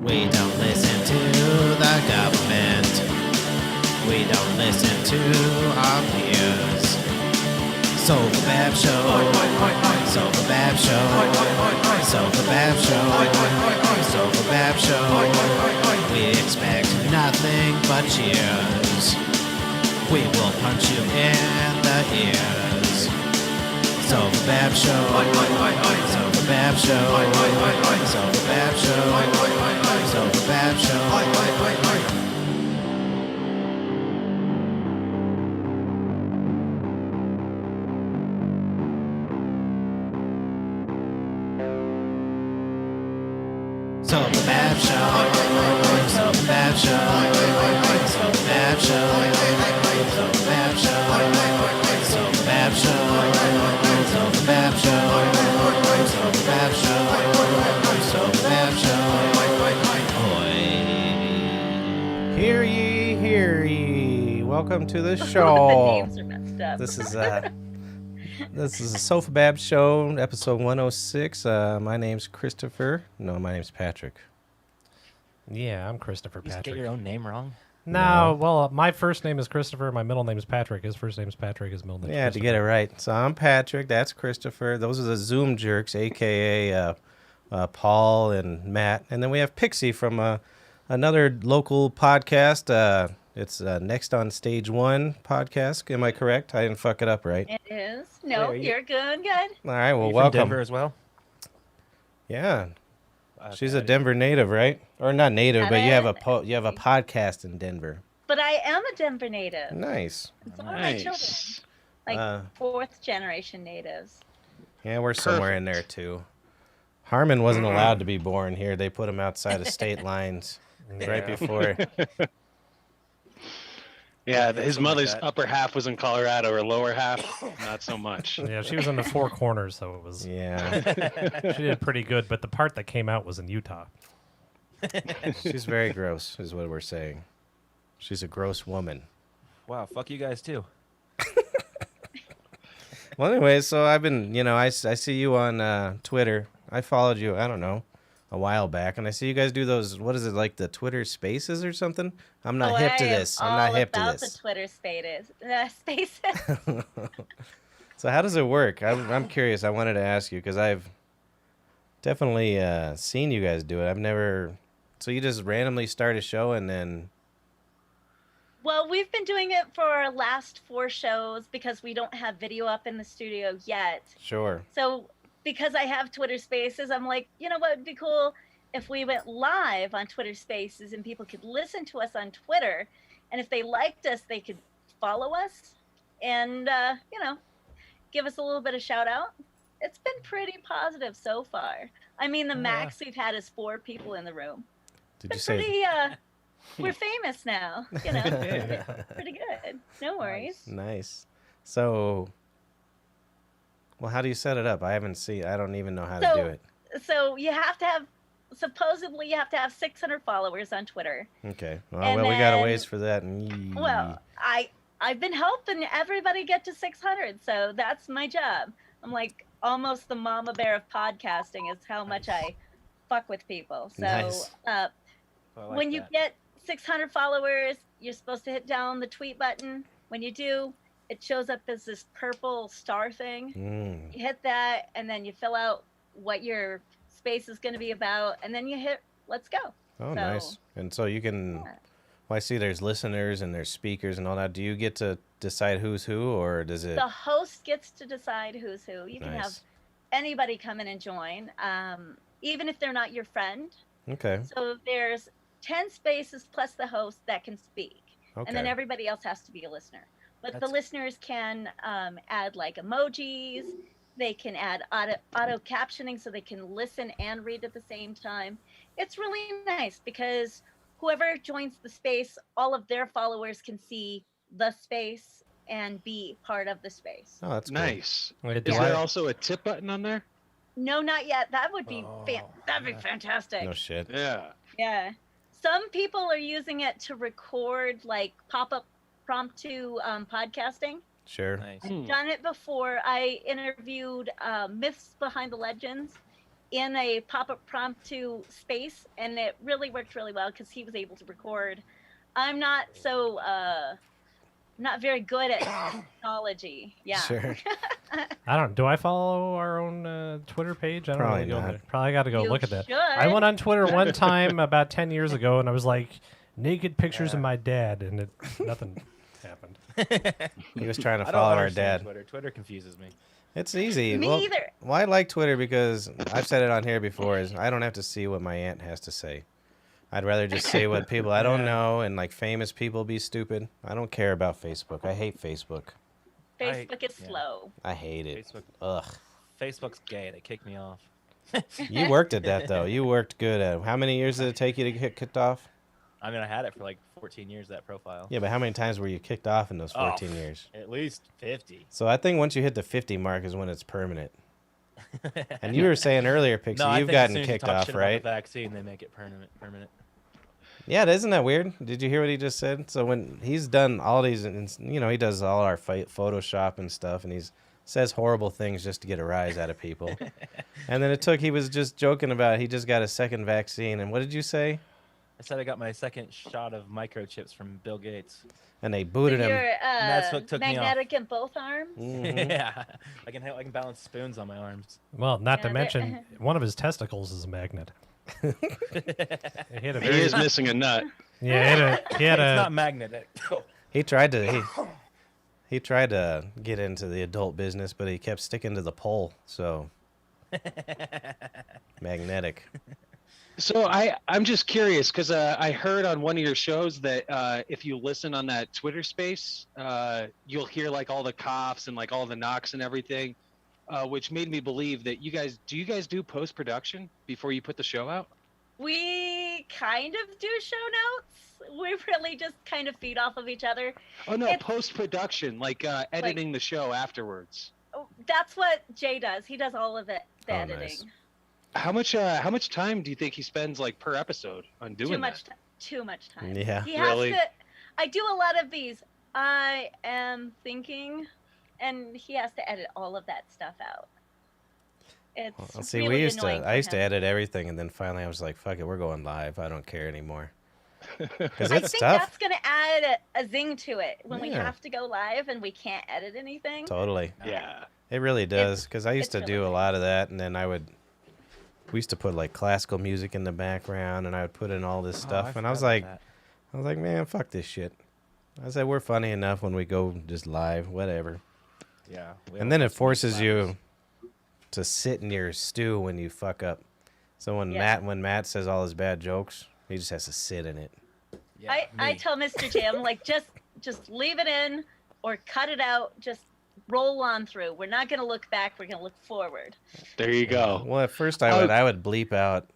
We don't listen to the government. We don't listen to our peers. Sofabab Show. Sofabab Show. Sofabab Show. Sofabab Show. We expect nothing but cheers. We will punch you in the ears. Sofabab Show. Sofabab Show. Sofabab Show. Sofabab Show. Sofabab Show. Sofabab Show. Sofabab Show. Sofabab Show. Sofabab Show. Sofabab Show. Sofabab Show. Sofabab Show. Oi. Hear ye, hear ye. Welcome to the The show. names are messed up. This is a Sofabab Show, episode 106. My name's Christopher. No, my name's Patrick. Yeah, I'm Christopher You just Patrick. get your own name wrong? No, well, my first name is Christopher. My middle name is Patrick. His first name is Patrick. His middle name is Yeah, to get it right. So I'm Patrick. That's Christopher. Those are the Zoom jerks, a.k.a. Paul and Matt. And then we have Pixie from another local podcast. It's Next on Stage 1 podcast. Am I correct? I didn't fuck it up, right? It is. No, are you- you're good. Good. All right, well, Are you welcome. from Denver as well? Yeah, she's a Okay. Denver native, right? Or not native, but you have Not you have a podcast in Denver. But I am a Denver native. Nice. And so are my children. Like fourth generation natives. Yeah, we're somewhere in there too. Harmon wasn't allowed to be born here. They put him outside of state lines right before. Yeah, his something mother's like that. upper half was in Colorado, her lower half, not so much. Yeah, she was in the four corners, so it was. Yeah, She did pretty good, but the part that came out was in Utah. she's very gross, is what we're saying. She's a gross woman. Wow, fuck you guys too. Well, anyway, so I've been, I see you on Twitter. I followed you, I don't know, a while back, and I see you guys do those, what is it, like the Twitter Spaces or something? I'm not hip to I am this. I'm not all hip to about this. the Twitter spaces. So how does it work? I'm curious. I wanted to ask you because I've definitely seen you guys do it. I've never. So you just randomly start a show and then. Well, we've been doing it for our last 4 shows because we don't have video up in the studio yet. Sure. So because I have Twitter Spaces, I'm like, you know what would be cool if we went live on Twitter Spaces and people could listen to us on Twitter, and if they liked us, they could follow us and give us a little bit of shout out. It's been pretty positive so far. I mean, the max we've had is 4 people in the room. Did you It's say? pretty we're famous now, pretty good. No worries. Nice. So. Well, how do you set it up? I haven't seen. I don't even know how to do it. So you have to have, supposedly you have to have 600 followers on Twitter. Okay. Well, And we got a then- ways for that. Well, I've been helping everybody get to 600, so that's my job. I'm like almost the mama bear of podcasting is how much I fuck with people. So Nice. I like when you that. get 600 followers, you're supposed to hit down the tweet button. When you do, it shows up as this purple star thing. Mm. You hit that, and then you fill out what your space is going to be about, and then you hit let's go. Oh, So, nice. And so you can. yeah. Well, I see there's listeners and there's speakers and all that. Do you get to decide who's who, or does it? The host gets to decide who's who. You can have Nice. anybody come in and join, even if they're not your friend. Okay. So there's 10 spaces plus the host that can speak, Okay. and then everybody else has to be a listener. But the That's- listeners can add like emojis. They can add auto captioning so they can listen and read at the same time. It's really nice because whoever joins the space, all of their followers can see the space and be part of the space. Oh, that's cool. Nice. Wait, do Is I- there also a tip button on there? No, not yet. That would be Oh, that'd be yeah. fantastic. No shit. Yeah. Yeah. Some people are using it to record like pop-up promptu podcasting. Sure. Nice. Hmm. Done it before. I interviewed myths behind the legends, in a pop-up promptu space, and it really worked really well because he was able to record. I'm not so not very good at technology. Yeah. Sure. Do I follow our own Twitter page? I don't Probably really go not. there. Probably got to go You look at that. should. I went on Twitter one time about 10 years ago, and I was like, naked pictures of my dad, and nothing happened. He was trying to I don't follow our understand dad. Twitter. Twitter confuses me. It's easy. Me either. Well, I like Twitter because I've said it on here before. Is I don't have to see what my aunt has to say. I'd rather just see what people I don't know and like famous people be stupid. I don't care about Facebook. I hate Facebook. Facebook is slow. I hate it. Facebook. Ugh. Facebook's gay. They kicked me off. You worked at that though. You worked good at it. How many years did it take you to get kicked off? I mean, I had it for like 14 years, that profile. Yeah, but how many times were you kicked off in those 14 years? At least 50. So I think once you hit the 50 mark is when it's permanent. And you were saying earlier, Pixie, No, I you've think as gotten soon as you kicked talk off, shit about the right? vaccine, they make it permanent. Yeah, isn't that weird? Did you hear what he just said? So when he's done all these, he does all our Photoshop and stuff, and says horrible things just to get a rise out of people. And then he was just joking about he just got a second vaccine. And what did you say? I said I got my second shot of microchips from Bill Gates. And they booted him. You're That's what took me off. magnetic in both arms. Mhm. Yeah, I can balance spoons on my arms. Well, not to Yeah, mention, one of his testicles is a magnet. He had a He very, is missing a nut. yeah, he had It's a not magnetic. He tried to get into the adult business, but he kept sticking to the pole. So magnetic. So I'm just curious because I heard on one of your shows that if you listen on that Twitter space, you'll hear like all the coughs and like all the knocks and everything, which made me believe that you guys do post-production before you put the show out? We kind of do show notes. We really just kind of feed off of each other. Oh no, It's- post-production, like editing the show afterwards. Oh, that's what Jay does. He does all of it, the Oh, editing. nice. How much time do you think he spends like per episode on doing Too much, that? too much time. Yeah. He has Really? to. I do a lot of these. I am thinking, and he has to edit all of that stuff out. It's Well, see, really annoying I for used to him. edit everything, and then finally I was like, "Fuck it, we're going live. I don't care anymore." Because I it's think tough. that's going to add a zing to it when we Yeah. have to go live and we can't edit anything. Totally. Yeah. It really does. Because I used it's to do really a lot of that, and then we used to put like classical music in the background, and I would put in all this stuff, and I was like, man, fuck this shit. I said, we're funny enough when we go just live, whatever. yeah. And then it forces you to sit in your stew when you fuck up. So when Yeah. Matt says all his bad jokes, he just has to sit in it. Yeah, I me. tell Mr. J, I'm like, just leave it in or cut it out. Just roll on through. We're not going to look back. We're going to look forward. There you go. Well, at first I would bleep out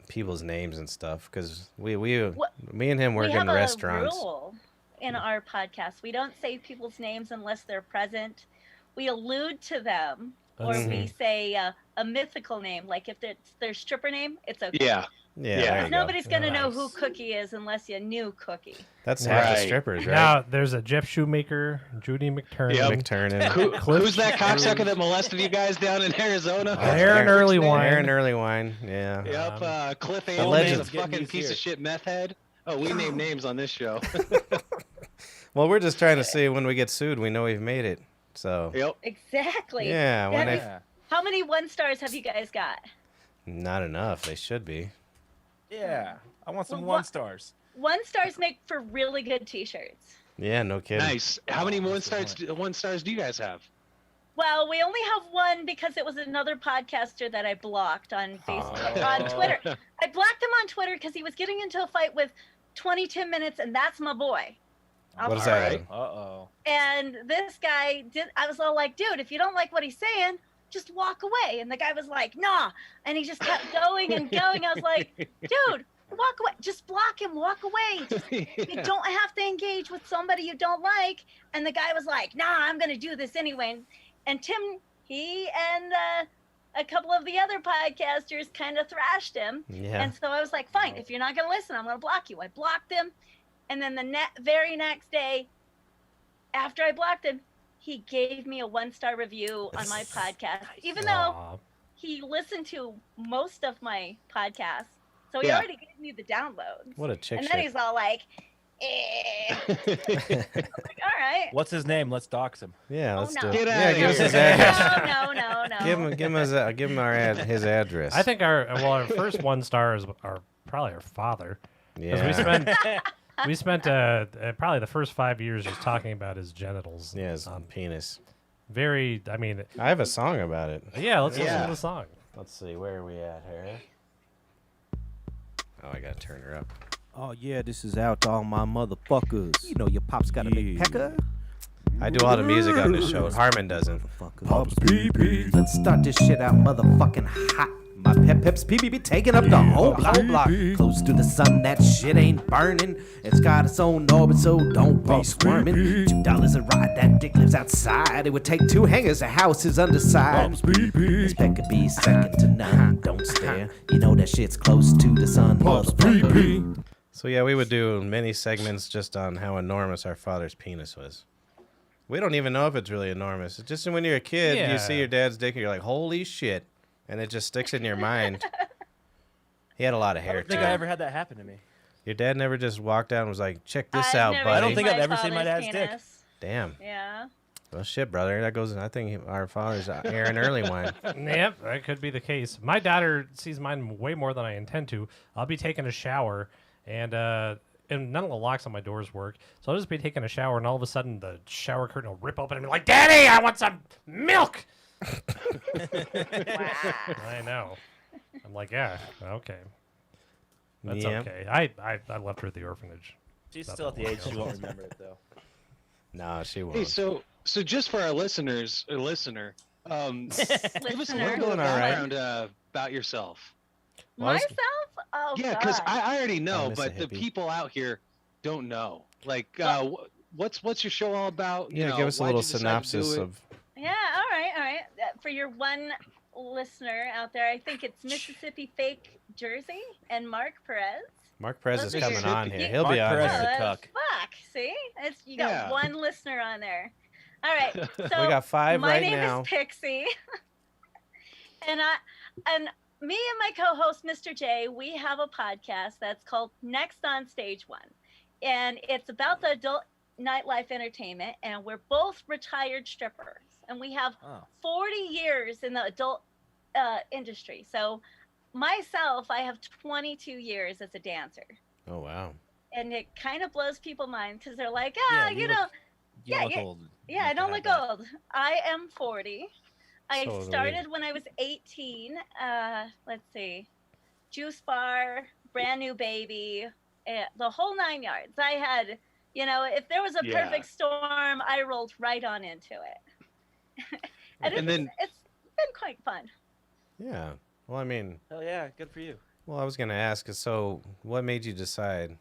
people's names and stuff because me and him work we in have restaurants. a rule in our podcast. We don't say people's names unless they're present. We allude to them, or Mhm. we say a mythical name. Like if it's their stripper name, it's okay. Yeah. Yeah, Yeah. there you go. Nobody's going to know who Nice. Cookie is unless you knew Cookie. That's half the Right. strippers, right? Now there's a Jeff Shoemaker, Judy McTurnan, Yep. McTurnan. Who's that cocksucker that molested you guys down in Arizona? Aaron Early Wine. Aaron Early Wine. Yeah. Yep, Cliff The Angelman, legend. the fucking piece of shit meth head. Oh, we name names on this show. Well, we're just trying to see when we get sued, we know we've made it. So Yep. Exactly. yeah, when Have I you- How many 1-stars have you guys got? not enough. They should be. Yeah. I want some Well, 1-stars. 1-stars make for really good T-shirts. Yeah, no kidding. Nice. How many Oh, one that's a stars? One stars do you guys have? Well, we only have one because it was another podcaster that I blocked on Facebook, Oh. on Twitter. I blocked him on Twitter because he was getting into a fight with 22 Minutes, and that's my boy. What is that? Alright. Uh-oh. And this guy did. I was all like, dude, if you don't like what he's saying, just walk away. And the guy was like, nah. And he just kept going and going. I was like, dude, walk away. Just block him. Walk away. Just, you don't have to engage with somebody you don't like. And the guy was like, nah, I'm going to do this anyway. And Tim, he and a couple of the other podcasters kind of thrashed him. Yeah. And so I was like, fine, if you're not going to listen, I'm going to block you. I blocked him. And then the very next day, after I blocked him, he gave me a 1-star review on my podcast, even though Aw. he listened to most of my podcasts, so he Yeah. already gave me the downloads. What a chick And then shit. he's all like, I'm like, all right. What's his name? Let's dox him. Yeah, Oh, let's no. do it. Get Yeah, outta give us here. his address. No. Give him his address. I think our first 1 star is probably our father. Because Yeah. we spent probably the first 5 years just talking about his genitals. Yeah, his penis. Very, I mean, I have a song about it. yeah, let's listen Yeah. to the song. Let's see, where are we at here? Oh, I gotta turn her up. Oh yeah, this is out to all my motherfuckers. You know your pop's got a big pecker. I do all the music on this show. Harmon doesn't. Pops pee. Let's start this shit out motherfucking hot. My pep's pee be taking up the whole block. Close to the sun, that shit ain't burning. It's got its own orbit, so don't be squirming. $2 a ride, that dick lives outside. It would take 2 hangers, a house is underside. This peck could be second to none. Don't stare, you know that shit's close to the sun. Motherfucker. So yeah, we would do many segments just on how enormous our father's penis was. We don't even know if it's really enormous. It's just when you're a kid, you see Yeah. your dad's dick and you're like, holy shit. And it just sticks in your mind. He had a lot of I hair don't think too. I ever had that happen to me. Your dad never just walked out and was like, check this I've out, never buddy. I don't seen think I've ever seen my father's dad's dick. penis. Damn. Yeah. Well, shit, brother. That goes. I think our father's Aaron Earlywine. Yep, that could be the case. My daughter sees mine way more than I intend to. I'll be taking a shower, and none of the locks on my doors work. So I'll just be taking a shower, and all of a sudden the shower curtain will rip open and be like, "Daddy, I want some milk." I know. I'm like, yeah, okay. That's Yeah. okay. I left her at the orphanage. She's That's still at the all. age she won't remember it though. No, she won't. Hey, so just for our listeners, or listener, give us a Listener. little bit of All right. background about yourself. Well, I was- Myself? Oh, Yeah, because God. I already know, miss a but the hippie. people out here don't know. Like, what's your show all about? You Yeah, know, give us a why'd little you decide to do synopsis it? of. Yeah, all right. For your one listener out there, I think it's Mississippi Fake Jersey and Mark Perez. Mark Perez is Those are coming your- on here. you- He'll be Mark on Perez here. is a that's- cuck. Fuck, see? You got Yeah. one listener on there. All right. So We got 5 my right name now. is Pixie. and me and my co-host Mr. J, we have a podcast that's called Next on Stage 1. And it's about the adult nightlife entertainment, and we're both retired strippers. And we have Oh. 40 years in the adult industry. So myself, I have 22 years as a dancer. Oh wow. And it kind of blows people's mind because they're like, Yeah, you you know, look- You yeah, look yeah, old. yeah, I You don't can look have that. old. I am 40. I So is started when I was 18. Let's see, juice bar, brand new baby, the whole 9 yards. I had, if there was a Yeah. perfect storm, I rolled right on into it. and And then- it's been quite fun. Yeah. Well, I mean, Hell yeah, good for you. well, I was gonna ask. So, what made you decide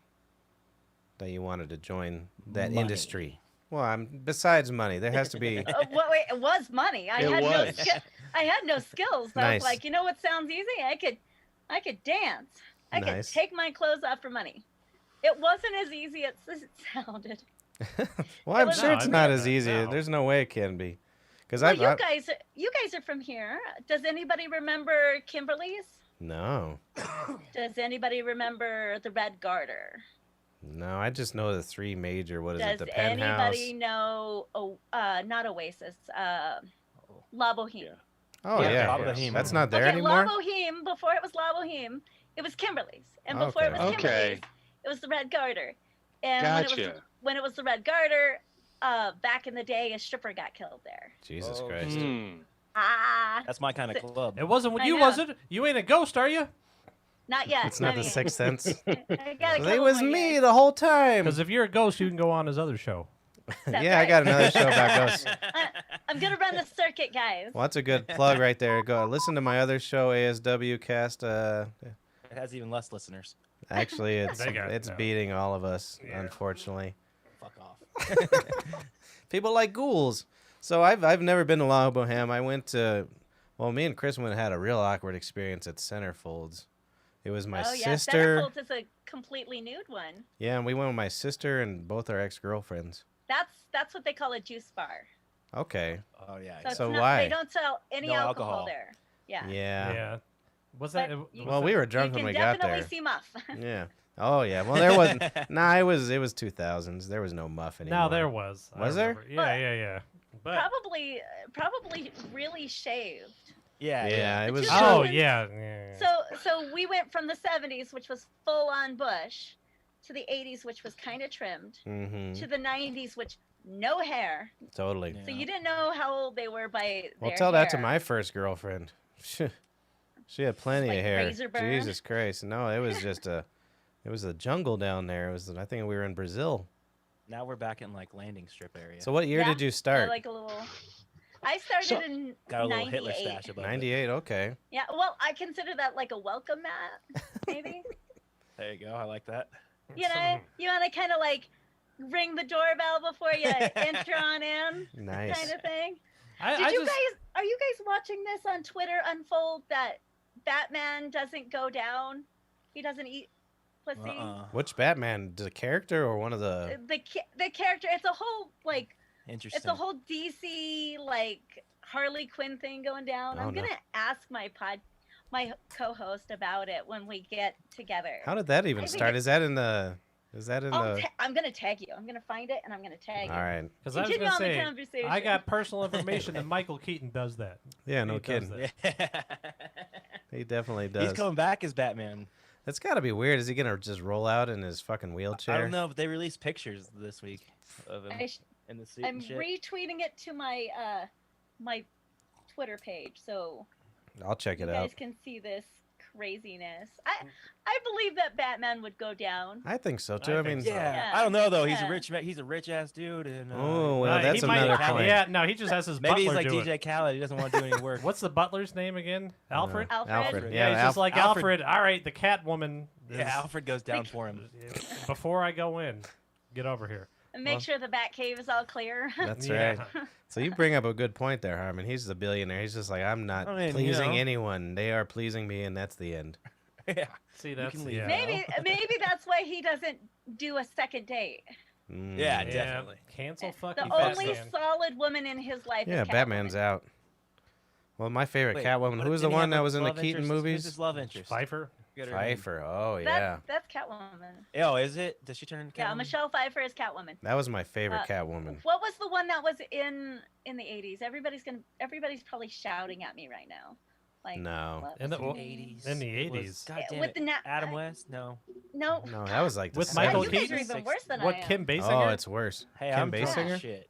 that you wanted to join that Money. industry? Well, besides money, there has to be. Wait, it was money. I It had was. I had no skills. I Nice. was like, you know what sounds easy? I could dance. I Nice. could take my clothes off for money. It wasn't as easy as it sounded. Well, I'm was- sure No, it's I not mean, as easy. no. There's no way it can be, because Well, I've you guys are from here. Does anybody remember Kimberly's? no, Does anybody remember the Red Garter? no. I just know the 3 major. What is Does it? The Penthouse. anybody know? Not Oasis. La Boheme. Yeah. Oh Yeah, yeah, La Boheme. that's not there Okay, anymore. La Boheme. Before it was La Boheme, it was Kimberly's, and before it Okay. was Okay. Kimberly's, it was the Red Garter. And Gotcha. when it was the Red Garter, back in the day, a stripper got killed there. Jesus Oh, Christ. Hmm. Ah, That's my kind of club. It wasn't what I you know. was it? You ain't a ghost, are you? not yet. It's not I the mean, Sixth Sense. I got a It couple was more me years. the whole time. Because if you're a ghost, you can go on his other show. That's Yeah, I right. got another show about ghosts. I'm gonna run the circuit, guys. Well, that's a good plug right there. Go listen to my other show, ASW Cast. It has even less listeners. Actually, it's no. beating all of us, unfortunately. Fuck off. People like ghouls. So I've never been to La Boheme. I went to, well, me and Chris had a real awkward experience at Centerfolds. It was my oh yeah, sister. Centerfolds is a completely nude one. Yeah, and we went with my sister and both our ex-girlfriends. That's what they call a juice bar. Okay. Oh yeah. So, it's So not, why? they don't sell any No alcohol alcohol. there. Yeah. Yeah. Yeah. Was But that? you- Well, we were drunk when we you got can definitely there. see Muff. Yeah. Oh yeah. Well, there wasn't. Nah, it was 2000s. There was no muff anymore. No, there was. I Was there? remember. Yeah, But- yeah. But Probably really shaved. Yeah. Yeah, it The was. 2000s oh yeah. So we went from the 70s, which was full on bush, to the 80s, which was kind of trimmed, Mm-hmm. to the 90s, which no hair. Totally. Yeah. So you didn't know how old they were by Well, their tell that to hair. my first girlfriend. She had plenty Like of hair. razor burn? Jesus Christ! No, it was just it was a jungle down there. It was. I think we were in Brazil. Now we're back in like landing strip area. So what year Yeah, did you start? Like a little. I started So- in Got a little 98. Hitler stash above it. 98. Okay. Yeah, well, I consider that like a welcome mat, maybe. There you go. I like that. You know, you want to kind of like ring the doorbell before you enter on in, Nice. kind of thing. I Are you guys watching this on Twitter unfold that Batman doesn't go down? He doesn't eat pussy. Which Batman? The character or one of the? The character, it's a whole like Interesting. it's a whole DC like Harley Quinn thing going down. Oh, I'm no. gonna ask my co-host about it when we get together. How did that even I think start? it- Is that in the? Is that in the? I'm gonna tag you. I'm gonna find it and I'm gonna tag All you. right. Because I was Continue gonna on the say, conversation. I got personal information that Michael Keaton does that. Yeah. No He does kidding. that. He definitely does. He's coming back as Batman. That's got to be weird. Is he gonna just roll out in his fucking wheelchair? I don't know, but they released pictures this week of him in the suit I'm and shit. retweeting it to my my Twitter page so I'll check you it guys out. can see this craziness. I believe that Batman would go down. I think so too. I I think mean, so. Yeah. Yeah. I don't know though. Yeah. He's a rich ass dude, and Oh, well, that's he might- another point. Yeah, no, he just has his maybe he's butler like do it. DJ Khaled. He doesn't want to do any work. What's the butler's name again? Alfred? Alfred. Yeah, he's just like Alfred. Alfred. All right, the Catwoman. Yeah, Alfred goes down for him. Before I go in, get over here. And make sure the Batcave is all clear. That's Yeah. right. So you bring up a good point there, Harmon. He's a billionaire. He's just like, I'm not I mean, you pleasing know. anyone. They are pleasing me, and that's the end. Yeah. See, that's can leave. yeah. maybe that's why he doesn't do a second date. Mm. Yeah, Yeah, definitely. Cancel fucking The only Batman. solid woman in his life Yeah, is Batman's Catwoman. out. Well, my favorite Wait, Catwoman. what- Who was the didn't he one have that a was in the love Keaton interest? movies? Who's his love interest? Pfeiffer. Get her name. Pfeiffer. Oh yeah, That's Catwoman. Oh, is it? Does she turn into Yeah, Catwoman? Michelle Pfeiffer is Catwoman. that was my favorite Uh, Catwoman. What was the one that was in the 80s? Everybody's probably shouting at me right now. Like No. what In was the- her well, name? in the It was- 80s. God damn With it. the Adam West? No. No. No, that was like the With God, Michael you guys Keaton? are even worse than What, I am. Kim Basinger? Oh, it's worse. Hey, Kim I'm drunk as Basinger. shit.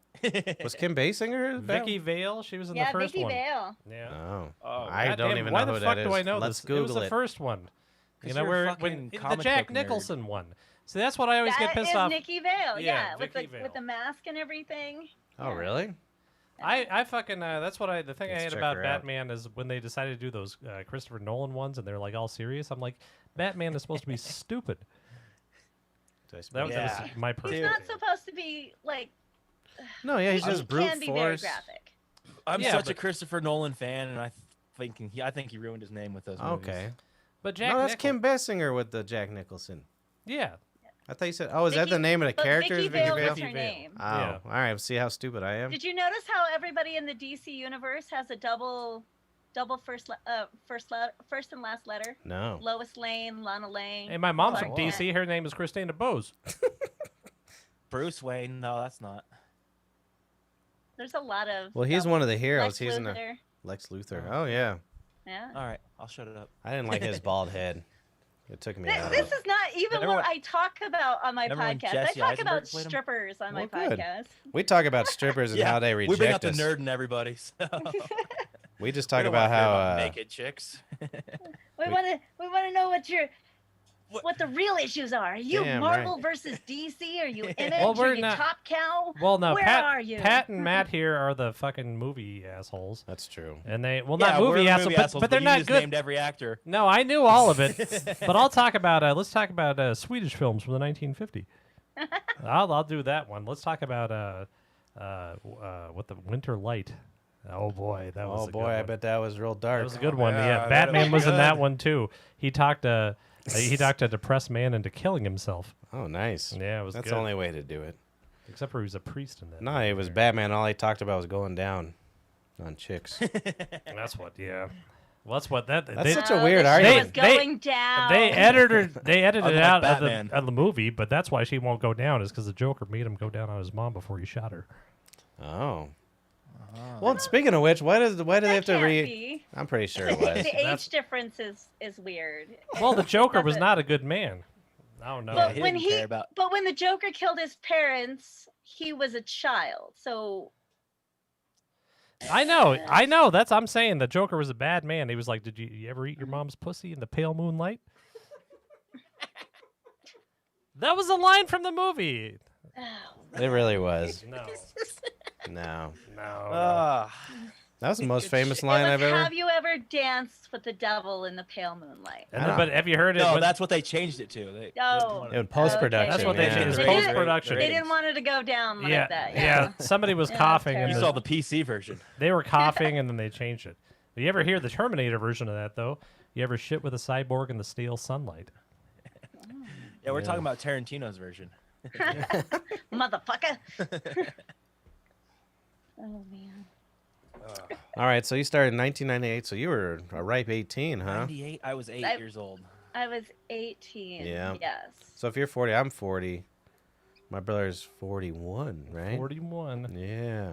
Was Kim Basinger? Vicky Vale. She was in Yeah, the first Vicky one. Vale. Yeah. Oh, Oh, I don't Goddamn, even why know the who fuck that is. do I know Let's this? Google It was the first one. 'Cause You know, you're a where fucking when the comic Jack book nerd. Nicholson one. See, that's what I always get That pissed is off. Nikki Vale. Yeah, Yeah, with Vicky the Vale. with the mask and everything. Oh, Yeah. really? I fucking that's what the thing I Let's hate check about her out. Batman is when they decided to do those Christopher Nolan ones and they're like all serious. I'm like, Batman is supposed to be stupid. That was Yeah. my He's personal. not supposed to be like. No, yeah, he's he just brute can be very force. graphic. I'm Yeah, such a but- Christopher Nolan fan, and I think he ruined his name with those movies. Okay. But Jack No, that's Nicholson. Kim Basinger with the Jack Nicholson. Yeah. I thought you said. Oh, is that the name of the But character? Vicky is Vicky Vale Vale? was her Vicky Vale. name. Oh, Yeah. all right. See how stupid I am. Did you notice how everybody in the DC universe has a double first and last letter? No. Lois Lane, Lana Lane. Hey, my mom's Clark from Kent. DC. Her name is Christina Bose. Bruce Wayne? No, that's not. There's a lot of. Well, he's double- one of the heroes. Lex He's in a Luthor. Lex Luthor. Oh yeah. Yeah. All right, I'll shut it up. I didn't like his bald head. It took me out. This is not even Remember what when- I talk about on my remember when podcast. I Jesse talk Eisenberg about played him? strippers on my Well, good. podcast. We talk about strippers and how they we bring reject out the us. nerd in everybody. So. We just We talk don't wanna about hear how naked chicks. We want to know what the real issues are. Are you Damn Marvel right. versus DC? Are you Image? Well, we're are you not- Top Cow? Well, no, Where Pat, are you? Pat and Matt here are the fucking movie assholes. that's true. And they, well, Yeah, not we're movie the assholes, movie but, assholes, but they're you not just good. named every actor. No, I knew all of it. But I'll talk about, let's talk about Swedish films from the 1950s. I'll do that one. Let's talk about what the Winter Light. Oh boy, that was Oh a good boy, I one. bet that was real dark. That was a good one. yeah, Yeah, that Batman was was in that good. one too. He talked a depressed man into killing himself. Oh, nice. Yeah, it was That's good. the only way to do it. Except for he was a priest in that. No, it was Batman. All he talked about was going down on chicks. That's what. Yeah. Well, that's what that. That's They, such a weird the show argument. is going down. they edited it Unlike out Batman. of the movie, but that's why she won't go down. Is because the Joker made him go down on his mom before he shot her. Oh. Well, speaking of which, why do they have to can't re? be. I'm pretty sure it was. The age difference is weird. Well, the Joker was Doesn't- not a good man. I don't know. But he when didn't care about- but when the Joker killed his parents, he was a child. So I know. That's I'm saying the Joker was a bad man. He was like, "Did you ever eat your mom's pussy in the pale moonlight?" That was a line from the movie. It really was. No, No. no. That was the most famous it line was, I've ever. have you ever danced with the devil in the pale moonlight? And then, but have you heard it? No, when- that's what they changed it to. They, Oh. In post-production, That's what they yeah. changed. They Post didn't- production. They didn't want it to go down like Yeah, that. yeah. Somebody was Yeah, coughing, and terrible. You the- saw the PC version. they were coughing, and then they changed it. You ever hear the Terminator version of that though? You ever shit with a cyborg in the stale sunlight? Yeah, we're talking about Tarantino's version. Motherfucker. Oh man. All right, so you started in 1998, so you were a ripe 18, huh? 98. I was 8 I- years old. I was 18. Yeah. Yes. So if you're 40, I'm 40. My brother's 41, right? 41. Yeah.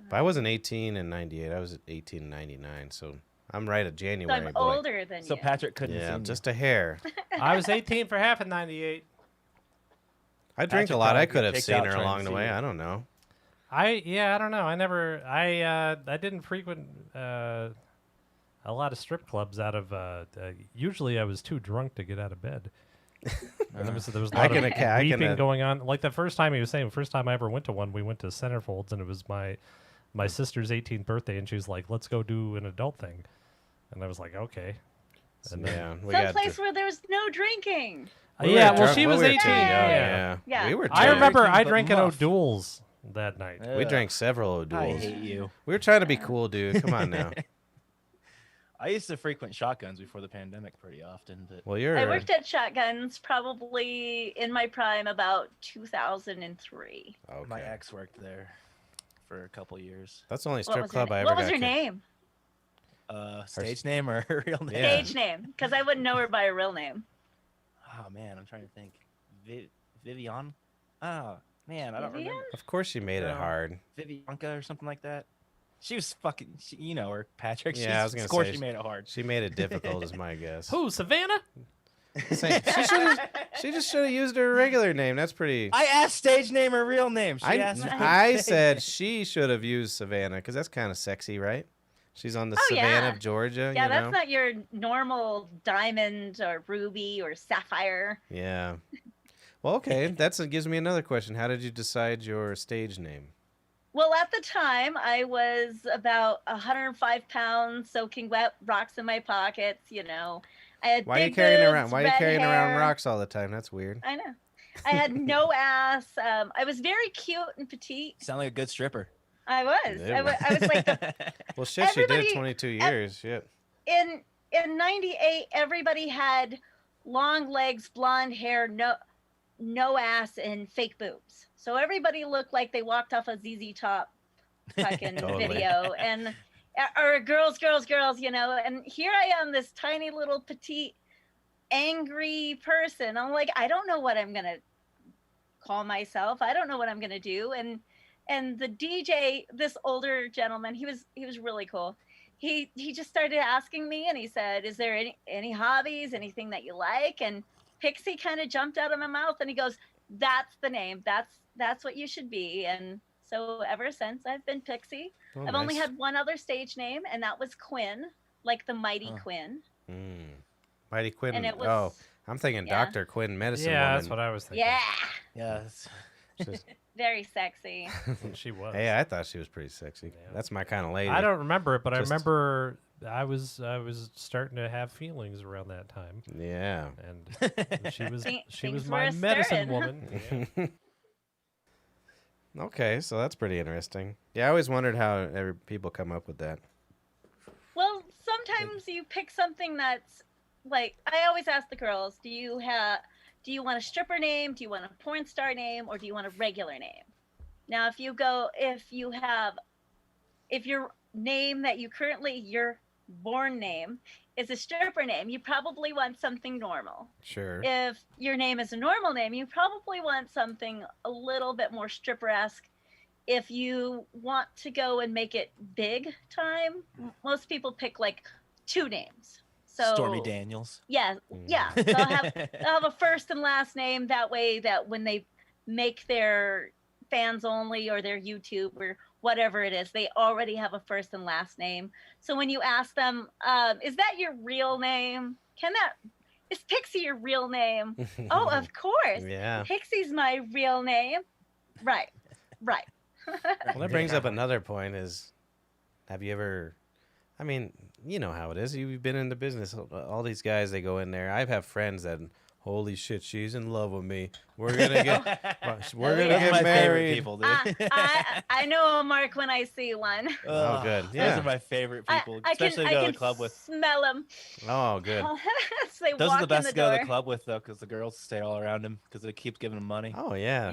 But I wasn't 18 in 98. I was 18 in 99, so I'm right at So January. I'm boy. older than So you. Patrick couldn't Yeah, have seen just a hair. I was 18 for half of 98. I drink a Patrick lot. I probably could have picked seen out her trying to along the see way. you. I don't know. I don't know. I didn't frequent a lot of strip clubs out of usually I was too drunk to get out of bed. And there was a I lot can of acca- I can, weeping going on. Like the first time he was saying, the first time I ever went to one, we went to Centerfolds, and it was my sister's 18th birthday, and she was like, "Let's go do an adult thing," and I was like, "Okay." And then, Yeah, we Some got. place where there was no drinking. we were yeah, well, drunk- she we was were 18. too young, Yeah. Yeah. We were. I drunk. remember I But drank an muff. O'Doul's that night. We Ugh. drank several I O'Douls. hate you. We were trying to be cool, dude. Come on now. I used to frequent shotguns before the pandemic pretty often, but Well, you're. I worked at Shotguns probably in my prime about 2003. Okay. my ex worked there for a couple years. That's the only What strip was club her, I name? ever What was got her kicked- name? Stage name or her real name? Yeah. Stage name, because I wouldn't know her by her real name. Oh man, I'm trying to think. Vivian? Oh man, I don't Vivian? remember. Of course, she made it No. hard. Vivianka or something like that. She was fucking. You know her, Patrick. Yeah, I was gonna Of course, say she made it hard. She made it difficult, is my guess. Who, Savannah? She just should have used her regular name. That's pretty. I asked stage name or real name. She I asked me. I said she should have used Savannah because that's kind of sexy, right? She's on the Oh, Savannah yeah. of Georgia. Yeah, you that's know? not your normal diamond or ruby or sapphire. Yeah. Well, okay. That gives me another question. How did you decide your stage name? Well, at the time, I was about 105 pounds, soaking wet rocks in my pockets. You know, I had Why are you big carrying boobs, around? Why are you red carrying around hair. rocks all the time? That's weird. I know. I had no ass. I was very cute and petite. Sound like a good stripper. I was. Yeah. I was like the, Well, shit, she did Everybody- 22 years. Shit. in '98. Everybody had long legs, blonde hair, no ass, and fake boobs. So everybody looked like they walked off a ZZ Top fucking Totally. video, and or girls, you know. And here I am, this tiny little petite, angry person. I'm like, I don't know what I'm gonna call myself. I don't know what I'm gonna do. And the DJ, this older gentleman, he was really cool. He just started asking me, and he said, "Is there any hobbies, anything that you like?" And Pixie kind of jumped out of my mouth, and he goes, "That's the name. That's what you should be." And so ever since, I've been Pixie. Oh, I've only nice. had one other stage name, and that was Quinn, like the mighty Oh. Quinn. Mighty Quinn. And it was, Oh, I'm thinking yeah. Dr. Quinn, medicine Yeah, woman. that's what I was thinking. yeah, Yeah. That's- She's- very sexy. She was. Hey, I thought she was pretty sexy. Yeah. That's my kind of lady. I don't remember it, but Just- I remember I was starting to have feelings around that time, Yeah. and she was Things my were medicine stirring. woman. Yeah. Okay, so that's pretty interesting. Yeah, I always wondered how people come up with that. Well, sometimes you pick something that's like, I always ask the girls, do you want a stripper name, do you want a porn star name, or do you want a regular name? Now, if your name that your born name is a stripper name, you probably want something normal. Sure. If your name is a normal name, you probably want something a little bit more stripper-esque. If you want to go and make it big time, most people pick like 2 names. So Stormy Daniels. Yeah, yeah. They'll have a first and last name. That way, that when they make their fans only or their YouTube or whatever it is, they already have a first and last name. So when you ask them, is that your real name? Is Pixie your real name? Oh, of course. Yeah. Pixie's my real name. Right. Well, that brings up another point is, have you ever, I mean, you know how it is. You've been in the business. All these guys, they go in there. I have friends that, holy shit, she's in love with me. We're going to get Those get are my favorite married. people, dude. I know a Mark when I see one. Oh, good. Those Yeah. are my favorite people, I especially to go to the club with. Smell them. Oh, good. So they Those walk are the best in to the go to door. the club with, though, because the girls stay all around him because they keep giving him money. Oh, yeah.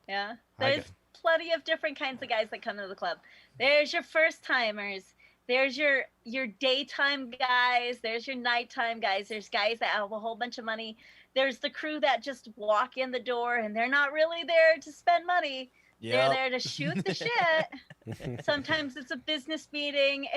Yeah. I There's get- plenty of different kinds of guys that come to the club. There's your first timers. There's your daytime guys. There's your nighttime guys. There's guys that have a whole bunch of money. There's the crew that just walk in the door and they're not really there to spend money. They're there to shoot the shit. Sometimes it's a business meeting.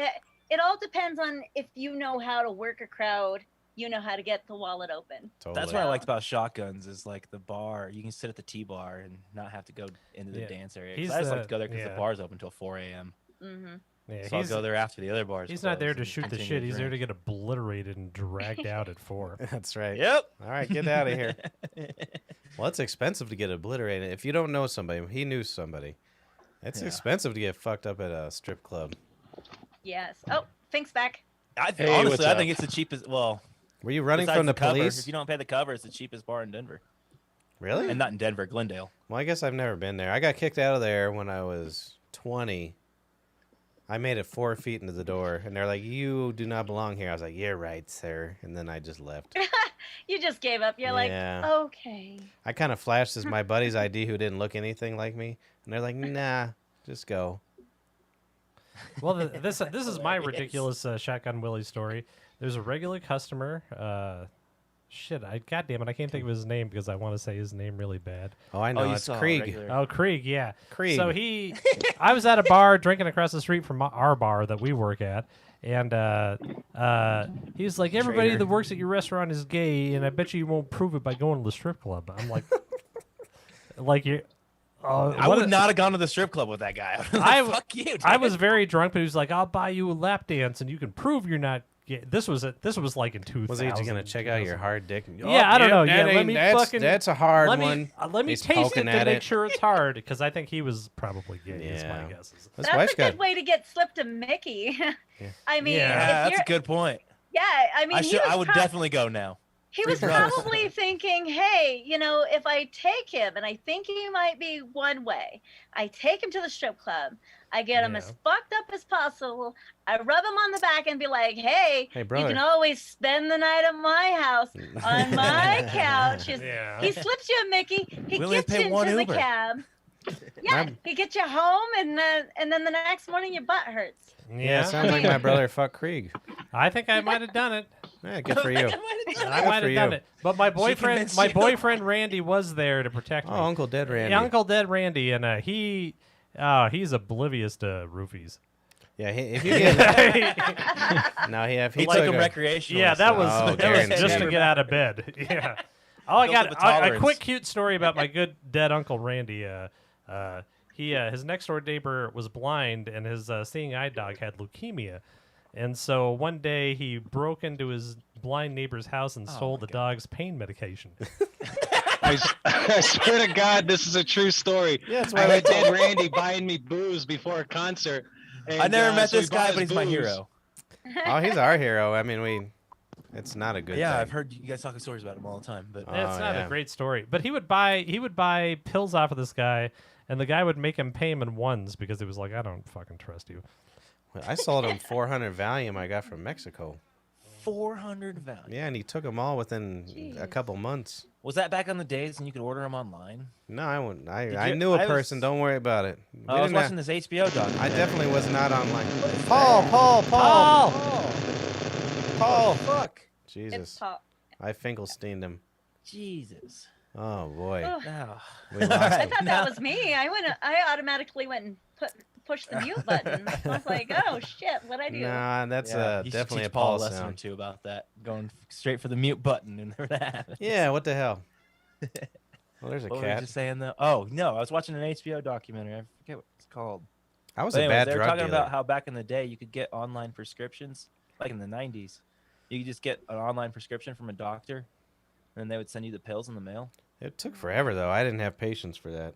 It all depends on if you know how to work a crowd. You know how to get the wallet open. Totally. That's what I liked about shotguns is like the bar. You can sit at the T-bar and not have to go into the Yeah. dance area. 'Cause He's I just the- like to go there because yeah. the bar's open until 4 a.m. Mm-hmm. Yeah, So I'll go there after the other bars. he's not there close to and shoot the continue shit. He's there to drink. get obliterated and dragged out at 4. That's right. Yep. All right, get out of here. Well, it's expensive to get obliterated. If you don't know somebody, he knew somebody. It's Yeah. expensive to get fucked up at a strip club. Yes. Oh, Fink's back. Hey, what's Honestly, I up? think it's the cheapest. Well, Were you running besides from the cover, police? if you don't pay the cover, it's the cheapest bar in Denver. Really? And not in Denver, Glendale. Well, I guess I've never been there. I got kicked out of there when I was 20. I made it 4 feet into the door, and they're like, "You do not belong here." I was like, "You're right, sir," and then I just left. You just gave up. You're Yeah. like, okay. I kind of flashed as my buddy's ID who didn't look anything like me, and they're like, "Nah, just go." Well, this is my Hilarious. ridiculous Shotgun Willie story. There's a regular customer. God damn it, I can't think of his name because I want to say his name really bad. Oh, I know. you It's saw a Krieg. regular- Oh, Krieg, yeah. Krieg. So I was at a bar drinking across the street from our bar that we work at, and he's like, everybody Traitor. that works at your restaurant is gay, and I bet you won't prove it by going to the strip club. I'm like, you. I would not have gone to the strip club with that guy. Fuck you. I dude. was very drunk, but he was like, "I'll buy you a lap dance, and you can prove you're not gay." This was like in 2000. Was he gonna check out your hard dick? Yeah, I don't know. Yeah, let ain't- me that's, fucking- that's a hard let me one. let me He's taste it poking to at make it. sure it's hard because I think he was probably gay. Is my Yeah. guesses. His That's wife's a good got. way to get slipped a Mickey. I mean, Yeah, if that's you're, a good point. yeah, I mean, I would definitely go now. he was free drugs. probably thinking, hey, if I take him, and I think he might be one way, I take him to the strip club, I get him Yeah. as fucked up as possible, I rub him on the back and be like, hey, Hey, you brother. can always spend the night at my house on my couch. Yeah. He slips you a Mickey, he We only gets pay you one into the Uber. cab. Yeah, My- he gets you home, and then the next morning your butt hurts. Yeah, sounds like my brother fucked Krieg. I think I might have done it. Yeah, good for you. I Good might for have done you. it. But my boyfriend, convinced you. Randy, was there to protect me. Oh, Uncle Dead Randy. Yeah, Uncle Dead Randy, and he's oblivious to roofies. Yeah, if you get no, if he He took took him a, recreational. Yeah, that was Oh, that was guaranteed. just to get out of bed. Yeah. Oh, I Built got up a a tolerance. quick cute story about my good dead Uncle Randy. His next door neighbor was blind, and his seeing eye dog had leukemia. And so one day he broke into his blind neighbor's house and stole the dog's pain medication. I swear to God, this is a true story. Yeah, that's I why had Dead Randy buying me booze before a concert. And, I never met so he this bought guy, us but he's my booze. hero. Oh, he's our hero. I mean, it's not a good Yeah, thing. I've heard you guys talking stories about him all the time. But It's Oh, not yeah. a great story, but he would buy pills off of this guy, and the guy would make him pay him in ones because he was like, I don't fucking trust you. I sold him 400 Valium I got from Mexico. 400 value. Yeah, and he took them all within a couple months. Was that back on the days when you could order them online? No, I wouldn't. Did I you- knew a I was- person. Don't worry about it. I was didn't watching have- this HBO documentary. I definitely was not online. What is Paul. Paul! Paul. Fuck. It's Jesus. Paul. I Finkelsteined him. Jesus. Oh, boy. Ugh. No. We lost I him. thought that was me. I automatically went and pushed the mute button. I was like, oh shit, what'd I do? Nah, that's Yeah, you should definitely teach a Paul Paul a lesson or sound. two about that. Going straight for the mute button whenever that happens. Yeah, what the hell? Well, there's a What were we cat. just saying though? Oh no, I was watching an HBO documentary. I forget what it's called. I was But a anyways, bad they were drug talking dealer. about how back in the day you could get online prescriptions, like in the 90s. You could just get an online prescription from a doctor, and then they would send you the pills in the mail. It took forever, though. I didn't have patience for that.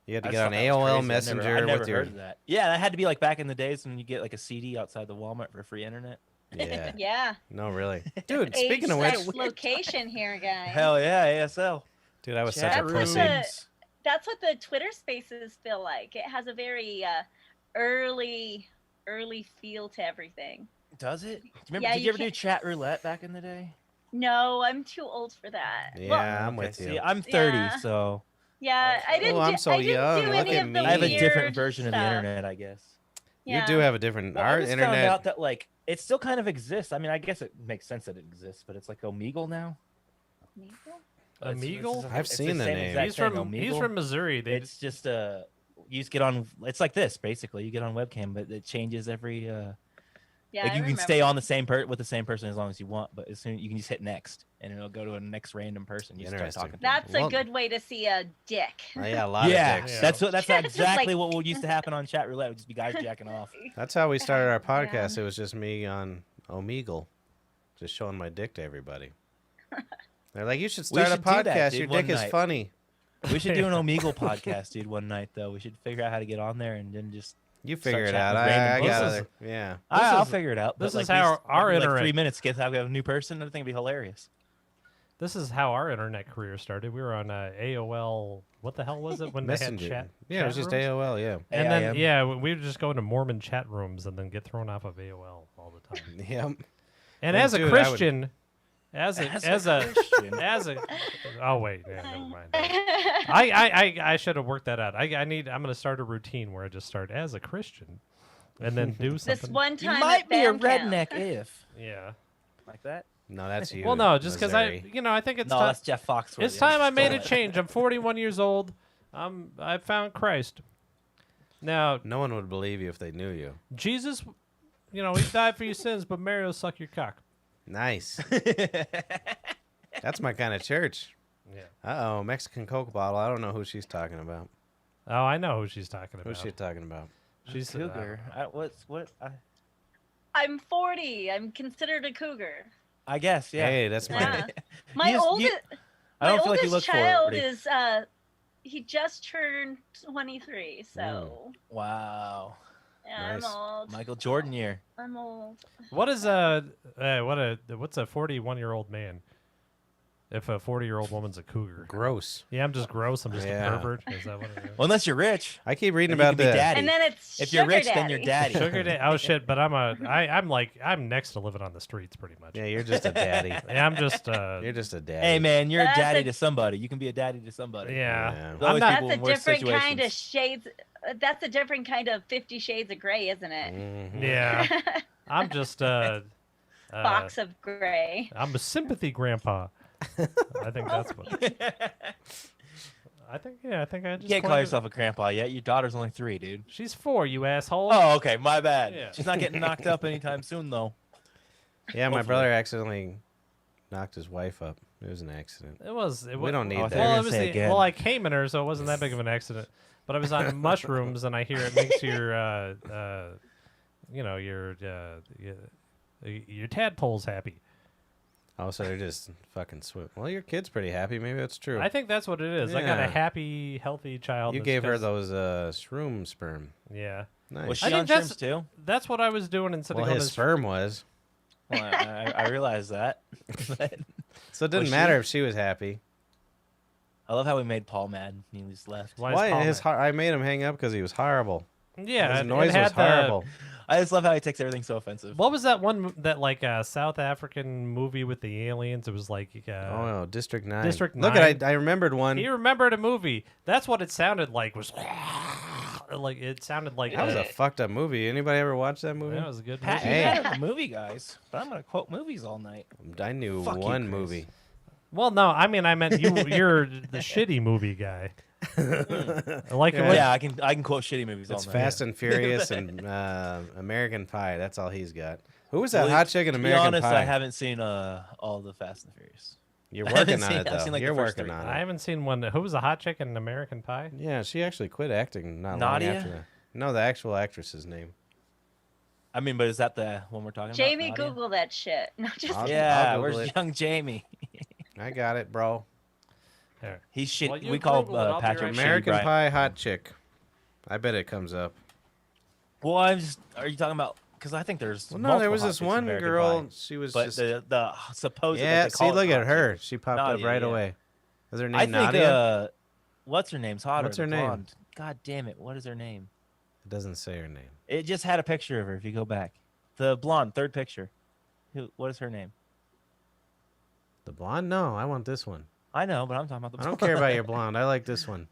You had to I get just on thought that was AOL crazy. Messenger I never with your... heard of that. Yeah, that had to be like back in the days when you get like a CD outside the Walmart for free internet. Yeah. Yeah. No, really. Dude, speaking of which... Location here, guys. Hell yeah, ASL. Dude, I was Chat such a That's what pussy. that's what the Twitter Spaces feel like. It has a very early feel to everything. Does it? Did Yeah, you you ever do can't- chat roulette back in the day? No, I'm too old for that. Yeah, Well, I'm Okay, with see, you. I'm 30, Yeah. so yeah, I didn't. Oh, I'm do, so I didn't young. do Look any at of me. the I have a different weird version of the stuff. internet, I guess. Yeah. You do have a different... Well, Our I just found internet... out that like it still kind of exists. I mean, I guess it makes sense that it exists, but it's like Omegle now. Omegle? Omegle? I've it's seen the same name. exact He's thing, from Omegle. Missouri. They It's just you just get on. It's like this basically. You get on webcam, but it changes every. Yeah, Like I you can remember. stay on the same with the same person as long as you want, but as soon you can just hit next, and it'll go to a next random person. You start Interesting. talking. To them. That's Well- a good way to see a dick. Oh, yeah, a lot Yeah, of dicks. that's Just exactly like- what used to happen on chat roulette. It would just be guys jacking off. That's how we started our Yeah. podcast. It was just me on Omegle, just showing my dick to everybody. They're like, you should We start a should do that, podcast. dude, Your one dick is night. funny. We should do an Omegle podcast, dude. One night though, we should figure out how to get on there and then just. You Start figure it chatting out. with I random got people. it. Yeah. I'll is- figure it out. this but, is like, how we our like internet- 3 minutes gets have a new person. I think it'd be hilarious. This is how our internet career started. We were on AOL. What the hell was it when Messenger. they had chat? Yeah, it chat was just rooms? AOL. Yeah. And AIM. then yeah, we would just go into Mormon chat rooms and then get thrown off of AOL all the time. Yep. And Well, as a dude, I would- Christian, as a Christian. as a oh wait, yeah, never mind. I should have worked that out. I'm gonna start a routine where I just start as a Christian, and then do This something. one You time might at be a band camp. redneck if Yeah. like that. No, that's you. Well, no, just because Missouri. I think it's No, time. that's Jeff Foxworthy. It's time I made a Stole it. change. I'm 41 years old. I found Christ. Now, No one would believe you if they knew you. Jesus, he died for your sins, but Mary will suck your cock. Nice. That's my kind of church. Yeah. Uh-oh, Mexican Coke bottle. I don't know who she's talking about. Oh, I know who she's talking about. Who's she talking about? She's Cougar. I'm 40. I'm considered a cougar. I guess, yeah. Hey, that's my... Yeah. My just- oldest, I my don't feel like you oldest look child 40. is he just turned 23. So Wow. yeah, Nice. I'm old. Michael Jordan year. I'm old. What is what's a 41-year-old man? If a 40-year-old woman's a cougar. Gross. Yeah, I'm just gross. I'm just Yeah. a pervert. Is that what it is? Well, unless you're rich. I keep reading Then you about can be the... daddy. And then it's If you're sugar rich, daddy. then you're daddy. Sugar daddy. Oh shit! But I'm next to living on the streets, pretty much. Yeah, you're just a daddy. Yeah, I'm just You're just a daddy. Hey, man, you're a That's daddy a- to somebody. You can be a daddy to somebody. yeah. Yeah. There's always not- people That's a in worse different kind of situations. shades. That's a different kind of 50 Shades of Grey, isn't it? Mhm. Yeah. I'm just Box of gray. I'm a sympathy grandpa. I think that's what. I think I You just can't call coined it. yourself a grandpa yet. Your daughter's only 3, dude. She's 4, you asshole. Oh, okay. My bad. Yeah. She's not getting knocked up anytime soon, though. Yeah, my Hopefully. brother accidentally knocked his wife up. It was an accident. It was. We don't need Oh, I that. thought you were Well, gonna it was say the, again. well, I came in her, so it wasn't that big of an accident. But I was on mushrooms, and I hear it makes your your tadpoles happy. Oh, so they're just fucking swim. Well, your kid's pretty happy. Maybe that's true. I think that's what it is. I got a Yeah. happy, healthy child. You that's gave her 'cause- those shroom sperm. Yeah, Nice. Was I she think on that's- shrooms, too? that's what I was doing instead Well, of going his to sperm was. Well, I realize that. But So it didn't Was matter she? if she was happy. I love how we made Paul mad. He just left. Why is Why? Paul His mad? I made him hang up because he was horrible. Yeah, His it noise had was horrible. I just love how he takes everything so offensive. What was that one that South African movie with the aliens? It was like Oh no, District 9. District Look 9. at I remembered one. he remembered a movie. That's what it sounded like. Was like it sounded like That was a fucked up movie. Anybody ever watch that movie? that was a good Pat, movie. you Hey. guys are the movie guys, but I'm gonna quote movies all night. I knew Fuck you, one Chris. movie. Well, no, I mean I meant you're the shitty movie guy. Like Yeah. what- Yeah, I can quote shitty movies It's all night. Fast and Furious and American Pie. That's all he's got. Who was that Well, hot chick in to American be honest, Pie? I haven't seen all the Fast and Furious. You're I haven't working on seen- it I've though. seen, like, the You're first working three. on I it. haven't seen one. Who was the hot chick in American Pie? Yeah, she actually quit acting not Nadia? long after that. No, the actual actress's name. I mean, but is that the one we're talking Jamie, about? Nadia? Google that shit. No, just I'll- Yeah, I'll Google where's it. young Jamie? I got it, bro. Here. He's shit. Well, you we call Google it, I'll be Patrick right Shitty back. American Brian. Pie hot chick. I bet it comes up. Well, I'm just. Are you talking about? Because I think there's. Well, no, there multiple was hot this chicks in one American girl. Pie, She was but just the supposed. yeah. They See, call it look at hot her. chick. She popped Nadia, up right yeah. away. Is her name I think. Nadia? What's her name's hotter? What's the her name? blonde. God damn it! What is her name? It doesn't say her name. It just had a picture of her. If you go back, the blonde, third picture. What is her name? The blonde? No, I want this one. I know, but I'm talking about the. I don't care about your blonde. I like this one.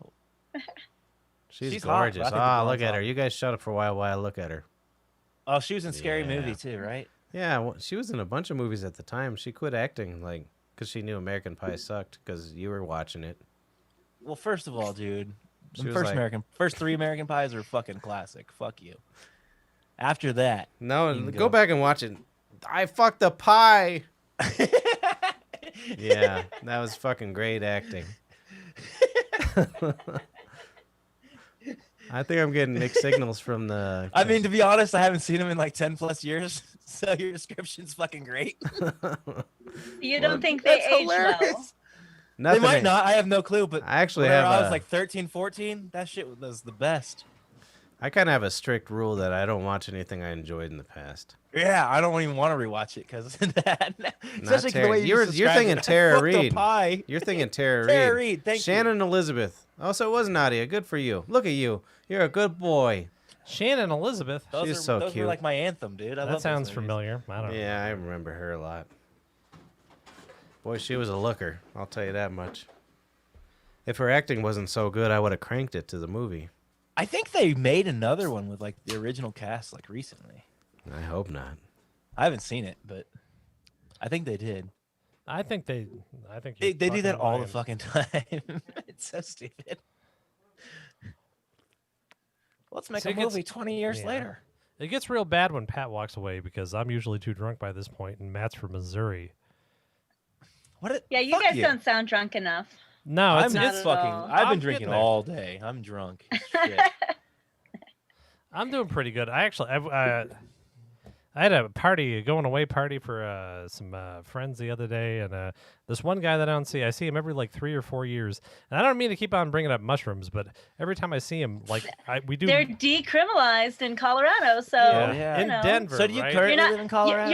She's hot, but I gorgeous. think the Ah, look blonde's at her. hot. You guys shut up for a while I look at her. Oh, she was in Scary Yeah. Movie too, right? Yeah, well, she was in a bunch of movies at the time. She quit acting, like, because she knew American Pie sucked, because you were watching it. Well, first of all, dude, She the was first three American Pies are fucking classic. Fuck you. After that, No, You can go go. back and watch it. I fucked the pie. Yeah, that was fucking great acting. I think I'm getting mixed signals from the. I mean, to be honest, I haven't seen him in like 10+ years, so your description's fucking great. you don't think they That's age hilarious. well? Nothing They might not. I have no clue, but I actually whenever have I was a- like 13, 14, that shit was the best. I kind of have a strict rule that I don't watch anything I enjoyed in the past. Yeah, I don't even want to rewatch it because of that. Especially Tara- the way you you're described thinking it. Tara Fuck the Reid. pie. You're thinking Tara Reid. Tara Reid, thank you. Shannon Elizabeth. Oh, so it was Nadia. Good for you. Look at you. You're a good boy. Shannon Elizabeth. Those She's are, so those cute. were like my anthem, dude. I love That those sounds movies. familiar. I don't know. Yeah, I remember her a lot. Boy, she was a looker. I'll tell you that much. If her acting wasn't so good, I would have cranked it to the movie. I think they made another one with like the original cast like recently. I hope not. I haven't seen it, but I think they did. I think they They you're do that fucking all the lying. fucking time. It's so stupid. Let's make So a it gets- movie 20 years yeah. later. It gets real bad when Pat walks away because I'm usually too drunk by this point, and Matt's from Missouri. What? Yeah, you fuck guys don't sound drunk enough. No, I'm it's, not it's at fucking. all. I've I'm been drinking getting there. all day. I'm drunk. as shit. I'm doing pretty good. I actually, I had a party, a going away party for some friends the other day, and this one guy that I don't see, I see him every like 3 or 4 years, and I don't mean to keep on bringing up mushrooms, but every time I see him, like we do. They're decriminalized in Colorado, so yeah, yeah. in you know. Denver. So do you right? currently You're not, live in Colorado?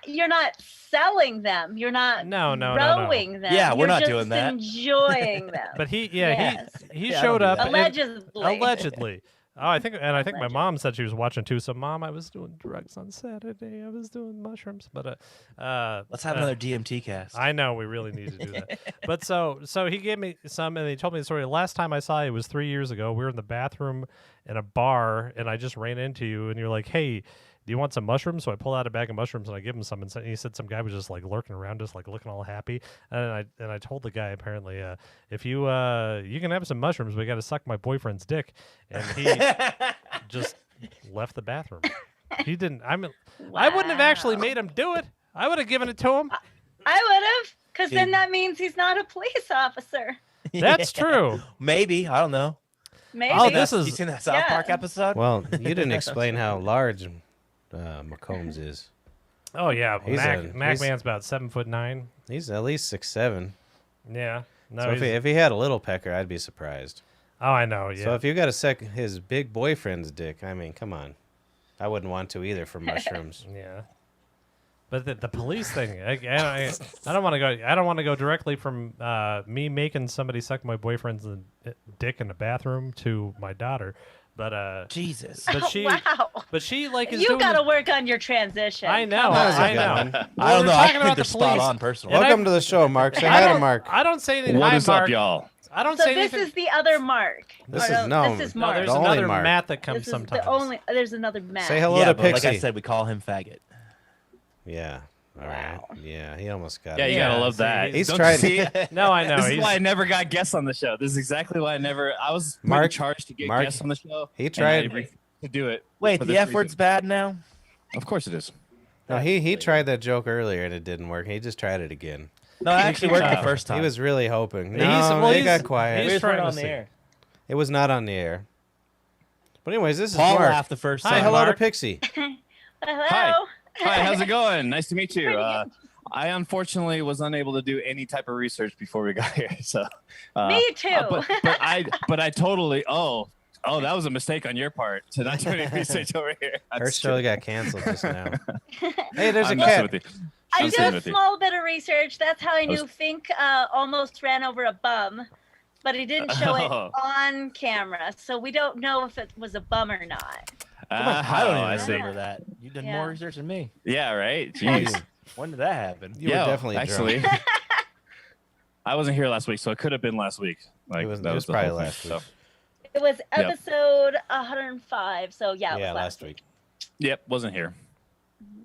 you're not selling them. You're not No. growing them. Yeah, we're You're not just doing that. enjoying them. But he Yes. he Yeah, I showed don't up do and- Allegedly. allegedly. Oh, I think my mom said she was watching too. So, Mom, I was doing drugs on Saturday. I was doing mushrooms, but Let's have another DMT cast. I know we really need to do that. But so he gave me some, and he told me the story. The last time I saw you was 3 years ago. We were in the bathroom in a bar, and I just ran into you, and you're like, "Hey, do you want some mushrooms?" So I pulled out a bag of mushrooms and I give him some, and he said some guy was just like lurking around, just like looking all happy. And I told the guy apparently, if you can have some mushrooms, but you got to suck my boyfriend's dick, and he just left the bathroom. He didn't. I wouldn't have actually Wow. made him do it. I would have given it to him. I would have, because then Dude. that means he's not a police officer. That's true. Maybe. I don't know. Maybe. Oh, this You is seen that South Yeah. Park episode? Well, you didn't explain how large McCombs is. Oh yeah, He's Mac he's- Man's about 7'9". He's at least 6'7". Yeah. No. So he's- if he had a little pecker, I'd be surprised. oh, I know. Yeah. So if you got to suck his big boyfriend's dick, I mean, come on. I wouldn't want to either for mushrooms. Yeah. But the police thing, I don't want to go. I don't want to go directly from me making somebody suck my boyfriend's dick in the bathroom to my daughter, but Jesus. but she Wow. but she like is You doing. got to work on your transition. I know. Come That was a on. I good know. one. Well, I don't we're know. I talking think about they're the spot police. on personally. And Welcome to the show, Mark. Say hi to Mark. I don't say anything. What Hi, is Mark. up, y'all? I don't So say this anything. is the other Mark. This Or is no. This is No, Mark. there's The only another Mark. Matt that comes This is sometimes. the only. There's another Matt. Say hello yeah, to but Pixie. like I said, we call him faggot. Yeah. All right. Wow. Yeah, he almost got Yeah, it. you Yeah, gotta love see, that. he's Don't tried- you see? No, I know. This is he's- why I never got guests on the show. This is exactly why I was put in Mark- charge to get Mark, guests on the show. he and tried- I refused to do it. Wait, for the this F word's reason. bad now? Of course it is. No, he tried that joke earlier and it didn't work. He just tried it again. No, it actually worked the first time. He was really hoping. No, well, it he's- got quiet. he's We just weren't trying on to the see. air. It was not on the air. But anyways, this is Paul Mark. laughed the first Hi, time. hello Mark. to Pixie. Hello. Hi. Hi, how's it going? Nice to meet you. Pretty good. I unfortunately was unable to do any type of research before we got here. So Me too. but I totally that was a mistake on your part to not do any research over here. Her That's show true. got canceled just now. Hey, there's a I'm messing cat. with you. I I'm did messing a with you. small bit of research. That's how I was- knew Fink almost ran over a bum, but he didn't show it Oh. on camera, so we don't know if it was a bum or not. I don't I even see. remember that. You did Yeah. more research than me. Yeah, right. Jeez. When did that happen? You were definitely drunk. actually. I wasn't here last week, so it could have been last week. Like, It was that probably the whole last thing. week. So, It was episode 105, so yeah, it Yeah, was last week. yep, wasn't here.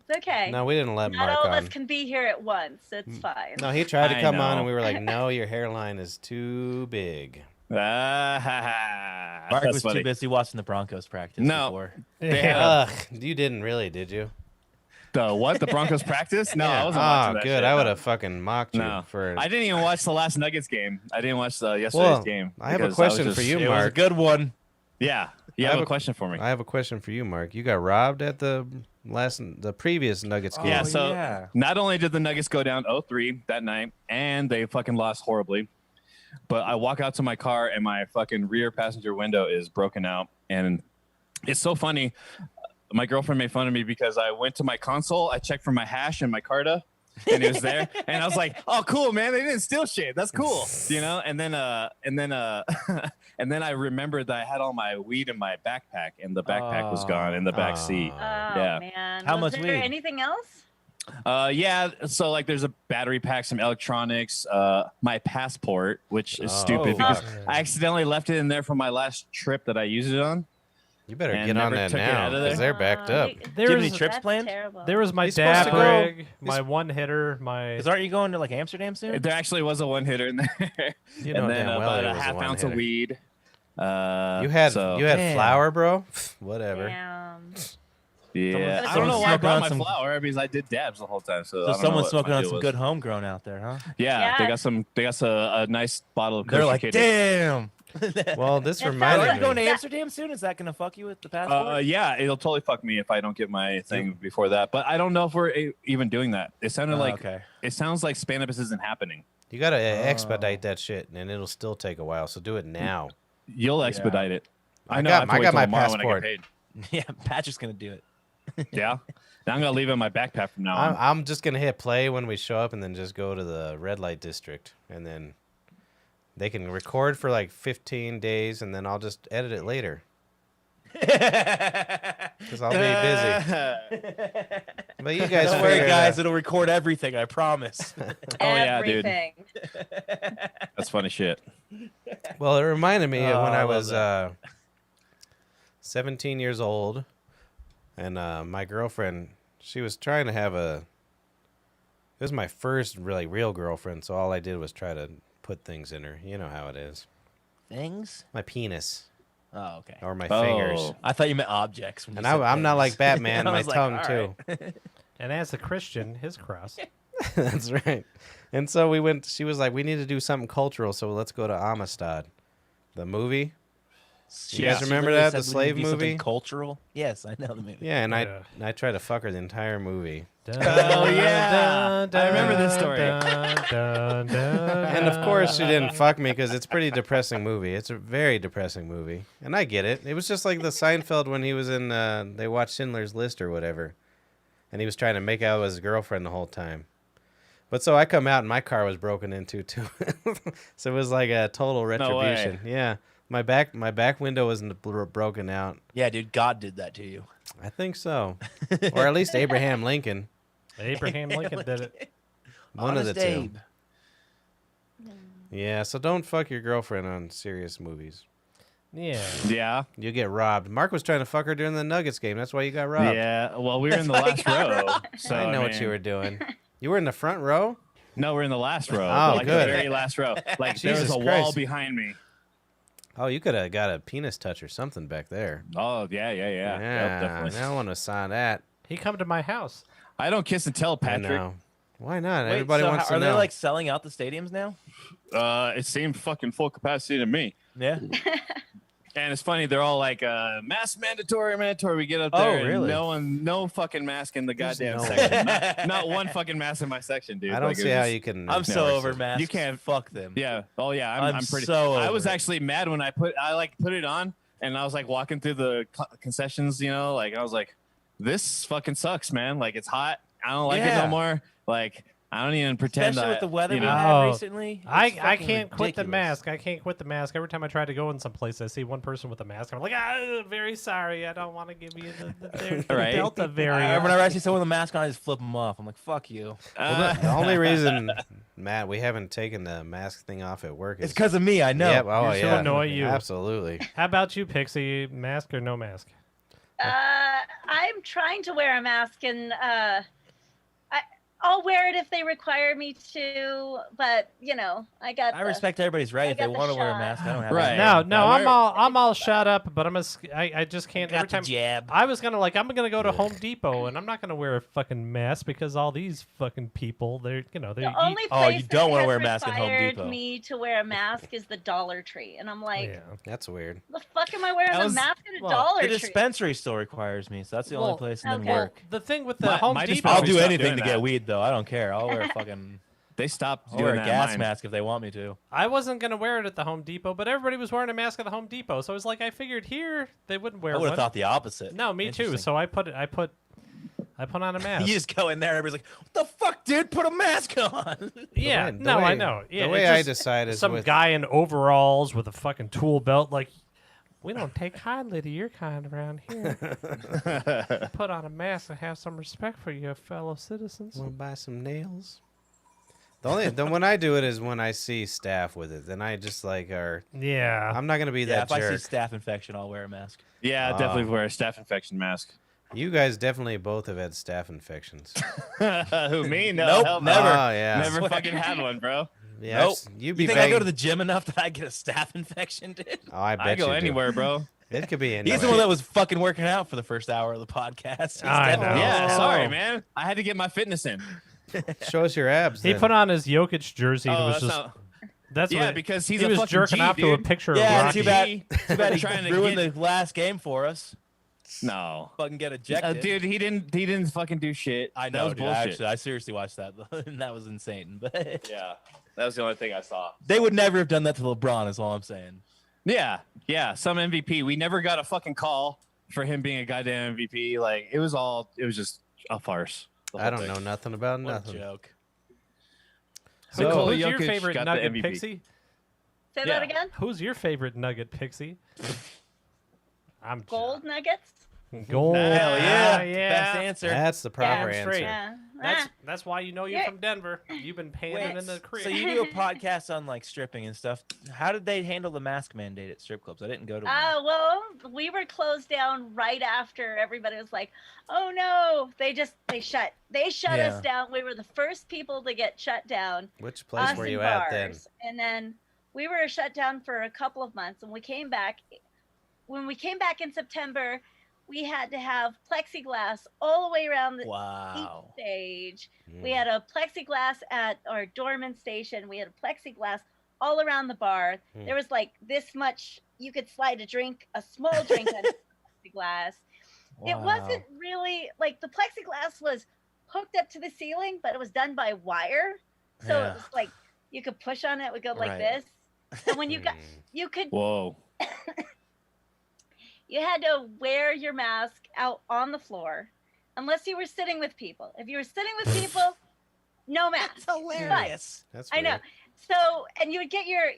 It's okay. No, we didn't let Not Mark all of on. us can be here at once. It's fine. No, he tried to I come on, know. and we were like, "No, your hairline is too big." Ah, Mark that's was funny. too busy watching the Broncos practice No. before. They had Ugh, you didn't really, did you? the what? The Broncos practice? No, I wasn't Oh, watching that good. shit. I would have fucking mocked you No. for. I didn't even watch the last Nuggets game. I didn't watch yesterday's Well, game. I have a because was question for you, It was a Mark. good one. Yeah, you I have have a a- question for me. I have a question for you, Mark. You got robbed at the previous Nuggets game. Yeah, Oh, so yeah. not only did the Nuggets go down 0-3 that night, and they fucking lost horribly, but I walk out to my car and my fucking rear passenger window is broken out. And it's so funny. My girlfriend made fun of me because I went to my console, I checked for my hash and my Carta, and it was there. And I was like, oh, cool, man. They didn't steal shit. That's cool. You know? And then and then I remembered that I had all my weed in my backpack, and the backpack was gone in the back seat. Oh Yeah. man. How Was much there weed? anything else? Yeah, so like there's a battery pack, some electronics, my passport, which is stupid because fuck. I accidentally left it in there for my last trip that I used it on. You better And get on never that took it now out of because there. they're backed up. You- Do you have any There's- trips That's planned? terrible. There was my He's supposed dab to go- rig, my one hitter, my. Because aren't you going to like Amsterdam soon? There actually was a one hitter in there, You know and then damn well about it a was a half ounce of one-hitter. weed. You had Damn. flour, bro. Whatever. Damn. yeah. Someone- I don't know why I someone brought my smoking on flour because I did dabs the whole time. So, I So don't know someone's what smoking my on deal some was. good homegrown out there, huh? Yeah, they Yeah. got some. They got a nice bottle of. They're kosher like, kitty. damn. Well, this It Are reminded you going me. to Amsterdam soon? Is that going to fuck you with the passport? Yeah, it'll totally fuck me if I don't get my thing before that. But I don't know if we're even doing that. It sounded like okay. it sounds like Spanibus isn't happening. You gotta expedite that shit, and it'll still take a while. So do it now. You'll expedite it. I know. got- I have to I wait got till my tomorrow when I get passport. paid. Yeah, Patrick's going to do it. Yeah. Now I'm gonna leave it in my backpack from now on. I'm just gonna hit play when we show up, and then just go to the red light district, and then they can record for like 15 days, and then I'll just edit it later because I'll be busy. But you guys Don't worry, figure it guys. out. It'll record everything. I promise. Oh, yeah, dude. Everything. That's funny shit. Well, it reminded me of Oh, when I I love was 17 years old, and my girlfriend, she was trying to have a. It was my first really real girlfriend, so all I did was try to put things in her. You know how it is. Things? My penis Oh, okay. or my Oh. fingers. I thought you meant objects. When you And said I'm not like things. Batman, I my was like, tongue all too. right. And as a Christian, his cross. That's right. And so we went. She was like, "We need to do something cultural, so let's go to Amistad, the movie." She You guys actually remember literally that, said the we slave need to do something movie? Cultural? Yes, I know the movie. Yeah, and Yeah. I tried to fuck her the entire movie. Oh, yeah. I remember this story. And of course, she didn't fuck me because it's a pretty depressing movie. It's a very depressing movie, and I get it. It was just like the Seinfeld when he was in. They watched Schindler's List or whatever, and he was trying to make out with his girlfriend the whole time. But so I come out and my car was broken into too, so it was like a total retribution. Yeah, my back window wasn't broken out. Yeah, dude, God did that to you. I think so, or at least Abraham Lincoln. Abraham Lincoln did it. One of the Honest two. Abe. Yeah, so don't fuck your girlfriend on serious movies. Yeah. Yeah. You get robbed. Mark was trying to fuck her during the Nuggets game. That's why you got robbed. Yeah. Well, we were in the That's why last I got row. robbed. So I know what mean, you were doing. You were in the front row? No, we're in the last row. Oh, like good. the very last row. Like there was Jesus a wall Christ. behind me. Oh, you could have got a penis touch or something back there. Oh yeah. Yep, definitely. I want to sign that. He come to my house. I don't kiss and tell, I Patrick. know. Why not? Wait, Everybody so wants to are know. they like selling out the stadiums now? It seemed fucking full capacity to me. Yeah. And it's funny, they're all like, mask mandatory. We get up Oh, there, and really? no fucking mask in the goddamn no section. Not one fucking mask in my section, dude. I don't Like, it see was how just- you can. I'm so enforce over it. masks. You can't- Fuck them. Yeah. Oh yeah. I'm I'm pretty. so I over was it. actually mad when I put it on, and I was like walking through the concessions. You know, like I was like, this fucking sucks, man. Like it's hot. I don't like it Yeah. no more. Like I don't even pretend Especially that with the weather you we know, had Oh, recently. I It's fucking can't quit the ridiculous. mask. I can't quit the mask. Every time I try to go in some place, I see one person with a mask. I'm like, very sorry. I don't want to give you the Right. Delta variant. Whenever I see someone with a mask on, I just flip them off. I'm like, fuck you. The only reason, Matt, we haven't taken the mask thing off at work is It's because of me. I know. Yep, oh You're so yeah, annoy you. Absolutely. How about you, Pixie? Mask or no mask? I'm trying to wear a mask, and I'll wear it if they require me to. But I respect everybody's right. I If they got the want to wear a shot. mask, I don't have Right. any. No, Now, I'm all shut up, but I just can't. Got Every the time jab. I was gonna I'm gonna go to Home Depot, and I'm not gonna wear a fucking mask because all these fucking people, they The only Oh, place you don't want wanna to wear a mask at Home required Depot. me to wear a mask is the Dollar Tree, and I'm like, yeah. That's weird. the fuck am I wearing That a was- mask at a well, Dollar The Tree? dispensary still requires me, so that's the only Well, place, and then okay. work. The thing with the My- Home my Depot, I'll dispensary do stopped anything doing to get that. weed, though. I don't care. I'll wear a fucking They stopped I'll wear doing a that. gas in mine. mask if they want me to. I wasn't gonna wear it at the Home Depot, but everybody was wearing a mask at the Home Depot, so I was like, I figured here they wouldn't wear I would one. have thought the opposite. No, me too. Interesting. So I put on a mask. You just go in there, everybody's like, "What the fuck, dude? Put a mask on." Yeah, The no, way- I know. Yeah, the way it's I just decide is some with- guy in overalls with a fucking tool belt. Like, we don't take kindly to your kind around here. Put on a mask and have some respect for your fellow citizens. Want to buy some nails? The when I do it is when I see staff with it. Then I just like Yeah. I'm not gonna be Yeah, that if I see jerk. staph infection, I'll wear a mask. Yeah, definitely wear a staph infection mask. You guys definitely both have had staph infections. Who me? No, Nope, hell no. never. Oh yeah. Never fucking had one, bro. Yeah, Nope. you'd be You think I go to begging- the gym enough that I get a staph infection, dude? Oh, I bet I go you do. anywhere, bro. It could be anywhere. He's the one that was fucking working out for the first hour of the podcast. He's I definitely- know. Yeah, Oh. sorry, man. I had to get my fitness in. Show us your abs. He then. put on his Jokic jersey and Oh, was that's just. not. That's Yeah, what because he's he a was fucking jerking G, off to a dude. picture Yeah, of Rocky. too bad. Too bad Trying he to ruined get- the last game for us. No. Fucking get ejected. Dude, he didn't fucking do shit. I That know, was dude. bullshit. Actually, I seriously watched that, and that was insane. But Yeah, that was the only thing I saw. they would never have done that to LeBron. Is all I'm saying. Yeah, some MVP. We never got a fucking call for him being a goddamn MVP. Like it was just a farce. the I whole don't thing. know nothing about What a nothing. joke. So, So- who's your Jokic favorite got the nugget, MVP. Pixie? Say Yeah. that again. Who's your favorite nugget, Pixie? I'm Gold nuggets. Gold. Hell yeah. yeah. Best answer. That's the proper Damn answer. straight. Yeah. That's why you know you're Yeah. from Denver. You've been panning in the crib. So you do a podcast on like stripping and stuff. How did they handle the mask mandate at strip clubs? I didn't go to one. Well, we were closed down right after everybody was like, "Oh no!" They shut Yeah. us down. We were the first people to get shut down. Which place Us were and you at then? bars. And then we were shut down for a couple of months, and we came back. When we came back in September, we had to have plexiglass all the way around the Wow. each stage. Mm. We had a plexiglass at our doorman station. We had a plexiglass all around the bar. Hmm. There was like this much. You could slide a small drink on plexiglass. It wasn't really like the plexiglass was hooked up to the ceiling, but it was done by wire. So Yeah. it was like you could push on it, it would go like Right. this. And when you got, Mm. you could, Whoa. you had to wear your mask out on the floor unless you were sitting with people. If you were sitting with people, no mask. Hilarious. That's I know. weird. So, and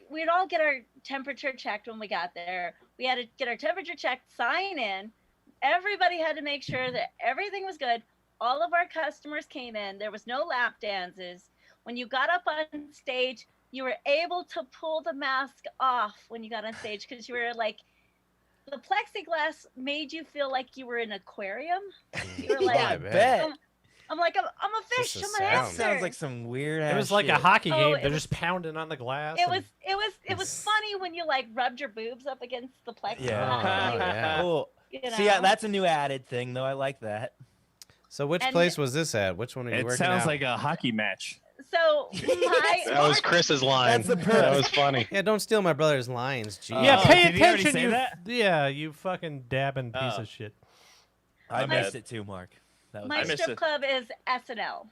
we'd all get our temperature checked when we got there. We had to get our temperature checked, sign in. Everybody had to make sure that everything was good. All of our customers came in. There was no lap dances. When you got up on stage, you were able to pull the mask off when you got on stage because you were like, the plexiglass made you feel like you were in an aquarium. You were like, Yeah, I bet. I'm like, I'm a fish. Just I'm the an sound. hamster. Sounds like some weird ass It was like a shit. hockey Oh, game. it They're was- just pounding on the glass. It and- was funny when you like rubbed your boobs up against the plexiglass. Yeah. Oh, yeah. Cool. You know? See, yeah, that's a new added thing, though. I like that. So which And- place was this at? Which one are you It working sounds out? like a hockey match. So That was Chris's line. That's the That was funny. Yeah, don't steal my brother's lines. Gee. Yeah, Oh, pay did he already attention, say you. that? Yeah, you fucking dabbing piece Oh. of shit. I My- missed it too, Mark. That was my missed strip it. club is SNL,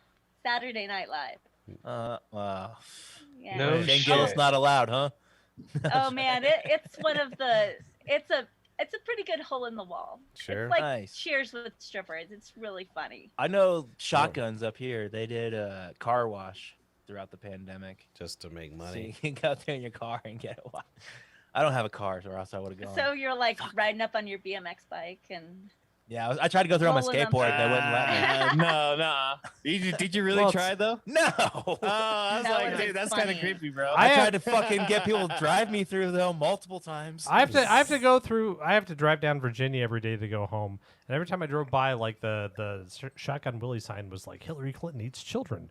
Saturday Night Live. wow. Yeah. No Shane shit. Gillis not allowed, huh? Oh man, it's one of the. It's a pretty good hole in the wall. Sure. It's like Nice. Cheers with strippers. It's really funny. I know Shotguns up here. They did a car wash throughout the pandemic. Just to make So money. you can go out there in your car and get a wash. I don't have a car, or else I would have gone. So you're like riding up on your BMX bike and. Yeah, I tried to go through on my Rolling them. skateboard. They wouldn't let me. No. Did you really Well, try though? No. Oh, I was That like, would've dude, been that's kind of funny. creepy, bro. I tried to fucking get people to drive me through though multiple times. I have to go through. I have to drive down Virginia every day to go home, and every time I drove by, like the Shotgun Willie sign was like Hillary Clinton eats children.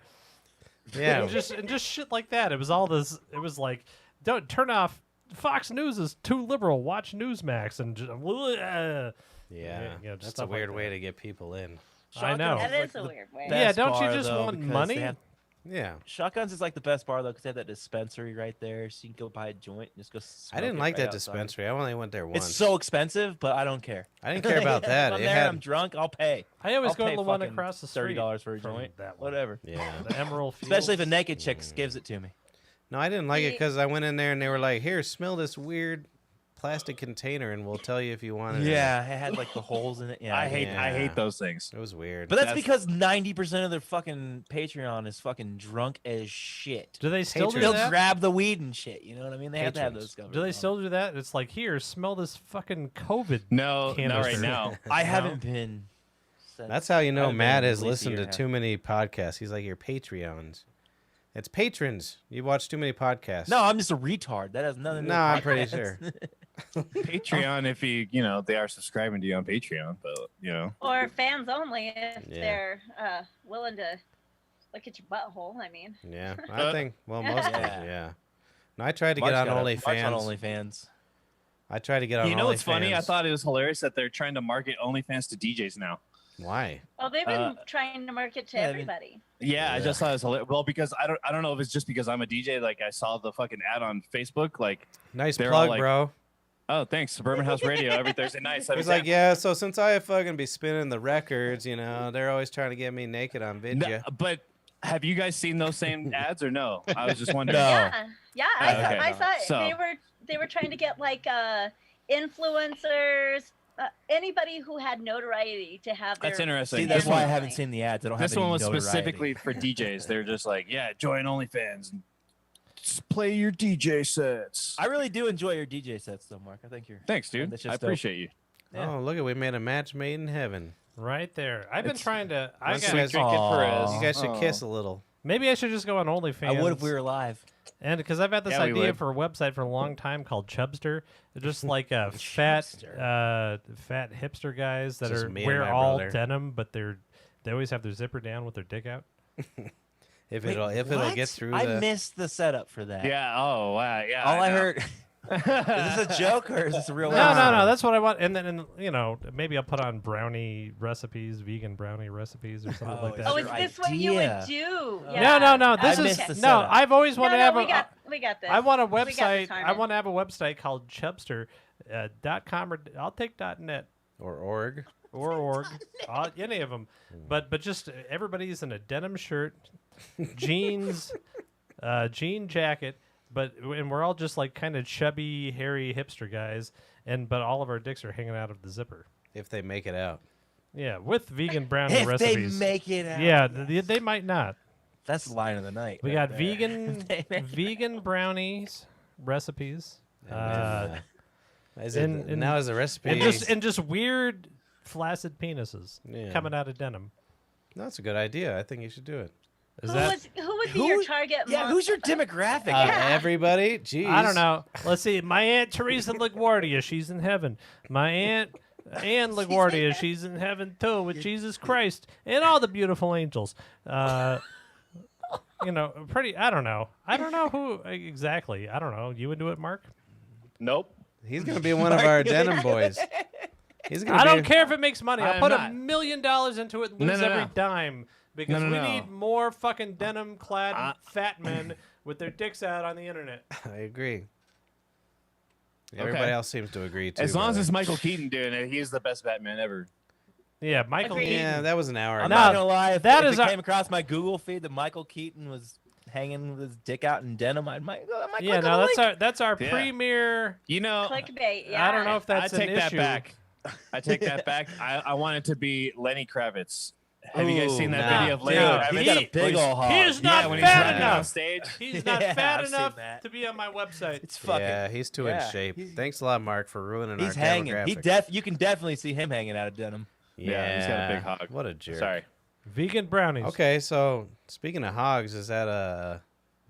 Yeah. and just shit like that. It was all this. It was like, don't turn off. Fox News is too liberal. Watch Newsmax and just, Yeah, Yeah, just that's a stuff like weird that. way to get people in. I know. That like is a the weird way. Yeah, best don't you bar, just though, want because money? they have- Yeah, Shotguns is like the best bar though, because they have that dispensary right there, so you can go buy a joint and just go. I smoke didn't it like right that outside. dispensary. I only went there once. It's so expensive, but I don't care. I didn't care about that. If I'm It there, had, I'm drunk. I'll pay. I always I'll go to pay the one fucking across the street. $30 for a from joint. that one. Whatever. yeah. The Emerald Fields. Especially if a naked chick gives it to me. No, I didn't like it See- because I went in there and they were like, "Here, smell this weird plastic container, and we'll tell you if you want it." or not." Yeah, it had like the holes in it. Yeah, I hate Yeah. those things. It was weird. But that's That's- because 90% of their fucking Patreon is fucking drunk as shit. Do they still do Patrons. They'll that? grab the weed and shit. You know what I mean? They have to have Patrons. those. Do they still do that? It's like, here, smell this fucking COVID. No, not Canister. right now. I haven't been. since- That's how you know haven't Matt been has at least a listened year to and a too half. many podcasts. He's like your Patreons. It's patrons. You watch too many podcasts. No, I'm just a retard. That has nothing. to do No, with I'm pretty podcasts. sure. Patreon, if they are subscribing to you on Patreon, but Or fans only if Yeah. they're willing to look at your butthole. I mean, Yeah, I think. Well, most of Yeah. them. Yeah. No, I tried to Mark's get on got a- OnlyFans. Mark's on OnlyFans. I tried to get on. you know what's funny? I OnlyFans. thought it was hilarious that they're trying to market OnlyFans to DJs now. Why? well, they've been trying to market to yeah, I mean- everybody. Yeah, I Yeah. just thought it was hilarious. Well, because I don't know if it's just because I'm a DJ. Like I saw the fucking ad on Facebook. Like, Nice They're all plug, like- bro. oh, thanks, Suburban House Radio every Thursday night. 7 He's like, yeah. So since I fucking be spinning the records, they're always trying to get me naked on video. No, but have you guys seen those same ads or no? I was just wondering. No. Yeah, I saw. Okay. I saw it. So- They were trying to get like influencers, anybody who had notoriety to have their. That's interesting. See, that's This why I one- haven't seen the ads. I don't have This one any was notoriety. specifically for DJs. They're just like, yeah, join OnlyFans and just play your DJ sets. I really do enjoy your DJ sets, though, Mark. I think you're. Thanks, dude. That's I just dope. appreciate you. Yeah. Oh, look at we made a match made in heaven. Right there. I've been It's- trying to. I Once got, you guys- Drink it, Perez. Aw. You guys should Oh. kiss a little. maybe I should just go on OnlyFans. I would if we were live. And because I've had this Yeah, we idea would. for a website for a long time called Chubster. They're just like fat hipster guys that Just are me and wear my all brother. denim, but they always have their zipper down with their dick out. If Wait, it'll what? get through I the. missed the setup for that. Yeah. Oh, wow. Yeah. All I know. heard. Is this a joke or is this a real? No, episode? no, that's what I want. And then maybe I'll put on brownie recipes, vegan brownie recipes or something Oh, like is that. Oh, your is this what you would idea. do? No, Yeah. No. I This is missed the no. setup. I've always wanted to have we a. got this. I want a We got this, website. I Harmon. want to have a website called Chubster .com or I'll take .net or org. or org, any of them. But just everybody's in a denim shirt, jeans, jean jacket. And we're all just like kind of chubby, hairy hipster guys, but all of our dicks are hanging out of the zipper. If they make it out. Yeah, with vegan brownie If recipes. they make it out. Yeah, they might not. That's the line of the night. We right got there. vegan brownies recipes, Is and- it, now is the recipe? and just weird flaccid penises Yeah. coming out of denim. That's a good idea. I think you should do it. Is Who that? would be your target? Yeah, who's your demographic? Everybody? Jeez. I don't know. Let's see. My aunt Teresa LaGuardia, she's in heaven. My aunt Anne LaGuardia, she's in heaven too with Jesus Christ and all the beautiful angels. Pretty. I don't know. I don't know who exactly. I don't know. You into it, Mark? Nope. He's going to be one of our denim boys. He's gonna I be... don't care if it makes money. I'll I'm put not. $1 million into it and lose every dime because we need more fucking denim-clad fat men with their dicks out on the internet. I agree. Everybody else seems to agree too. As long as but- it's Michael Keaton doing it, he's the best Batman ever. Yeah, Michael Agreed. Keaton. Yeah, that was an hour I'm ago. not gonna lie. If, that if is it our- came across my Google feed that Michael Keaton was hanging with his dick out in denim, I might Yeah, click no, on the that's link. our Yeah. premier. You know, Clickbait. Yeah. I don't know if that's I take an that issue. back. I take that back. I want it to be Lenny Kravitz. Have you guys seen that Ooh, video of nah. Lenny Dude, Kravitz? He got a big When old hog. He's not when he's fat running on enough. stage. He's not Yeah, fat I've seen enough that. to be on my website. It's fucking. Yeah, he's too in yeah, shape. he's- Thanks a lot, Mark, for ruining He's our hanging. demographic. You can definitely see him hanging out of denim. Yeah, he's got a big hog. What a jerk. Sorry. Vegan brownies. Okay, so speaking of hogs, is that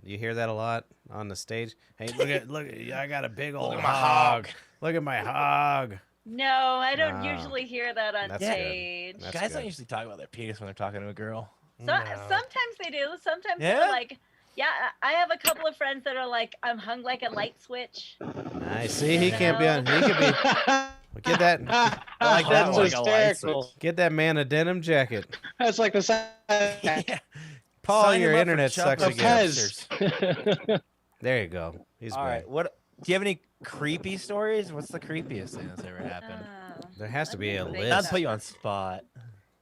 you hear that a lot on the stage? Hey, look, I got a big old hog. Look at my hog. No, I don't No. usually hear that on That's good. stage. That's Guys good. don't usually talk about their penis when they're talking to a girl. So, No. Sometimes they do. Sometimes Yeah? they're like, yeah, I have a couple of friends that are like, I'm hung like a light switch. I see. He can't be on. He could be. Get that. I like that That's one. hysterical. Get that man a denim jacket. That's like the size Yeah. Paul, Sign your him up for internet sucks chocolate again. Pez. There you go. He's All great. right. What? Do you have any creepy stories? What's the creepiest thing that's ever happened? There has to be a Let me list. Not think. put you on spot.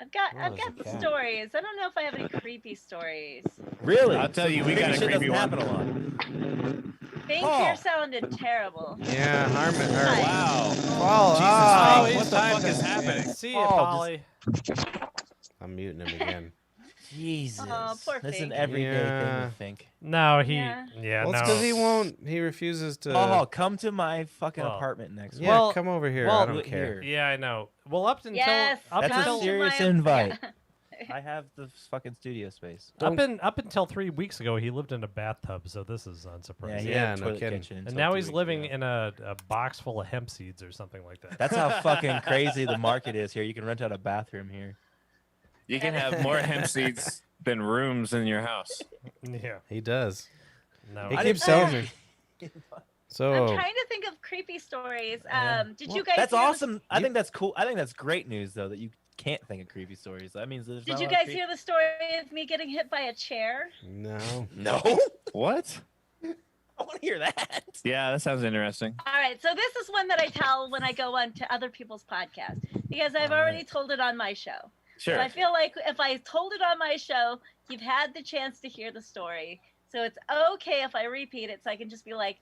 I've got Oh, there's a the cat. stories. I don't know if I have any creepy stories. Really? I'll tell you, we got a Shit creepy doesn't one. happen a lot. Thank Oh. you sounded terrible. Yeah, Harmon. Hi. Wow. Paul. Jesus, Oh, Hank, he's what the time fuck to- is happening? See Oh, it, Polly. I'm muting him again. Jesus. poor That's an Fink. everyday thing Yeah. with Fink. No, he. Yeah. Yeah, Well, it's no. because he won't. He refuses to. Oh, come to my fucking Well, apartment next week. yeah, well- come over here. well, I don't look care. here. Yeah, I know. Well, up until Yes. up That's a until come to serious my- invite. Yeah. I have the fucking studio space. up until 3 weeks ago, he lived in a bathtub. So this is Yeah, unsurprising. he Yeah, had a no toilet kidding. kitchen And until now 2 he's weeks living ago. in a box full of hemp seeds or something like that. That's how fucking crazy the market is here. You can rent out a bathroom here. You can have more hemp seeds than rooms in your house. Yeah. He does. No. He I keeps didn't- telling me. I'm So trying to think of creepy stories. Yeah. Did you guys? That's hear the- awesome. I think that's cool. I think that's great news though that you can't think of creepy stories. That means there's Did not you a lot of guys creep- hear the story of me getting hit by a chair? no. No. What? I want to hear that. Yeah, that sounds interesting. All right, so this is one that I tell when I go on to other people's podcasts because I've already told it on my show. Sure. So I feel like if I told it on my show, you've had the chance to hear the story. So it's okay if I repeat it, so I can just be like,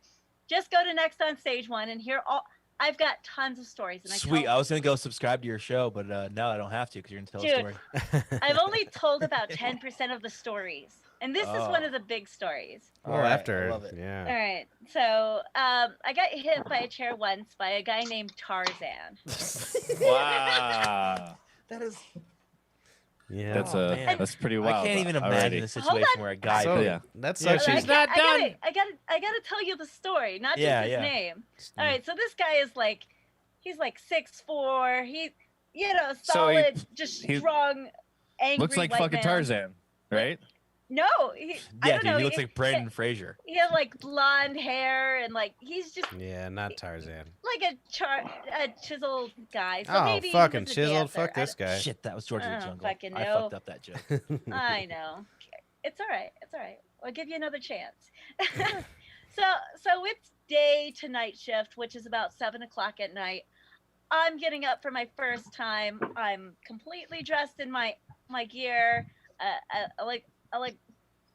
just go to Next on Stage 1 and hear all. I've got tons of stories. And Sweet. I I was gonna go subscribe to your show, but now I don't have to because you're gonna tell Dude. a story. I've only told about 10% of the stories, and this is one Oh. of the big stories. Well, All right, after. I love it. Yeah. All right, so I got hit by a chair once by a guy named Tarzan. Wow. That is. Yeah. That's Oh, man. that's pretty wild. I can't even imagine already. a Hold situation on. where a guy. So, could- yeah. That's Yeah, such she's a. not done. I gotta tell you the story, not just Yeah, his yeah. name. All right, so this guy is like, he's like 6'4". He, So he- solid, just he strong, angry. Looks like white fucking man. Tarzan, right? No, I Yeah, don't dude, know. he looks like Brendan Fraser. He had like blonde hair and like he's just Yeah, not Tarzan. like a chiseled guy. So Oh, maybe he fucking was a chiseled. dancer. Fuck this guy. Shit, that was George of I the don't Jungle. fucking I know. fucked up that joke. I know. It's all right. It's all right. I'll give you another chance. so it's day to night shift, which is about 7 o'clock at night. I'm getting up for my first time. I'm completely dressed in my gear. I like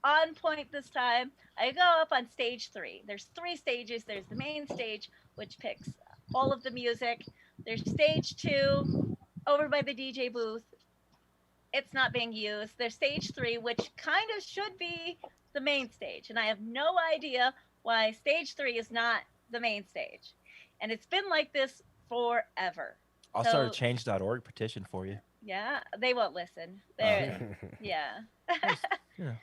on point this time. I go up on stage 3. There's 3 stages. There's the main stage, which picks all of the music. There's stage 2 over by the DJ booth. It's not being used. There's stage 3, which kind of should be the main stage. And I have no idea why stage 3 is not the main stage. And it's been like this forever. I'll start a change.org petition for you. Yeah, they won't listen. They're, yeah. Yeah.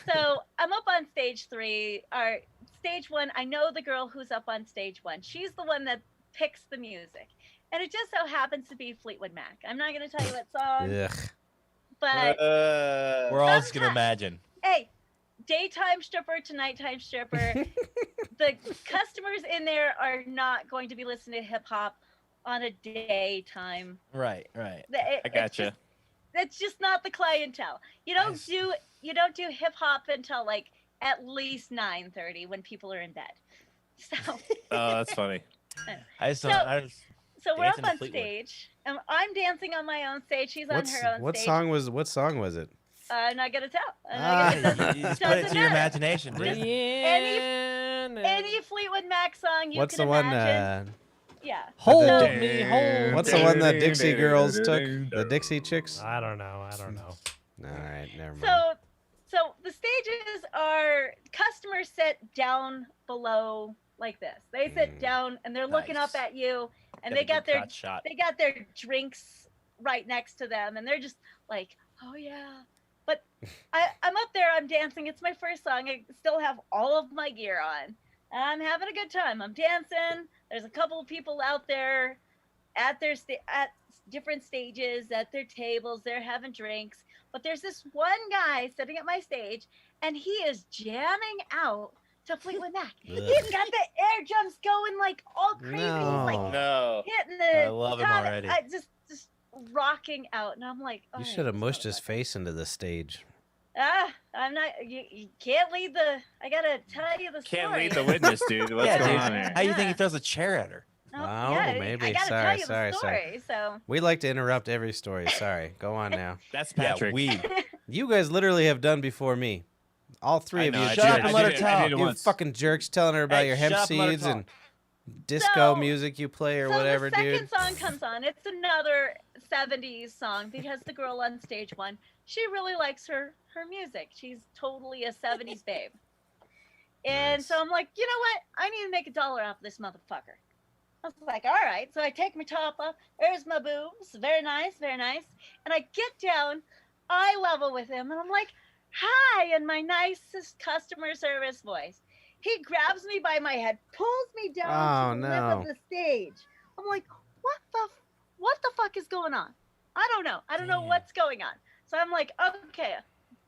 So I'm up on stage 3. Or stage 1, I know the girl who's up on stage 1. She's the one that picks the music. And it just so happens to be Fleetwood Mac. I'm not going to tell you what song, Ugh. but We're all just gonna imagine. hey, daytime stripper to nighttime stripper. The customers in there are not going to be listening to hip hop on a daytime. Right. I gotcha. That's just not the clientele. You don't Nice. do hip hop until like at least 9:30 when people are in bed. So Oh, that's funny. I just So- don't. I just, so we're up Dancing to on Fleetwood. stage, and I'm dancing on my own stage. She's on her own What stage. song was it? I'm not gonna tell. I'm Ah. not gonna you just put it doesn't to your matter. imagination, dude. Any Fleetwood Mac song you What's can the one? imagine. Yeah. Hold So- me, hold. What's the one that Dixie Girls took? The Dixie Chicks? I don't know. All right, never mind. So the stages are customers sit down below like this. They sit down and they're looking Nice. up at you, and Got they the got good their crotch shot. drinks right next to them, and they're just like, oh yeah. But I'm up there, I'm dancing. It's my first song. I still have all of my gear on. I'm having a good time. I'm dancing. There's a couple of people out there at their at different stages, at their tables. They're having drinks. But there's this one guy sitting at my stage, and he is jamming out to Fleetwood Mac. He's got the air drums going like all crazy. He's like No. hitting the I love him top- already. just rocking out, and I'm like, You "All should right, have let's mushed go." his face into the stage. I'm not. You can't lead the. I gotta tell you the story. Can't lead the witness, dude. What's Yeah, going dude. on here? How you think he throws a chair at her? No, Oh, yeah, maybe. I gotta Sorry, tell you sorry, the sorry. story. So We like to interrupt every story. Sorry. Go on now. That's Patrick. Yeah, we. You guys literally have done before me. All three I of know, you I Shut up did- and I let her did it- I did it talk. You once. fucking jerks telling her about Hey, your hemp shut up and let her seeds and talk. disco So- music you play or so whatever, the second dude. song comes on. It's another 70s song because the girl on stage 1, she really likes her music. She's totally a 70s babe. And Nice. so I'm like, you know what? I need to make $1 off this motherfucker. I was like, all right. So I take my top off. There's my boobs. Very nice, very nice. And I get down, eye level with him, and I'm like, hi, in my nicest customer service voice. He grabs me by my head, pulls me down to the lip of no. the stage. I'm like, what the fuck is going on? I don't know. I don't know Damn. what's going on. So I'm like, okay,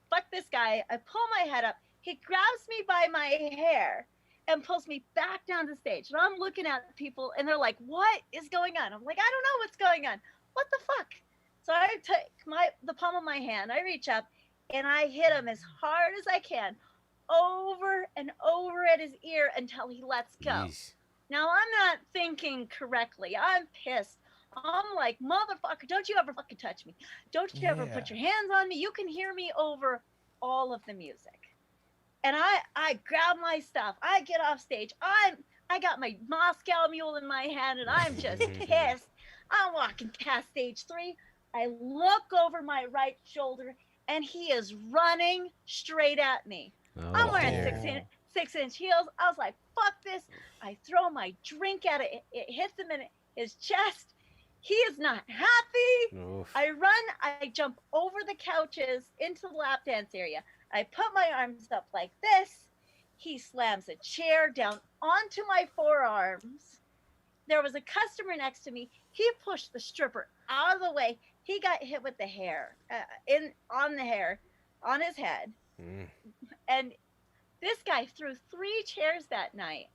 fuck this guy. I pull my head up. He grabs me by my hair and pulls me back down the stage. And I'm looking at people and they're like, what is going on? I'm like, I don't know what's going on. What the fuck? So I take the palm of my hand, I reach up and I hit him as hard as I can over and over at his ear until he lets go. Yeesh. Now I'm not thinking correctly. I'm pissed. I'm like, motherfucker, don't you ever fucking touch me. Don't you ever put Yeah. your hands on me. You can hear me over all of the music. And I grab my stuff. I get off stage. I got my Moscow Mule in my hand and I'm just pissed. I'm walking past stage 3. I look over my right shoulder and he is running straight at me. Oh, I'm wearing dear. 6-inch heels. I was like, fuck this. I throw my drink at it. It hits him in his chest. He is not happy. Oof. I run. I jump over the couches into the lap dance area. I put my arms up like this. He slams a chair down onto my forearms. There was a customer next to me. He pushed the stripper out of the way. He got hit with the hair, on his head. Mm. And this guy threw 3 chairs that night.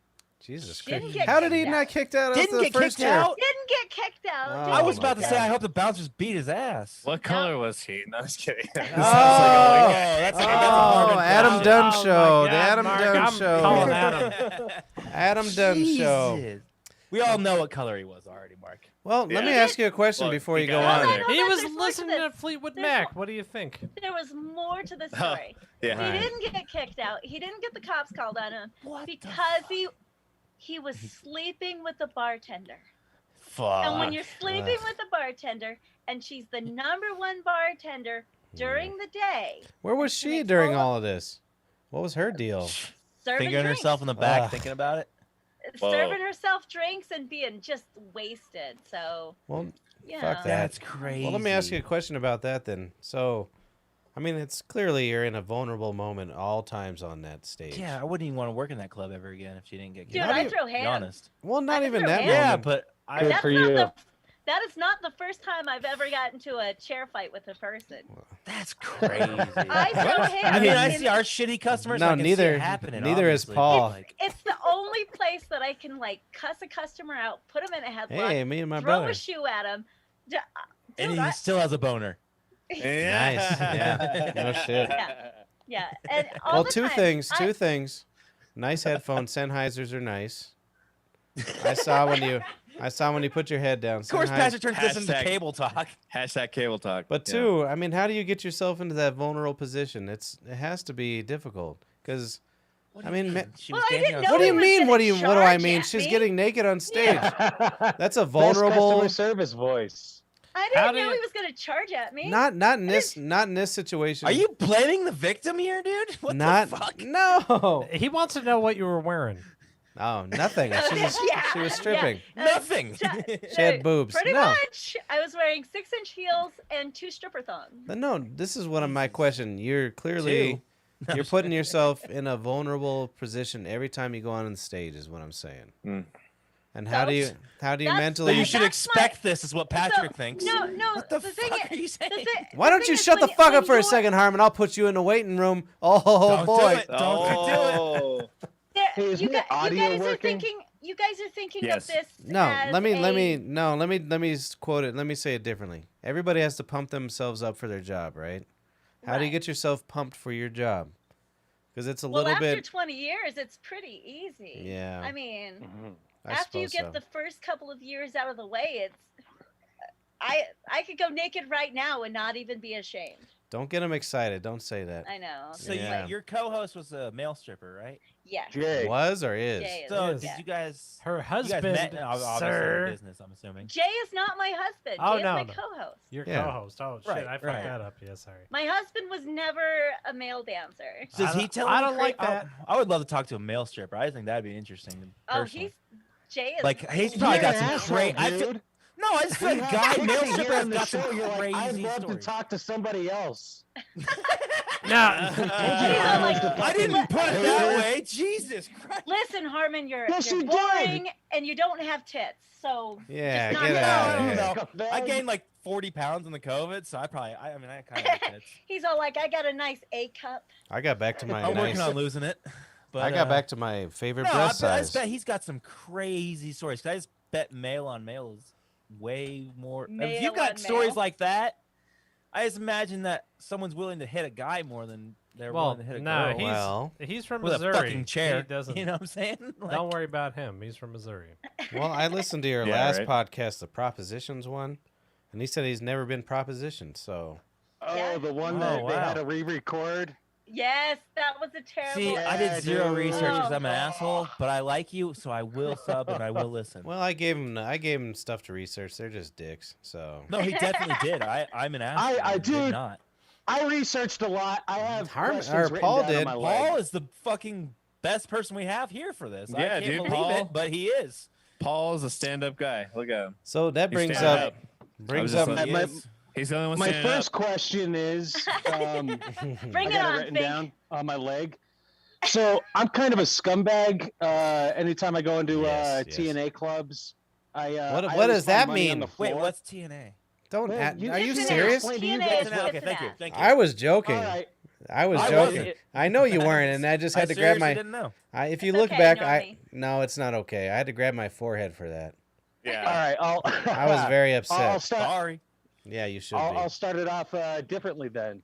Jesus Didn't Christ. get How did he kicked not out. kicked out Didn't after the get first kicked year? out? Didn't get kicked out. Oh, I was my about to say, God. I hope the bouncers beat his ass. What color was he? No, I'm just kidding. Oh, that's oh, a hard Adam question. Dunn Oh, show. my The God, Adam Mark, Dunn I'm show. calling Adam. Adam Dunn show. Jesus. We all know what color he was already, Mark. Well, let me Yeah. ask you a question Well, before he you go got out on. of there. He no, was there's more to listening to this. Fleetwood There's Mac. What do you think? There was more to the story. Yeah. He didn't get kicked out. He didn't get the cops called on him What because he was sleeping with the bartender. Fuck. And when you're sleeping Ugh. with the bartender and she's the #1 bartender during the day, Where was It she makes during all all of this? What was her deal? serving Fingering drinks, herself in the back, Ugh. thinking about it. Whoa. serving herself drinks and being just wasted. So, Well, yeah. fuck that. That's crazy. Well, let me ask you a question about that then. So, I mean, it's clearly you're in a vulnerable moment all times on that stage. Yeah, I wouldn't even want to work in that club ever again if she didn't get Dude, kicked. Not I even- throw To be hands. honest. Well, not I even throw that hands. Yeah, moment. but Good That's for not you. that is not the first time I've ever gotten into a chair fight with a person. that's crazy. I throw hands. I mean, I in- see our shitty customers. No, I can see neither- it happening. neither is obviously, but, Paul. like, It's the only place that I can like cuss a customer out, put him in a headlock, Hey, me and my throw brother. a shoe at him. Dude, and he I- still has a boner. Nice. Yeah. No shit. yeah, and all Well, the two time, things. I- Two things. Nice headphones. Sennheisers are nice. I saw when you put your head down. Of course, Sennheiser- Patrick turns this into Hashtag- cable talk. Hashtag cable talk. But Yeah. two, I mean, how do you get yourself into that vulnerable position? It has to be difficult because. What I do you mean, She Well, was I dancing didn't on know What do he you was mean? gonna What do I charge mean? at She's me. getting naked on stage. That's a Best vulnerable. customer service voice. I How didn't do know you- he was gonna charge at me. Not in this situation. Are you blaming the victim here, dude? What not? the fuck? No. He wants to know what you were wearing. Oh, nothing. She was stripping. Nothing. She had boobs. Pretty No. much. I was wearing 6-inch heels and 2 stripper thongs. No, this is one of my questions. You're clearly Two. you're putting yourself in a vulnerable position every time you go on stage. Is what I'm saying. Mm. And how do you That's- mentally? But you should That's expect this, is what Patrick So- thinks. No, What the thing fuck is, are you saying? Why don't you shut the fuck up for a second, Harmon? I'll put you in the waiting room. Oh Don't boy. do it. Don't do it. Oh. Hey, is my audio working? You guys are thinking Yes. of this. No, as let me a- quote it. Let me say it differently. Everybody has to pump themselves up for their job, right? How do you Right. get yourself pumped for your job? Because it's a Well, little after bit. 20 years, it's pretty easy. Yeah. I mean, I after you suppose get so. the first couple of years out of the way, it's. I could go naked right now and not even be ashamed. Don't get them excited. Don't say that. I know. So Yeah. your co-host was a male stripper, right? Yes. Jay. Was or is? Jay is. So Yes. did you guys? Her You guys husband, met obviously sir. in business, I'm assuming. Jay is not my husband. Oh, Jay no, is my no. co-host. Your Yeah. co-host. Oh shit, Right, I fucked right. that up. Yeah, sorry. My husband was never a male dancer. Does I he don't- tell? I any don't like that. I would love to talk to a male stripper. I think that'd be interesting. Oh, personally. Jay is like he's You're probably an got some asshole, crazy. I feel, dude. no, I just feel like You have guy male Pixie stripper here has on the got some show, you're like, crazy I'd love stories. to talk to somebody else. No. I'm like, I didn't put it that way. Jesus Christ. Listen, Harmon, you're Yes, you did. boring and you don't have tits. So Yeah, just get knock it out off. of here. No, I gained like 40 pounds in the COVID, so I kind of like tits. He's all like, I got a nice A cup. I got back to my I'm working nice. on losing it. But, I got back to my favorite no, breast I size. bet he's got some crazy stories. 'Cause I just bet male on male is way more. If Male you got on stories male? like that, I just imagine that someone's willing to hit a guy more than they're Well, willing to hit a no, girl. Well, he's from with Missouri. a fucking chair. He doesn't. You know what I'm saying? Like, Don't worry about him. He's from Missouri. well, I listened to your Yeah, last right. podcast, the propositions one, and he said he's never been propositioned. So Oh, Yeah. the one Oh, that they had wow. to re-record. Yes, that was a terrible. See, I did zero dude. research because I'm an Oh. asshole, but I like you, so I will sub and I will listen. well, I gave him stuff to research. They're just dicks. So No, he definitely did. I'm an asshole. I He did do- not. I researched a lot. I have Harmon- questions or written Paul down on did. my Paul leg. is the fucking best person we have here for this. I Yeah, can't dude, believe Paul. it, but he is. Paul's a stand-up guy. Look at him. so that He's brings standing up I was just like- He My- is. He's the only one My standing first up. question is, Bring I it got it on, written Fink. down on my leg. So I'm kind of a scumbag. Anytime I go into Yes, yes. TNA clubs, I What- I what always does find that money on mean? the floor. Wait, what's TNA? don't. Well, Are you Listen, serious? explain to you TNA guys is what- Okay, Listen thank you. at. Thank you. I was joking. All right. I was I joking. wasn't. I know you weren't, and I just had to grab seriously my. didn't know. If you It's look okay, back, Normie. no, it's not okay. I had to grab my forehead for that. All Yeah. right. I was very I'll upset. start. Sorry. Yeah, you should I'll be. start it off differently then.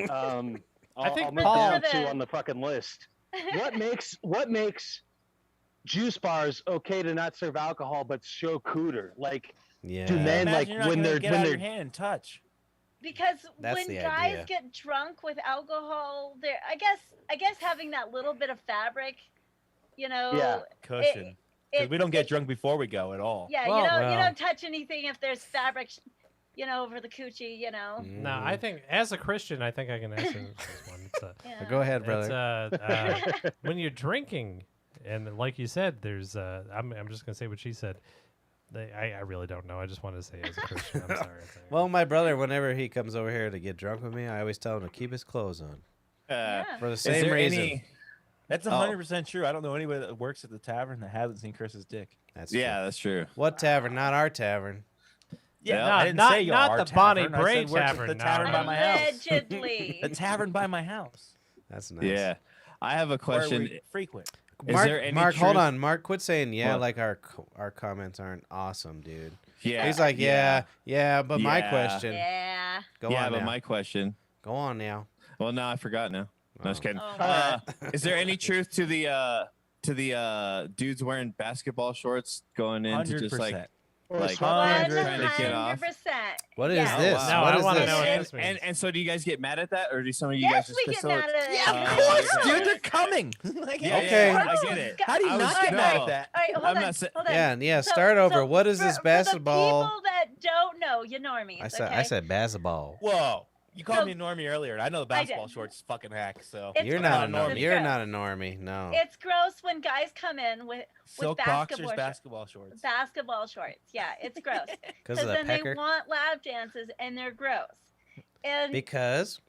I'll think I'll move Paul- down For two the- on the fucking list. What makes juice bars okay to not serve alcohol but show cooter? Like, Yeah. do men Imagine like you're not when gonna they're get when out of they're your hand and touch. Because That's when the guys idea. get drunk with alcohol, they're I guess having that little bit of fabric, you know. Yeah. Cushion. 'Cause it- we don't get it- drunk before we go at all. Yeah, Well, you well. don't touch anything if there's fabric, over the coochie, No, I think as a Christian, I think I can answer this one. It's, Yeah. Go ahead, it's, brother. when you're drinking, and like you said, there's I'm just gonna say what she said. I really don't know. I just wanted to say as a Christian. I'm sorry. Well, my brother, whenever he comes over here to get drunk with me, I always tell him to keep his clothes on Yeah. for the Is same there reason. any? That's Oh. 100% true. I don't know anybody that works at the tavern that hasn't seen Chris's dick. That's Yeah, true. that's true. What tavern? Not our tavern. Yeah, Not- I didn't not- say you not are the Bonnie tavern. I Bray said works at tavern, The no, tavern no. by my house. Allegedly. The tavern by my house. That's nice. Yeah, I have a Where question. we frequent. Is Mark, there any Mark, hold truth- on. Mark, quit saying yeah What? like our comments aren't awesome, dude. Yeah, He's like, yeah, but my Yeah. question. Yeah. Go yeah, on but now. my question. Go on now. Well, no, I forgot now. No, just kidding. Oh. Is there any truth to the dudes wearing basketball shorts going into just like 100%. like Hundred trying to get off? 100%. What is Yeah. this? wow. No, What I is wanna this? know what And, this means. and so do you guys get mad at that, or do some of you Yes, guys just we get facilitate- mad at it. Yeah, Oh, of course, okay. dude. They're coming. Like, Yeah, Okay. yeah, I get it. How do you I was- not get no. mad at that? All right, hold I'm on. not sa- hold on. Yeah, start over. What is this for basketball? the people that don't know, you normies, I said okay? I said basketball. Whoa. You called So- me a normie earlier, and I know the I did. basketball shorts fucking hack, so. It's You're not a gross. normie. It's You're gross. not a normie. No. It's gross when guys come in with Silk basketball boxers, basketball shorts. basketball shorts. Yeah, it's gross. Because of the then they pecker. want lap dances and they're gross. And Because.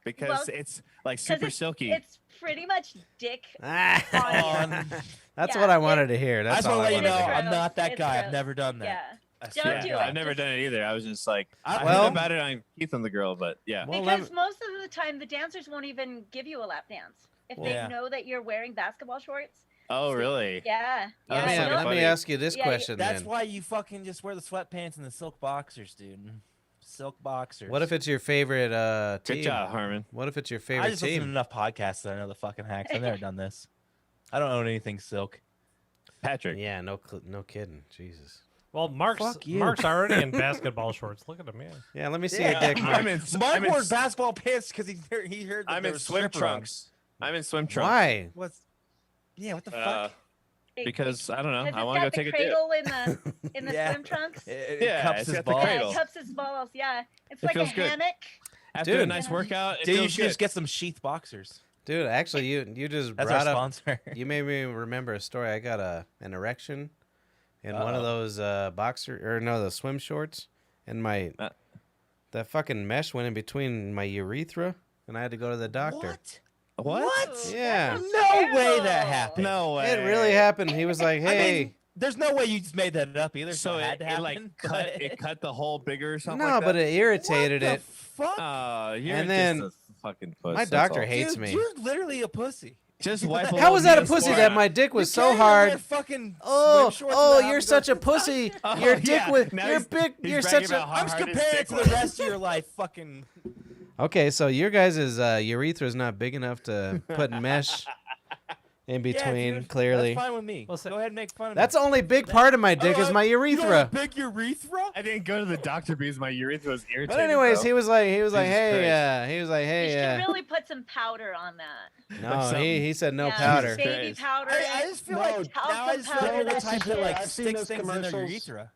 because Well, it's like 'cause super silky. it's pretty much dick Ah, on you. that's Yeah, what I wanted to hear. I That's just all want to I let you wanted know, to hear. I'm not that It's guy. I've gross. never done that. Yeah. I Don't swear. do yeah, it. I've never Just- done it either. I was just like, I Well- heard about it on Keith and the Girl, but yeah. Well, Because most of the time the dancers won't even give you a lap dance if they Yeah. know that you're wearing basketball shorts. Oh, really? Yeah. Oh, Yeah. Let me, that's they'll- let me funny. ask you this Yeah, question That's then. why you fucking just wear the sweatpants and the silk boxers, dude. Silk boxers. What if it's your favorite Good team? job, Harmon. What if it's your I favorite just listen to team? enough podcasts that I know the fucking hacks. I've never done this. I don't own anything silk. Patrick. Yeah, no kidding. Jesus. Well, Mark's Fuck you. already in basketball shorts. Look at him, yeah. Yeah, let me see Yeah. your dick, Mark. I'm in, Mark I'm in, wore basketball pants because he heard that I'm there in was swim stripper trunks. I'm in swim trunks. Why? What's? Yeah, what the Uh, fuck? because I don't know. Has I it want to got go the take a dip. cradle in the Yeah. swim trunks? It Yeah, cups it's his got the balls. Yeah, cradle. it cups his balls. Yeah, it's It like a feels good. hammock. After Dude. a nice workout, it Dude, you feels should good. just get some sheath boxers. Dude, actually, you just That's brought our up. sponsor. You made me remember a story. I got an erection in one of those the swim shorts, and my Uh. that fucking mesh went in between my urethra, and I had to go to the doctor. What? Ooh, Yeah. that's No way terrible. that happened. No way. It really happened. He was like, I "Hey." mean, there's no way you just made that up either. So it had to it happen. like cut it cut the hole bigger or something no, like that. but it irritated What it. the fuck? You're And just then a fucking puss. my that's doctor all. hates Dude, me. you're literally a pussy. Just wipe. How was that a Neosporin pussy that on. my dick was You so can't even wear hard? fucking Oh, swim shorts oh, without you're the- such a pussy. Oh, Your dick yeah. was, Now you're he's- big. he's You're bragging such about a. how I'm just hard his comparing it dick to the was. rest of your life. Fucking. Okay, so your guys' urethra is not big enough to put mesh in between. Yeah, dude, clearly, That's fine with me. Well, so- Go ahead and make fun of that's me. the only big part of my dick is my You got a urethra. big urethra? I didn't go to the doctor because my urethra was irritated. But anyways, bro. he was like, Jesus hey, he was like, You hey, should really put some powder on that. no, something. he said no Yeah, powder. Baby Christ. powder. I just feel like now I just feel like you're the that's type that legit. like I've seen sticks those things in their commercials. urethra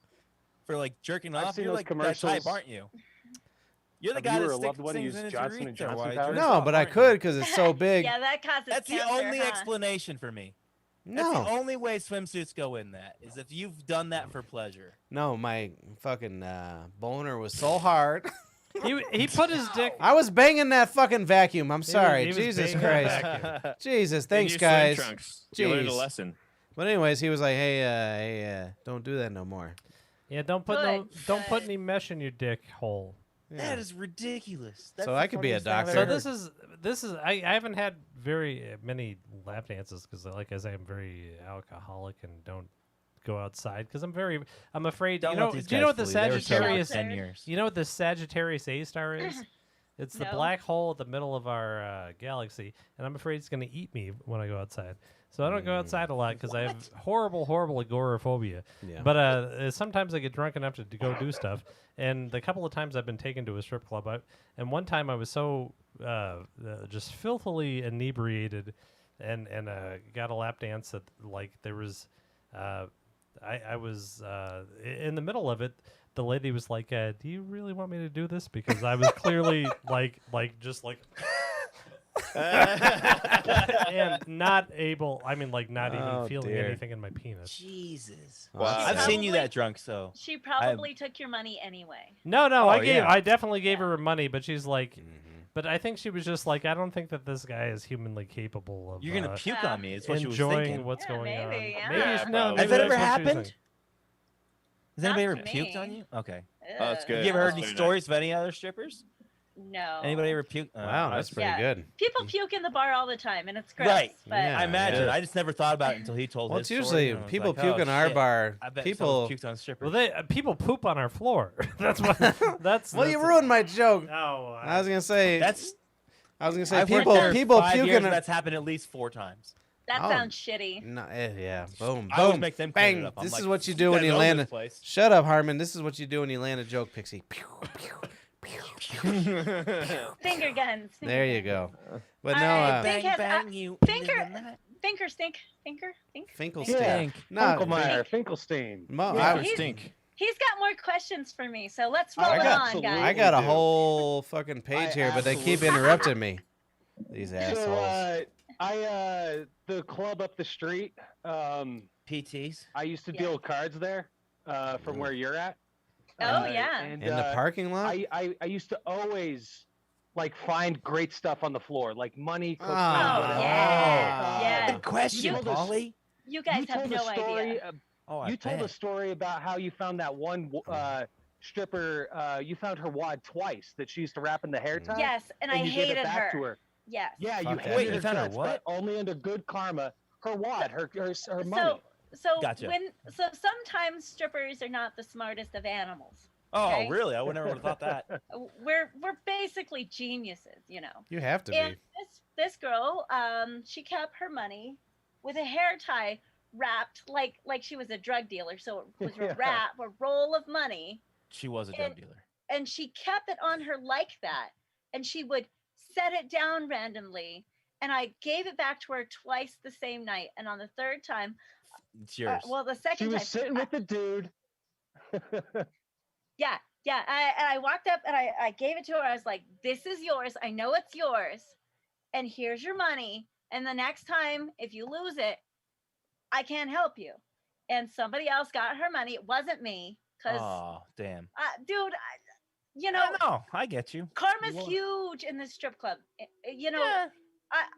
for like jerking I've off. seen You're those like that commercials. type, aren't you? You're the Have guy you that or a sticks loved one things use in his Johnson & urethra. Johnson while he powder? jerks No, off, but I aren't you? could because it's so big. Yeah, that causes That's the cancer, only huh? explanation for me. That's the No, only way swimsuits go in that is if you've done that for pleasure. no, my fucking boner was so hard. He put his dick. I was banging that fucking vacuum. I'm sorry. he was Jesus banging Christ. that vacuum. Jesus, In thanks your swim guys. trunks. You learned a Jeez. lesson. But anyways, he was like, hey, don't do that no more. Yeah, don't put don't put any mesh in your dick hole. Yeah. That is ridiculous. That's So the I could be a funniest thing I've doctor. ever So heard. this is I haven't had very many lap dances because like I say I'm very alcoholic and don't go outside because I'm afraid. Don't You know, let these do you know what the guys fool you. They were sober for Sagittarius? 10 years. You know what the Sagittarius A star is? It's the No. black hole at the middle of our galaxy, and I'm afraid it's going to eat me when I go outside. So I don't go outside a lot because I have horrible agoraphobia. Yeah. But sometimes I get drunk enough to go do stuff. And the couple of times I've been taken to a strip club, and one time I was so just filthily inebriated, and got a lap dance that like there was, I was in the middle of it. The lady was like, "Do you really want me to do this?" Because I was clearly like just like. and not able. I mean, like not Oh, even feeling dear. anything in my penis. Jesus. Wow. I've seen you Probably- that drunk, so She probably took your money anyway. No, Oh, yeah. I definitely gave her money, but she's like, Mhm. but I think she was just like, I don't think that this guy is humanly capable of you're gonna puke Yeah. on me. Is what she was enjoying thinking. what's Yeah, going maybe, on. yeah. Maybe no. Probably. Has maybe that ever that's what she was happened? thinking. Has anybody Not ever to puked me. on you? Okay. Oh, that's Ugh. good. You ever heard That's any very stories of any other strippers? No. Anybody ever puke? Wow, that's pretty Yeah. good. People puke in the bar all the time, and it's gross. Right. But Yeah. I imagine. yeah. I just never thought about it until he told Well, his it's story, usually and I was people like, puke oh, in our shit. bar. I bet People. someone puked on strippers. Well, people poop on our floor. That's what. That's. Well, you that's- ruined my joke. Oh, I was gonna say. That's I was gonna say I've worked people. there People 5 puking. years, and that's happened at least 4 times. that Oh. sounds shitty. No, yeah. Boom. I always Boom. make them clean Bang. it up. I'm This like, is what you "You do when guys you own land this a. place." Shut up, Harmon. This is what you do when you land a joke, Pixie. Pew, pew, pew, pew. Finger guns. There you go. But no, Alright, Bang, Think has- bang, you Finker- in the night. Finker stink. Finker. Finkelstein. Yeah. No, Finkelmeyer, Finkelstein. Mo- Yeah. I, Stink. He's got more questions for me, so let's roll I it got- on, absolutely. guys. I got a do. whole fucking page I here, but they keep absolutely- interrupting me. These So assholes. the club up the street. PTs. I used to Yeah. deal cards there, from where you're at. Oh, yeah. And, In the parking lot? I used to always like find great stuff on the floor, like money, cocaine, Oh, whatever. yeah. Yeah. Good question, You told us- Polly. You guys You have told no a story. idea. Oh, I You told bet. a story about how you found that one stripper. You found her wad twice that she used to wrap in the hair tie. Yes, and I and you gave hated it back her. to her. Yes. Yeah, you Fuck that hated shit. her You found her guts, what? but only under good karma. Her wad, her money. So Gotcha. so sometimes strippers are not the smartest of animals. Oh, okay. really? I would never have thought that. We're basically geniuses, you know. You have to And be. this girl, she kept her money with a hair tie wrapped like she was a drug dealer. So it was Yeah. a roll of money, She was a drug dealer. and she kept it on her like that, and she would set it down randomly. And I gave it back to her twice the same night, and on the third time, It's yours. well, the She second was time, sitting with the dude. yeah. And I walked up and I gave it to her. I was like, "This is yours. I know it's yours, and here's your money. And the next time, if you lose it, I can't help you." And somebody else got her money. It wasn't me, because, Oh, damn. dude, you know, No, I get you. karma's You are. huge in this strip club. You know, Yeah.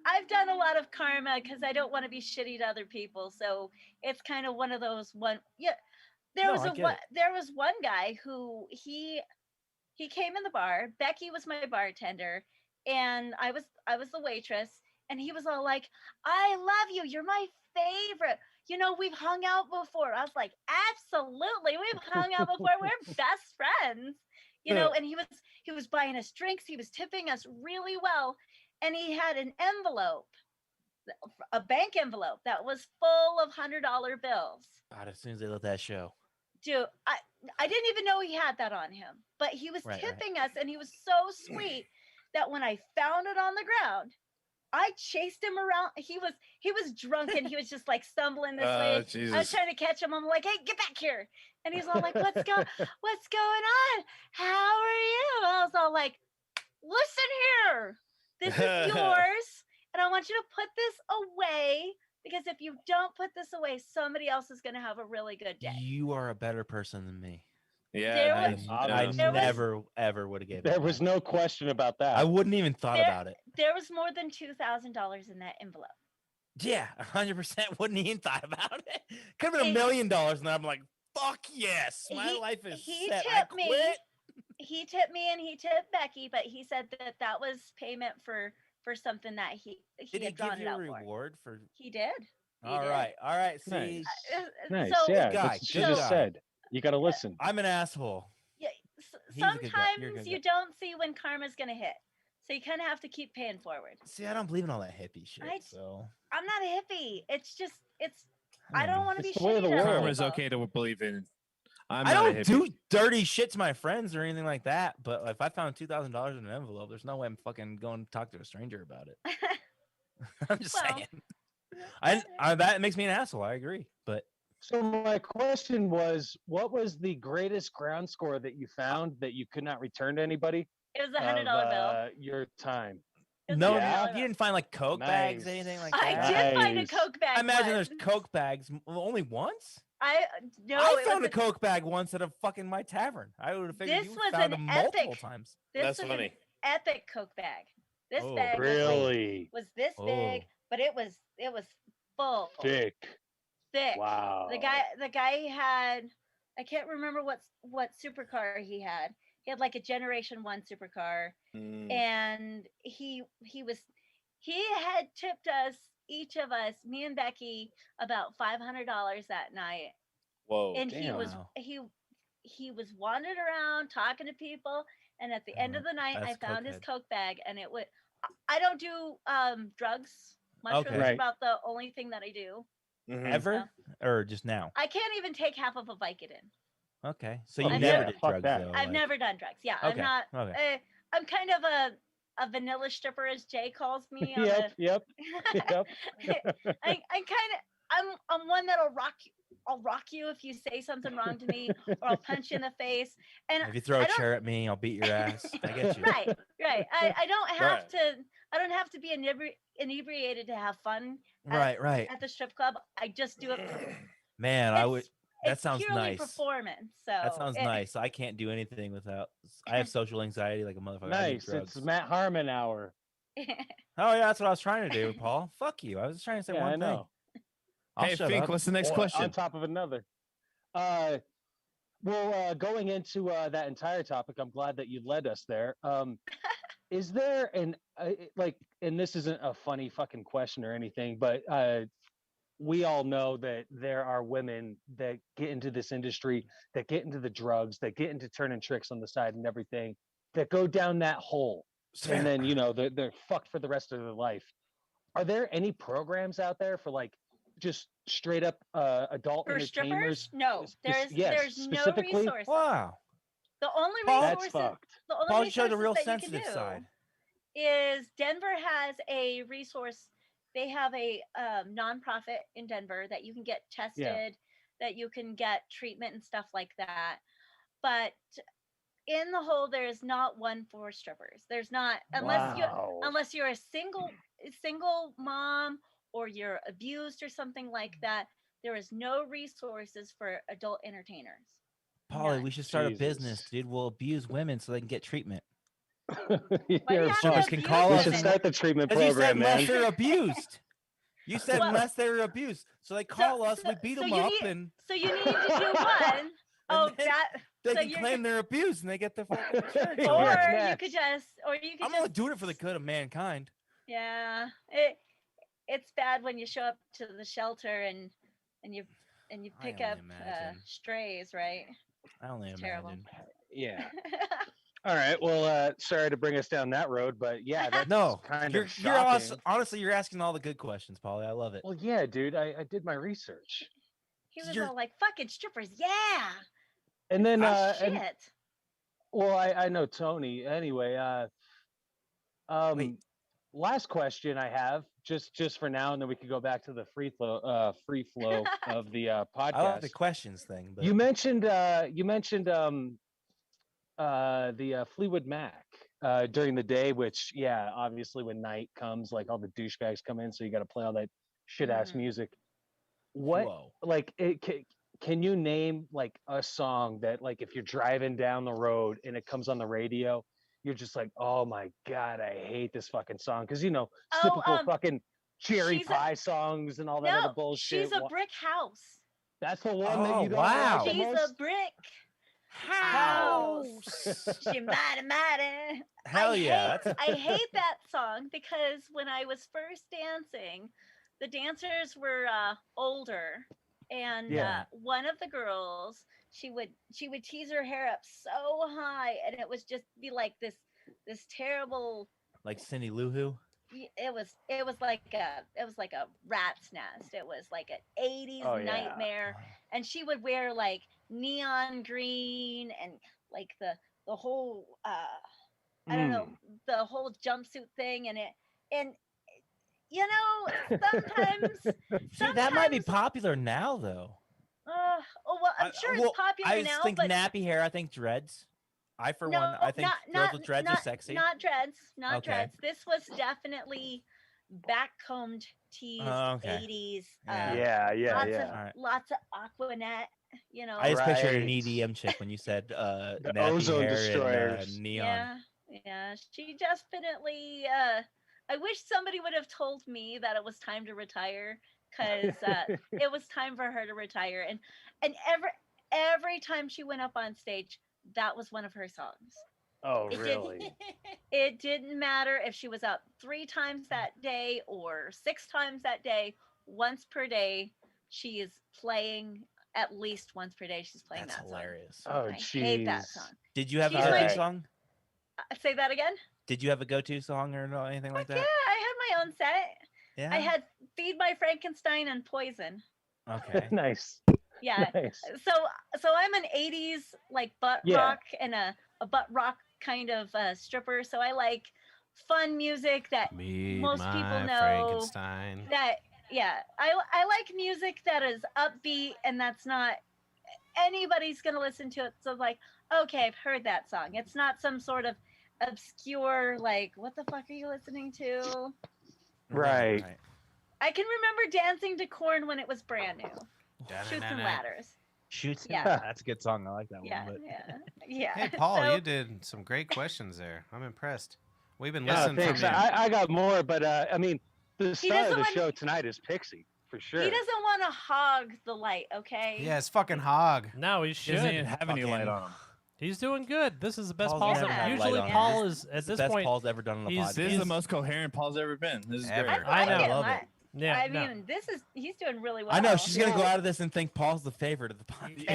I've done a lot of karma because I don't want to be shitty to other people. So it's kind of one of those one. Yeah, there No, was I a get one, it. there was one guy who he came in the bar. Becky was my bartender, and I was the waitress. And he was all like, "I love you. You're my favorite. You know, we've hung out before." I was like, "Absolutely, we've hung out before. We're best friends." You know, and he was buying us drinks. He was tipping us really well. And he had an envelope, a bank envelope that was full of $100 bills. God, as soon as they let that show. Dude, I didn't even know he had that on him, but he was Right. tipping us, and he was so sweet that when I found it on the ground, I chased him around. He was drunk, and he was just like stumbling this way. I was Jesus. trying to catch him. I'm like, "Hey, get back here!" And he's all like, what's going on? How are you?" I was all like, "Listen here. This is yours, and I want you to put this away, because if you don't put this away, somebody else is going to have a really good day." You are a better person than me. Yeah. There nice. was- I There was- never, ever would have given There it was back. no question about that. I wouldn't even thought There- about it. There was more than $2,000 in that envelope. Yeah, 100% wouldn't even thought about it. Could have been He- $1 million, and I'm like, fuck yes, my He- life is he set. I tipped me. quit. He tipped me and he tipped Becky, but he said that was payment for something that he Did he had drawn give it you a out for. reward for? He did. He All did. right. See, Nice. Uh, Nice. So, Yeah, Good guy, that's what she good just guy. said. You got to listen. I'm an asshole. yeah, He's a good guy. You're a sometimes good you guy. don't see when karma's gonna hit, so you kind of have to keep paying forward. See, I don't believe in all that hippie shit. I- So I'm not a hippie. It's just I don't want to be It's the way of shitty the to other world. Karma's people. okay to believe in. I'm I not a don't hippie. do dirty shit to my friends or anything like that. But if I found $2,000 in an envelope, there's no way I'm fucking going to talk to a stranger about it. I'm just Well, saying. I that makes me an asshole. I agree. But So my question was, what was the greatest ground score that you found that you could not return to anybody? It was a of, $100 bill. Your time. It was No, like Yeah. $1. you didn't find like Coke bags, Nice. anything like I that. did find a Nice. Coke bag. I imagine once. there's Coke bags only once. No, I it found was a Coke bag once at a fucking my tavern. I would have figured This you was found an them multiple epic- times. This That's was funny. an epic Coke bag. This Oh, bag Really was this big, Oh. but it was full, thick. thick. Wow. The guy had, I can't remember what supercar he had. He had like a Generation 1 supercar, and he had tipped us, each of us, me and Becky, about $500 that night. Whoa. And Wow. he was wandering around talking to people, and at the end of the night I that's found his cokehead. Coke bag, and it would, I don't do drugs. Mushrooms Okay. is Right. about the only thing that I do. Mhm. Ever or just now? I can't even take half of a Vicodin. Okay, so Oh, you I've never never- did fuck drugs that. though. I've like- never done drugs. Yeah, Okay. I'm not. Okay. I'm kind of a vanilla stripper, as Jay calls me. I'm Yep. Yep. Yep. I kind of, I'm one that'll rock you. I'll rock you if you say something wrong to me, or I'll punch you in the face. And If you throw I a don't- chair at me, I'll beat your ass. I get you. right. I don't have Right. to. I don't have to be inebriated to have fun Right. at the strip club. I just do it. Man, I It's- would. That it's sounds purely nice. performance. So That sounds it- nice. I can't do anything without. I have social anxiety like a motherfucker. I need Nice. drugs. It's Matt Harmon hour. Oh yeah, that's what I was trying to do, Paul. Fuck you. I was just trying to say Yeah, one I know. thing. I'll Hey, shut Fink, up. what's the next Or question? On top of another. Well, going into that entire topic, I'm glad that you led us there. Is there like, and this isn't a funny fucking question or anything, but we all know that there are women that get into this industry, that get into the drugs, that get into turning tricks on the side and everything, that go down that hole, and then they're fucked for the rest of their life. Are there any programs out there for like just straight up adult For entertainers? strippers, no. There's no specifically? resources. Wow. The only That's resources, fucked. the only Paul showed the resources real that you sensitive can do side. is Denver has a resource. They have a nonprofit in Denver that you can get tested, that you can get treatment and stuff like that. But in the whole, there's not one for strippers. There's not, unless you're a single mom, or you're abused or something like that. There is no resources for adult entertainers. Polly, None. we should start a business, Jesus. dude. We'll abuse women so they can get treatment. Why do you have strippers to can abuse call We us should women? start the treatment Because you said program, unless man. they're abused. You said Well- unless they're abused. So they call us, we beat them you up, need- and So you need to do one. Oh, then that. they so can you're claim they're abused and they get the fucking insurance. Yeah. Or away. you next. could just, I'm only doing it for the good of mankind. yeah. It's bad when you show up to the shelter and you pick only up imagine. strays, right? I only It's terrible. imagine. Yeah. All right. Well, sorry to bring us down that road, but yeah, that's No, kind you're of shocking. honestly, you're asking all the good questions, Polly. I love it. Well, yeah, dude, I did my research, He was You're- all like, "Fucking strippers, yeah." and then Shit. well, I know Tony anyway. Wait. Last question I have, just for now, and then we could go back to the free flow of the podcast. I love the questions thing, but You mentioned the Fleetwood Mac during the day, which obviously when night comes, like all the douchebags come in, so you got to play all that shit ass Mhm. music. What Whoa. like can you name like a song that like if you're driving down the road and it comes on the radio, you're just like, oh my god, I hate this fucking song, because typical fucking cherry She's a- pie songs and all that other No, bullshit. she's a brick house. That's the one that Oh, you don't wow. like the She's most? a brick House. She mighty. Hell I yeah. hate- I hate that song because when I was first dancing, the dancers were older, and Yeah. one of the girls, she would tease her hair up so high, and it was just be like this terrible. Like Cindy Lou Who. It was like a rat's nest. It was like an 80s Oh, yeah. nightmare, and she would wear like neon green and like the whole I don't know, the whole jumpsuit thing, and sometimes See, that might be popular now, though. oh well, I'm sure it's popular I now, think but nappy hair. I think dreads. I for No, one, I think not girls not with dreads not are sexy. not dreads, not Okay. dreads. This was definitely backcombed, teased, Oh, okay. 80s. Yeah. Yeah. lots Yeah. of Alright. lots of Aquanet. You know. I just pictured an Right. EDM chick when you said The nappy ozone hair destroyers. and neon. Yeah. She definitely. I wish somebody would have told me that it was time to retire, because it was time for her to retire, and every time she went up on stage, that was one of her songs. Oh, It really? didn't. It didn't matter if she was up 3 times that day or 6 times that day. Once per day, she is playing. At least once per day, she's playing That's that hilarious. song. Oh, I hate that jeez. song. Did you have a She's go-to like- song? Say that again. Did you have a go-to song or anything like Yeah, that? I had my own set. Yeah. I had Feed My Frankenstein and Poison. Okay. Nice. Yeah. Nice. So I'm an 80s like butt Yeah. rock and a butt rock kind of stripper. So I like fun music that Meet most my people know Frankenstein. that I like music that is upbeat and that's not anybody's gonna listen to it. So like, okay, I've heard that song. It's not some sort of obscure like, what the fuck are you listening to? Right. I can remember dancing to Corn when it was brand new. Shoots and Ladders. Shoots. Yeah. That's a good song. I like that Yeah, one. yeah. Hey, Paul, So- you did some great questions there. I'm impressed. We've been Yeah, listening thanks. from you. I got more, but I mean, the star of doesn't the want- show tonight is Pixie for sure. He doesn't want to hog the light, okay? Yeah, it's fucking hog. No, he He should. doesn't even have any Fucking- light on him. He's doing good. This is the best Paul's Paul's never ever. had Usually, light on Paul him. is at It's the this best point. Paul's ever done on a he's- podcast. This is the most coherent Paul's ever been. This is Ever. great. I I like know. him. Love it. Yeah, I no. mean, he's doing really well. I know she's gonna go Yeah. out of this and think Paul's the favorite of the podcast.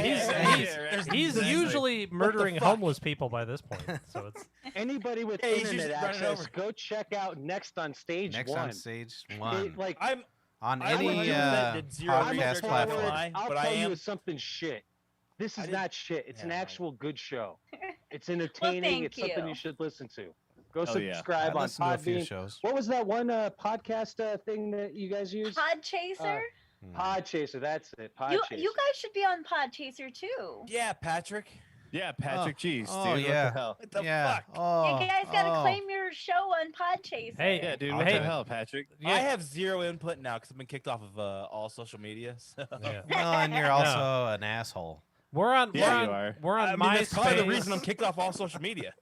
He's Exactly. usually murdering fuck? homeless people by this point. So it's Anybody with Yeah, he's just internet running access, over. go check out Next on Stage Next 1. on stage one. Like I'm on I any 100% did zero I'm a podcast research on platform. why, I'll but tell I you am. it's something shit. This I is did- not shit. It's an Yeah, actual good show. It's entertaining. thank It's something you. you should listen to. Go Oh, yeah. subscribe I on listened to a few Podbean. shows. What was that one podcast thing that you guys use? Podchaser. Podchaser. That's it. You Podchaser. guys should be on Podchaser too. Yeah, Patrick. Yeah, Patrick Cheese. Oh, dude, yeah. What the hell? What the Yeah. fuck? Oh, You guys got to oh. claim your show on Podchaser. Hey, Yeah, dude. What Hey. the hell, Patrick? Yeah. I have zero input now because I've been kicked off of all social media. So. Yeah. Well, and you're also an asshole. We're on. Yeah, you we're are. on. We're on I mean, that's probably the MySpace. reason I'm kicked off all social media.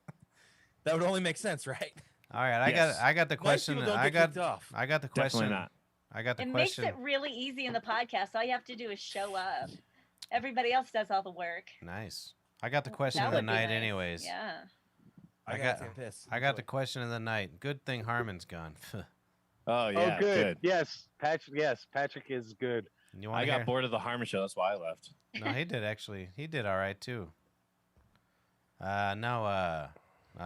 That would only make sense, right? All right, I Yes. got the Nice question. people don't I get got kicked off. I got the Definitely question. not. I got the It question. makes it really easy in the podcast. All you have to do is show up. Everybody else does all the work. Nice. I got the question That of the would be night, nice. anyways. Yeah. I gotta got- take a piss. I got the question of the night. Good thing Harmon's gone. Oh yeah, oh, good. Yes, Patrick. Yes, Patrick is good. You I want to got hear? bored of the Harmon show. That's why I left. No, he did actually. He did all right too.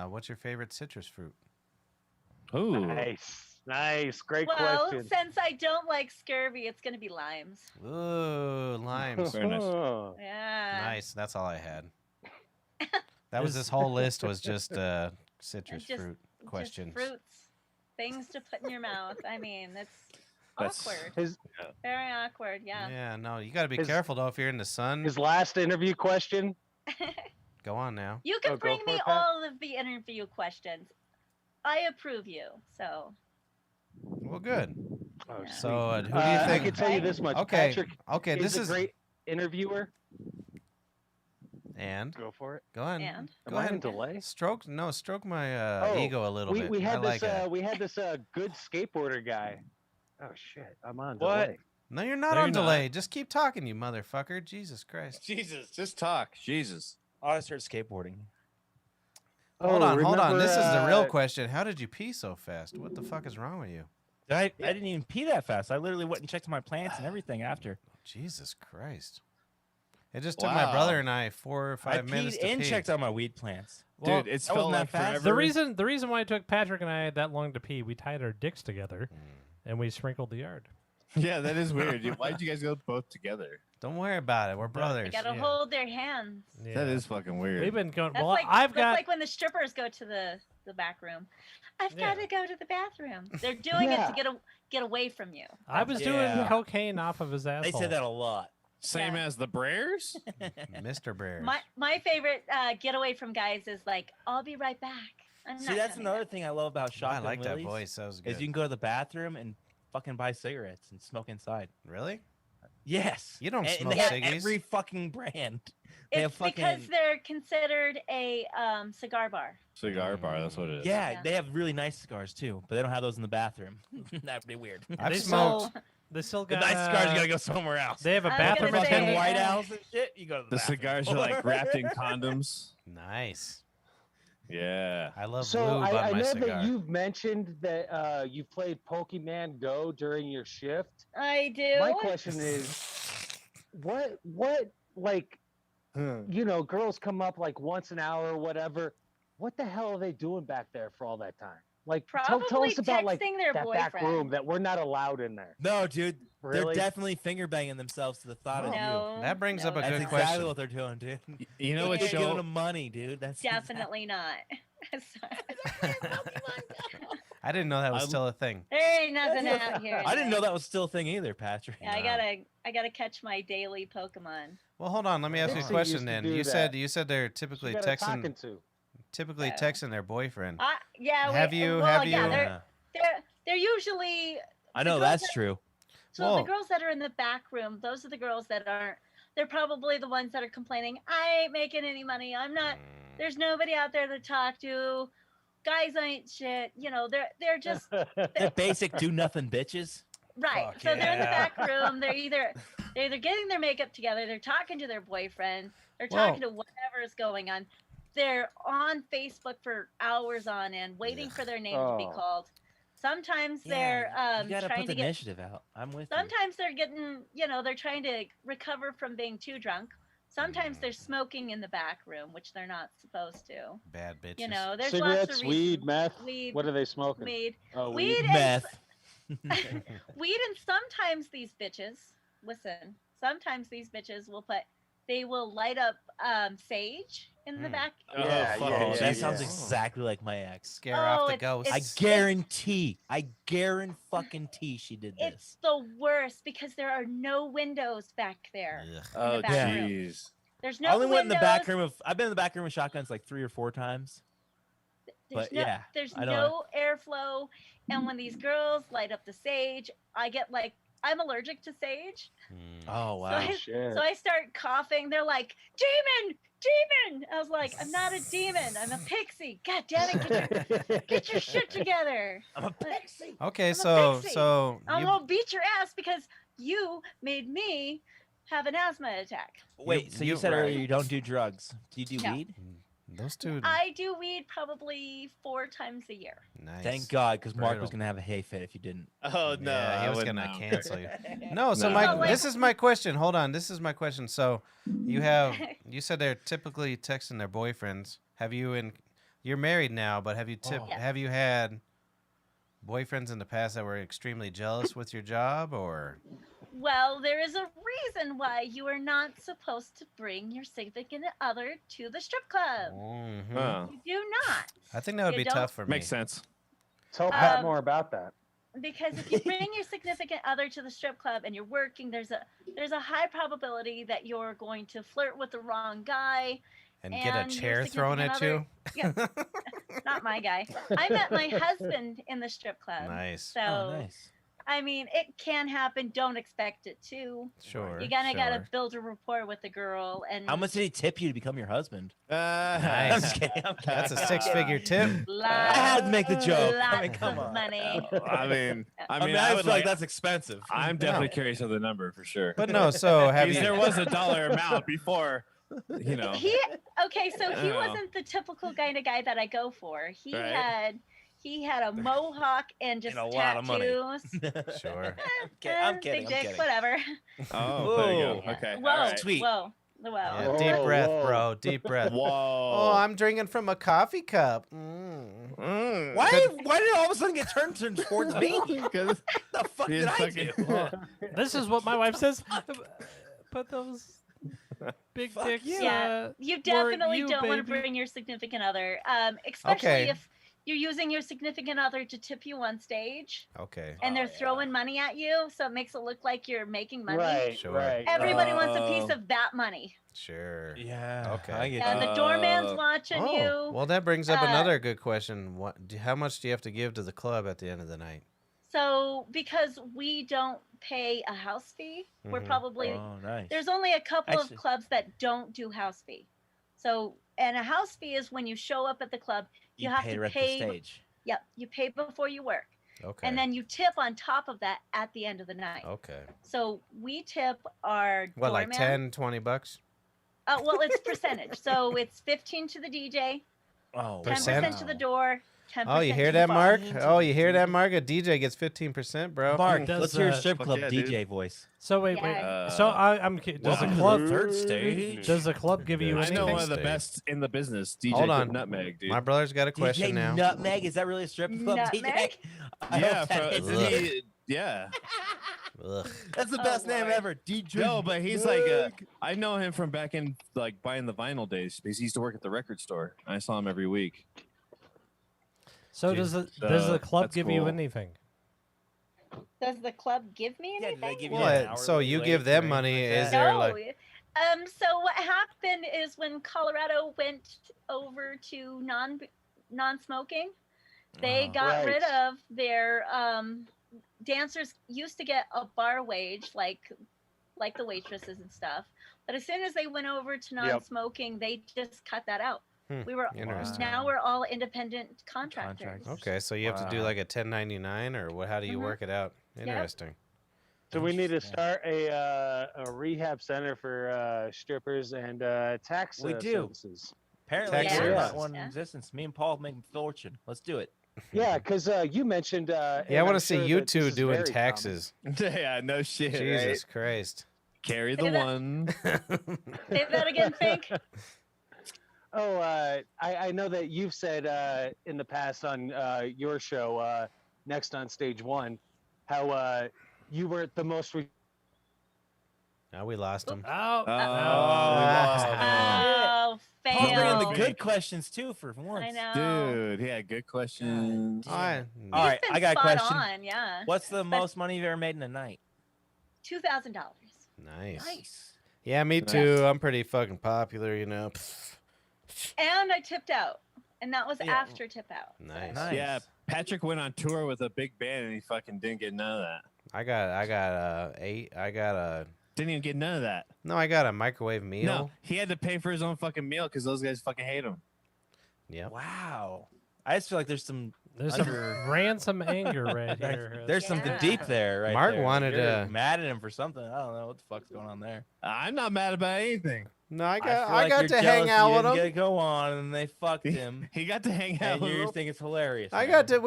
What's your favorite citrus fruit? Ooh. Nice. Great Well, question. since I don't like scurvy, it's going to be limes. Ooh, limes. Very nice. Oh. Yeah. Nice. That's all I had. That was this whole list was just citrus Just- fruit Just questions. fruits, things to put in your mouth. I mean, it's That's- awkward. His Very awkward. Yeah. Yeah, no, you got to be His- careful though. If you're in the sun, his last interview question. go on now. You can Oh, go bring for me it, Pat. all of the interview questions. I approve you. So Well, good. Oh, Yeah. So, who do you I think? can tell you this much. Okay, Patrick okay, is this a is great interviewer. and Go for it. go on. And? Go Am I ahead. in delay? Stroke my Oh, ego a little bit. We I had like this. it. We had this good skateboarder guy. Oh shit! I'm on What? delay. No, you're not No, on you're not. delay. Just keep talking, you motherfucker. Jesus Christ. Jesus, just talk. Jesus. I started skateboarding. Hold on. remember, This is the real question. How did you pee so fast? What the fuck is wrong with you? I didn't even pee that fast. I literally went and checked my plants and everything after. Jesus Christ. It just took my Wow. brother and I 4 or 5 I minutes peed to and pee. checked on my weed plants. Well, Dude, it's that felt wasn't that like fast. forever. The reason why it took Patrick and I that long to pee, we tied our dicks together, and we sprinkled the yard. Yeah, that is weird. Why did you guys go both together? Don't worry about it. We're they brothers. got to yeah. hold their hands. Yeah. That is fucking weird. We've been going. That's Well, like I've that's got. like when the strippers go to the back room. I've Yeah. got to go to the bathroom. They're doing it Yeah. to get away from you. I was Yeah. doing cocaine off of his asshole. They say that a lot. Same Yeah. as the Brers? Mr. Bear. My favorite getaway from guys is like, I'll be right back. I'm See, not that's coming another back. thing I love about I Shotgun like that Willie's, voice. That was good. Is you can go to the bathroom and fucking buy cigarettes and smoke inside. Really? Yes. You don't and smoke they have ciggies. every fucking brand. They have It's because they're considered a cigar bar. Cigar bar, that's what it is. Yeah, Yeah. they have really nice cigars too, but they don't have those in the bathroom. That'd be weird. I've They smoked. They still The got. nice cigars, you gotta go somewhere else. They have a I was bathroom gonna say, attendant. White Owls and shit. You go to the The bathroom. cigars are like wrapped in condoms. Nice. Yeah. I love So lube on I my know cigar. that you've mentioned that you played Pokemon Go during your shift. I do. My question is, what like, you know, girls come up like once an hour or whatever. What the hell are they doing back there for all that time? Like, tell Probably us about like texting their that back boyfriend. room that we're not allowed in there. No, dude, they're Really? definitely finger banging themselves to the thought of you. No, That brings up a no, That's good exactly question. what they're doing, dude. You know what You're show- giving them money, dude. That's definitely not. Sorry. I didn't know that was I'm- still a thing. There ain't nothing out here. I didn't know that was still a thing either, Patrick. Yeah, I gotta catch my daily Pokemon. Well, hold on. Let me ask you a Pixie question used to then. do You that. said they're She typically got a talking texting to. their boyfriend. Yeah. Have we- you- well, have yeah, you- they're usually I know the girls that's that- true. so Whoa. the girls that are in the back room. Those are the girls that aren't. They're probably the ones that are complaining. I ain't making any money. I'm not. There's nobody out there to talk to. Guys ain't shit. You know, they're just They're basic do nothing bitches. right. Fuck So they're in the yeah. back room. They're either getting their makeup together. They're talking to their boyfriend. They're Well- talking to whatever is going on. They're on Facebook for hours on end, waiting for their name to be Oh. called. Sometimes they're you gotta trying put the to get. initiative out. I'm with you. Sometimes they're getting, they're trying to recover from being too drunk. Sometimes they're smoking in the back room, which they're not supposed to. Bad bitches. You know, there's Cigarettes, lots of weed, reasons. meth. Weed, What are they smoking? weed, Oh, weed, and Meth. weed, and sometimes these bitches. Listen, sometimes these bitches they will light up sage in the back. Oh, Yeah, fuck yeah, Oh, yeah, that yeah. sounds exactly like my ex. Scare off the it's- ghost. I it's- guarantee she did this. It's the worst because there are no windows back there. Ugh. Oh, the back room. jeez. There's no I only went in the back windows. room I've been in the back room of shotguns like 3 or 4 times. There's But no, yeah, there's I know no airflow, and when these girls light up the sage, I get like I'm allergic to sage, Mm. Oh so, wow. I, shit. so I start coughing. They're like, "Demon, demon!" I was like, "I'm not a demon. I'm a pixie. God damn it, get your shit together. I'm a pixie. Okay, I'm a so pixie. so I'm you, gonna beat your ass because you made me have an asthma attack." Wait, so you you- said right. earlier you don't do drugs. Do you do No. weed? those two. I do weed probably 4 times a year. Nice. Thank God, because Mark Brutal. was gonna have a hay fit if you didn't. Oh, no. Yeah, he I was wouldn't gonna know. cancel you. No, so No. this is my question. Hold on, this is my question. So you said they're typically texting their boyfriends. Have you you're married now, but have you Yes. have you had boyfriends in the past that were extremely jealous with your job, or Well, there is a reason why you are not supposed to bring your significant other to the strip club. Mhm. Huh. You do not. I think that would You be don't- tough for me. Makes sense. Tell Pat Um, more about that. Because if you bring your significant other to the strip club and you're working, there's a high probability that you're going to flirt with the wrong guy. And get a and your chair thrown at you. significant Not my guy. I met my husband in the strip club. Nice. So Oh, nice. I mean, it can happen. Don't expect it to. Sure. You gotta sure. build a rapport with the girl. And How much did he tip you to become your husband? Nice. I'm just kidding. I'm kidding. That's a 6-figure tip. Lots, I had to make the joke. Lots I mean, come of on. money. I mean, I would feel like that's expensive. I'm definitely curious of the number for sure. But no, so have Because you? there was a dollar amount before, So you know. he Oh. wasn't the typical kind of guy that I go for. He Right. had a mohawk and just And a lot of money. tattoos. Sure. I'm Big kidding. I'm dick, kidding. whatever. Oh, there you go. Whoa. Okay. Whoa, All right. Sweet. whoa, Yeah, whoa. deep Whoa, breath, whoa. bro. Deep breath. Whoa. Oh, I'm drinking from a coffee cup. Mm. Why did it all of a sudden get turned towards me? Because The fuck did I do? This is what my wife says. But those big dicks. Yeah, you were definitely you, don't want to baby. bring your significant other, especially Okay. you're using your significant other to tip you on stage, Okay. and they're throwing money at you, so it makes it look like you're making money. Right, Sure. right. Everybody wants a piece Oh. of that money. Sure. Yeah. Okay. I get Yeah, you. the doorman's watching Oh, you. well, that brings up Uh, another good question. How much do you have to give to the club at the end of the night? So because we don't pay a house fee, we're Mhm. probably Oh, nice. there's only a couple Actually- of clubs that don't do house fee. So, and a house fee is when you show up at the club, you have pay to rent pay. the stage. Yep, you pay before you work, Okay. and then you tip on top of that at the end of the night. Okay. So we tip our What, like doorman. 10, 20 bucks? Well, it's percentage. So it's 15 to the DJ, Oh, 10% to the door, 10%. Oh, you hear to the that, bar. Mark? Into Oh, the you hear that, DJ. Mark? A DJ gets 15%, bro. Mark, Does, let's hear a uh, strip fuck club yeah, dude. DJ voice. So wait. Yeah. So does the Welcome club to the third stage. does the club give you There's I know anything? one of the Stage. best in the business, DJ Hold on. Nutmeg, dude. My brother's got a question DJ now. Nutmeg, is that really a strip club Nutmeg? DJ? I Yeah, hope that is Ugh. yeah. Ugh. That's the Oh, best name Lord. ever. DJ. No, but he's like, I know him from back in like buying the vinyl days because he used to work at the record store. I saw him every week. So does the club That's give you cool. anything? Does the club give me Yeah, anything? do they give you What? an So hourly you wage give or them anything money, like is that? there No. like- So what happened is when Colorado went over to non-smoking, they Oh. got Right. rid of their dancers used to get a bar wage like the waitresses and stuff. But as soon as they went over to non-smoking, they just cut that out. Hmm, We were interesting. now we're all independent contractors. Okay, so you have to do Wow. like a 1099 or what? How do you Mhm. work it out? Interesting. So we need to Interesting. start a rehab center for strippers and tax We do. services. Apparently, Tax there's services. not one in Yeah. existence. Me and Paul make a fortune. Let's do it. Yeah, because you mentioned. Yeah, I want to see you two doing taxes. taxes. Yeah, no shit. Jesus Christ. Carry the Say that- one. Say that again, Fink. Oh, I know that you've said in the past on your show, Next on Stage One, how you were the most. Now we lost him. Oh, Oh, Oh, Paul's bringing the fail. good questions too for once. I know. Dude, yeah, good question. All right. All right, He's been I got a spot question. on, yeah. What's the most money you've ever made in a night? $2,000. Nice. Nice. Yeah, me Nice. too. I'm pretty fucking popular, you know. And I tipped out. And that was Yeah. after tip out. Nice. Nice. Yeah, Patrick went on tour with a big band and he fucking didn't get none of that. I got Didn't even get none of that. I got a microwave meal. No, he had to pay for his own fucking meal because those guys fucking hate him. Yep. Wow. I just feel like there's some there's some under- ransom anger right here. there's something Yeah. deep there, right Mark there. wanted You're to- mad at him for something. I don't know what the fuck's going on there. I'm not mad about anything. No, I feel got like got you're to hang jealous out you with didn't him. Get to go on, and they fucked him. He got to hang out and with you him. think it's hilarious. I man. got to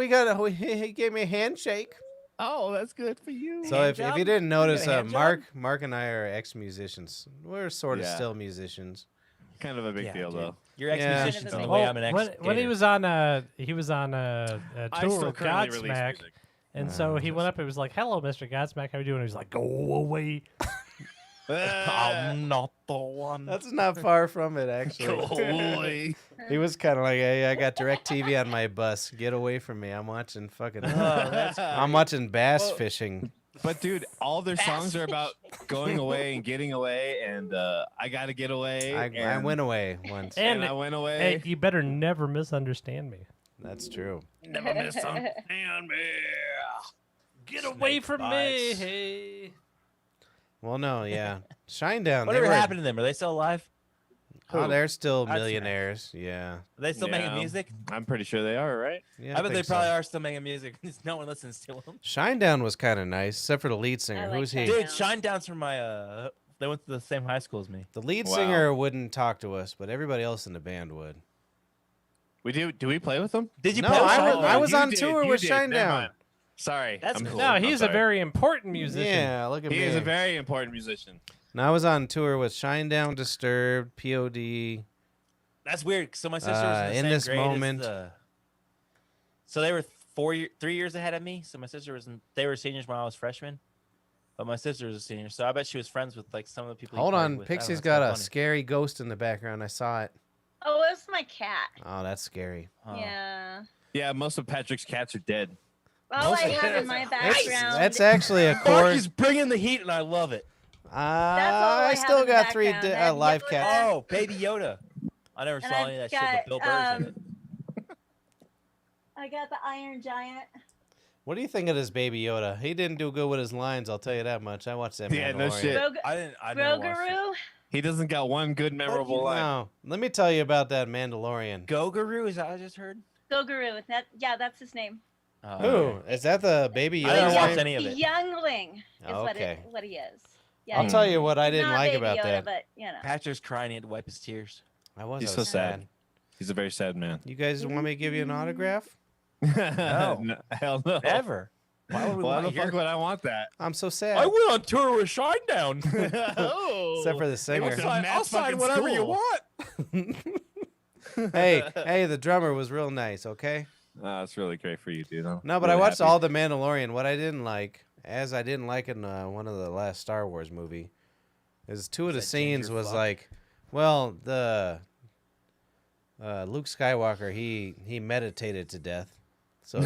he gave me a handshake. Oh, that's good for you. So if job? you didn't You got a notice, hand Mark and I are ex-musicians. We're sort of Yeah. still musicians. Kind of a big Yeah, deal, dude. though. You're Yeah. ex-musicians in the Well, way I'm an ex. when he was on a Oh, I tour still with currently release Godsmack, music. and so he went up and was like, "Hello, Mr. Godsmack, how you doing?" He was like, "Go away." I'm not the one. That's not far from it, actually. Boy. He was kind of like, "Hey, I got DirecTV on my bus. Get away from me. I'm watching fucking. I'm watching bass fishing." But dude, all their songs are about going away and getting away, and I got to get away. I and, went away once. and I went away. Hey, you better never misunderstand me. That's true. Never misunderstand me. Get away from bites. me. Hey. Well, no, yeah. Shinedown. Whatever they were, happened to them? Are they still alive? Oh, they're still Godsmack. millionaires. Yeah. Are they still Yeah. making music? I'm pretty sure they are, right? Yeah, I bet they think so. probably are still making music. No one listens to them. Shinedown was kind of nice, except for the lead singer. like Who's he? Shinedown. Dude, Shinedown's from my. They went to the same high school as me. The lead Wow. singer wouldn't talk to us, but everybody else in the band would. We do. Do we play with them? Did you No, play with I was- Shinedown? I was You on did, tour you with did. Never Shinedown. mind. Sorry, That's I'm cool. cool. No, he's a I'm sorry. very important musician. Yeah, look at He me. is a very important musician. Now I was on tour with Shinedown, Disturbed, POD. That's weird. So my sister was in the in same this grade moment- As so they were 3 years ahead of me. So my sister was. They were seniors when I was freshman, but my sister was a senior. So I bet she was friends with like some of the people. he Hold partied on, with. I don't know, Pixie's it's got kinda a funny. scary ghost in the background. I saw it. Oh, it was my cat. Oh, that's scary. Oh. Yeah. Yeah, most of Patrick's cats are dead. All I have in my background. That's actually a Mark core. is bringing the heat, and I love it. all I I have still in the got 3 background. I have live Yoda. cats. Oh, Baby Yoda. I never And saw any of I've that shit, but Bill Burr's in it. I got the Iron Giant. What do you think of this Baby Yoda? He didn't do good with his lines, I'll tell you that much. I watched that Yeah, no Mandalorian. shit. I never watched it. Grogu. He doesn't got one good memorable line. No, let me tell you about that Mandalorian. Goguru, is that what I just heard? Goguru. That's his name. Who? Is that the Baby I Yoda? never watched name? any of it. Youngling is Okay. what he is. Yeah, I'll tell you what I he's didn't not like Baby about Yoda, that. But you know. Patrick's crying. He had to wipe his tears. I was He's I so was sad. He's a very sad man. You guys want me to give you an autograph? No, hell no. Never. Why would we Why want the to hear? fuck would I want that? I'm so sad. I went on tour with Shinedown. Except for the singer. I'll sign whatever you want. hey, the drummer was real nice, okay? That's really great for you, dude. No, but I watched all the Mandalorian. What I didn't like, as I didn't like in one of the last Star Wars movie, is two of the that scenes ginger was fuck? like, well, the Luke Skywalker, he meditated to death. So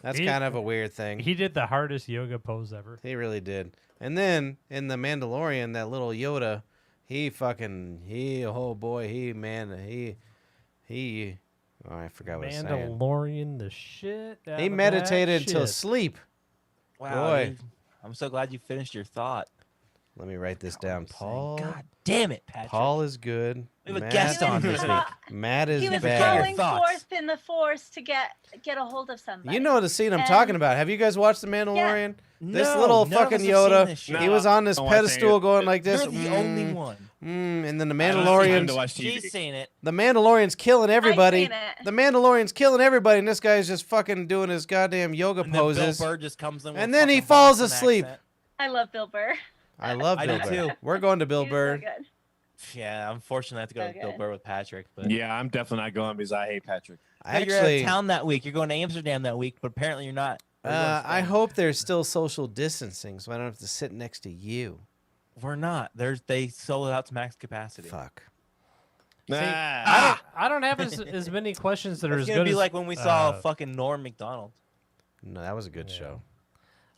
that's He- kind of a weird thing. He did the hardest yoga pose ever. He really did. And then in the Mandalorian, that little Yoda, oh boy, oh, I forgot what I was saying. Mandalorian, the shit. out He of meditated that till shit. sleep. Wow, Boy. dude. I'm so glad you finished your thought. Let me write this down. Paul. God damn it, Patrick. Paul is good. We have a Matt- guest on this week. Matt is He was bad. calling Thoughts. forth in the Force to get a hold of somebody. You know the scene I'm And- talking about. Have you guys watched The Mandalorian? This No, little none of fucking us have seen Yoda, this shit. he was on this Don't watch any pedestal of it. going like this. You're the only one. And then the I don't see him to Mandalorian's, watch TV. She's seen it. the Mandalorian's killing everybody. seen it. The Mandalorian's killing everybody, and this guy's just fucking doing his goddamn yoga And then Bill poses. Burr just comes in with And a then he fucking falls Boston asleep. accent. I love Bill Burr. I love I Bill do Burr. too. We're going to Bill He's Burr. so good. Yeah, unfortunately, I have to go So to Bill good. Burr with Patrick. But Yeah, I'm definitely not going because I hate Patrick. you're out Actually, of town that week. You're going to Amsterdam that week, but apparently you're not. We're going to I Spain. hope there's still social distancing, so I don't have to sit next to you. We're not. They sold it out to max capacity. Fuck. See, Ah. I don't have as many questions that are It's as gonna good be as like when we saw uh, fucking Norm Macdonald. No, that was a good show.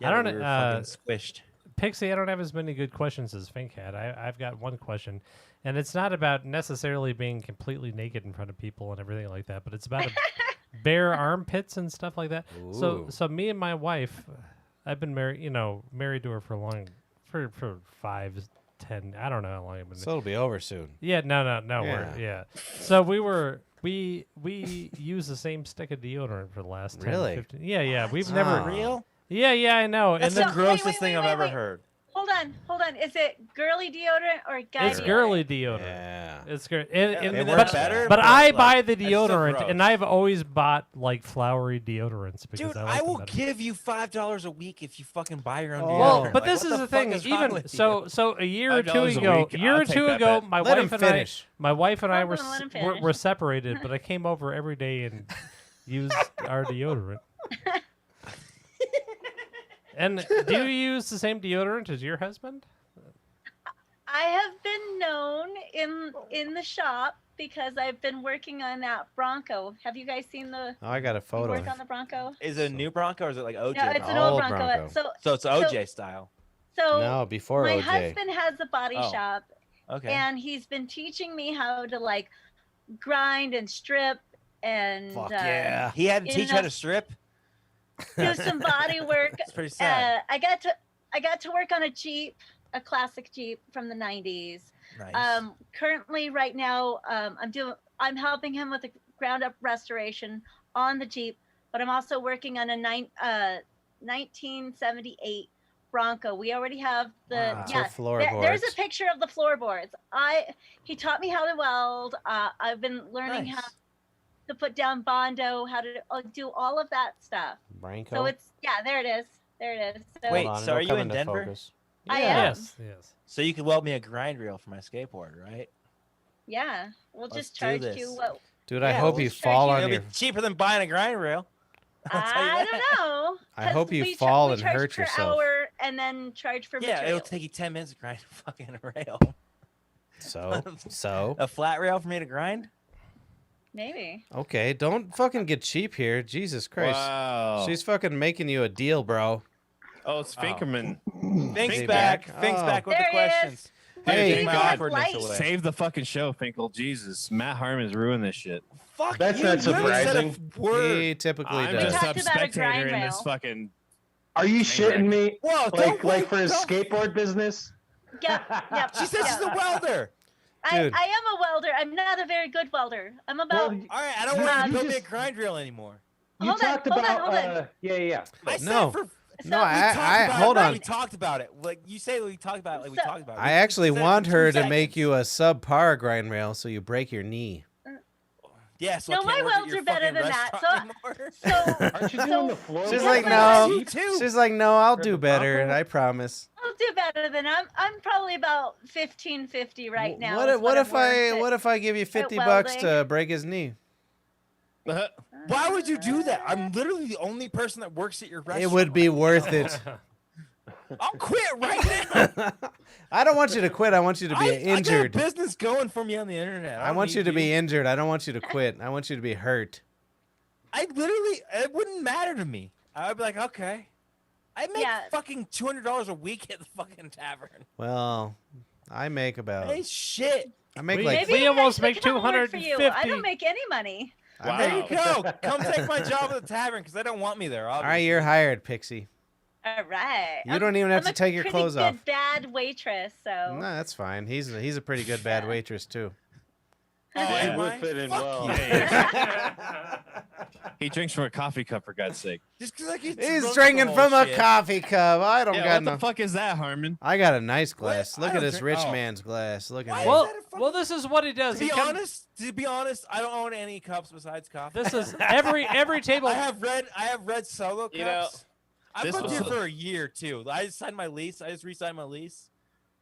Yeah, I don't, but we were uh, fucking squished. Pixie. I don't have as many good questions as Fink had. I've got one question, and it's not about necessarily being completely naked in front of people and everything like that, but it's about bare armpits and stuff like that. Ooh. So me and my wife, I've been married to her for 5, 10. I don't know how long I've been. So it'll be over soon. Yeah, no. Yeah. So we use the same stick of deodorant for the last 10, Really? 15. Yeah. We've Ah. never. Real? Yeah, I know. That's and the then, grossest thing I've ever heard. Hold on. Is it girly deodorant or guy it's deodorant? girly deodorant. Yeah. It's good. It It works works better, better. But I like, buy the it's still deodorant, gross. and I've always bought like flowery deodorants because Dude, I like I will them better. give you $5 a week if you fucking buy your own Oh. deodorant. Well, but Like, this what is the fuck thing. is wrong Even with so, you? so a year or two $5 a ago, week, I'll take that bet. my Let him wife and finish. I Hold were on, let him finish. were separated, but I came over every day and used our deodorant. And do you use the same deodorant as your husband? I have been known in the shop because I've been working on that Bronco. Have you guys seen the Oh, I got a you photo. work on the Bronco? Is it a new Bronco or is it like OJ? No, it's an Bronco? old Old Bronco. Bronco. So it's OJ style. So No, before my OJ. husband has a body Oh. shop, Okay. and he's been teaching me how to like grind and strip and Fuck yeah. he had to you teach know- how to strip. do some body work. It's pretty sad. I got to work on a Jeep, a classic Jeep from the 90s. Nice. Currently, right now, I'm helping him with a ground up restoration on the Jeep, but I'm also working on a 1978 Bronco. We already have the Wow. So there's floorboards. a picture of the floorboards. He taught me how to weld. I've been learning how Nice. to put down Bondo, how to do all of that stuff. Branco. So there it is. There it is. So Wait, Hold on, so it'll are you come in into Denver? focus. I Yeah. am. Yes. So you could weld me a grind reel for my skateboard, right? Yeah, we'll Let's just do charge this. you what Dude, I Yeah, hope we'll you just charge fall you. on It'll your. be cheaper than buying a grind reel. I'll tell you I that. don't know. I 'cause hope you we fall we and charge hurt per yourself. hour and then charge for Yeah, material. it'll take you 10 minutes to grind a fucking rail. So. A flat rail for me to grind? Maybe. Okay, don't fucking get cheap here. Jesus Christ. Wow. She's fucking making you a deal, bro. Oh, it's Finkerman. Fink's Hey, back. back. Fink's Oh. back with There the he is. questions. Hey. Take my He has awkwardness light. away. Save the fucking show, Finkel. Jesus, Matt Harmon's ruined this shit. Fuck That's you. not You haven't said a surprising. word. He typically I'm does. just talked a about a spectator grind in this rail. fucking. Are you shitting me? Whoa, Like for his skateboard business? Yep. She said she's a welder. I Dude. am a welder. I'm not a very good welder. I'm about. Well, All right, I don't You- want you to build me a just- grind reel anymore. You Hold on, talked hold on, about hold on. yeah. I said No. for. No, So- I hold on. We talked about it. Like you say, we talked about it. Like we So- talked about it. I We actually said it want for her 2 to make seconds. you a subpar grind rail so you break your knee. Yeah, so No, I can't my work at welds your are better fucking than that. restaurant anymore. So Aren't you So- doing the floor? She's That's like, my no. You too. She's like, no, I'll do the better. popper? I promise. I'll do better than I'm probably about 1550 right now. What is if, what I'm if I worth what it. if I give you 50 bucks welding. to break his knee? Why would you do that? I'm literally the only person that works at your restaurant. It would be worth it. I'll quit right now. I don't want you to quit. I want you to be I injured. got a business going for me on the internet. I don't want need you to be injured. I don't want you to quit. I want you to be hurt. I literally, it wouldn't matter to me. I'd be like, okay. I make Yeah. fucking $200 a week at the fucking tavern. Well, I make about Hey, shit. I make We- like Maybe We I almost actually make come work for you. I 250. don't make any money. I There make- you go. Come take my job at the tavern because they don't want me there. All right, Obviously. you're hired, Pixie. All right. You don't even have I'm to take your a pretty clothes good off. Bad waitress. So. No, that's fine. He's a pretty good bad Yeah. waitress too. Oh, It am would I? fit in Fuck well. you. He drinks from a coffee cup, for God's sake. Just 'cause I get He's drunk drinking the from whole a shit. coffee cup. I don't Yeah, got what no. the fuck is that, Harmon? I got a nice glass. What? Look I at don't this drink- rich oh. man's glass. Look Why at is him. Well, that a fucking- well, this is what he does. To He be comes- honest, I don't own any cups besides coffee. This is every table. I have red solo cups. You know, I've this lived here was- for a year too. I just signed my lease. I just re-signed my lease.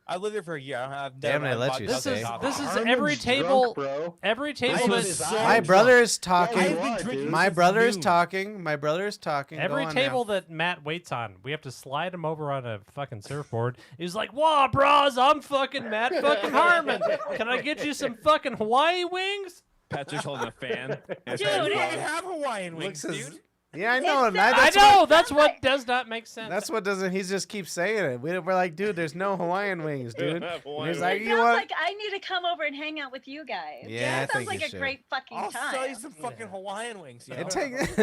I've lived here for a year. I don't have. Damn, never they let bought you cups stay. of This is coffee. every Harmon's table. drunk, bro. Every table I that was so My drunk. brother is I talking. have You been are, drinking dude. My since brother is noon. talking. My brother is talking. Go every on table now. that Matt waits on, we have to slide him over on a fucking surfboard. He's like, "Whoa, bros, I'm fucking Matt fucking Harmon. Can I get you some fucking Hawaii wings?" Patrick's holding a fan. Dude, Dude, we it- don't have Hawaiian wings, Looks as- dude. Yeah, I know. It's and I- so- I that's know what- that's what does not make sense. That's what doesn't. He just keeps saying it. We're like, dude, there's no Hawaiian wings, dude. And he's like, It you sounds want? like I need to come over and hang out with you guys. Yeah, I That sounds think like you a should. great fucking I'll time. sell you some fucking Hawaiian wings. You know? It takes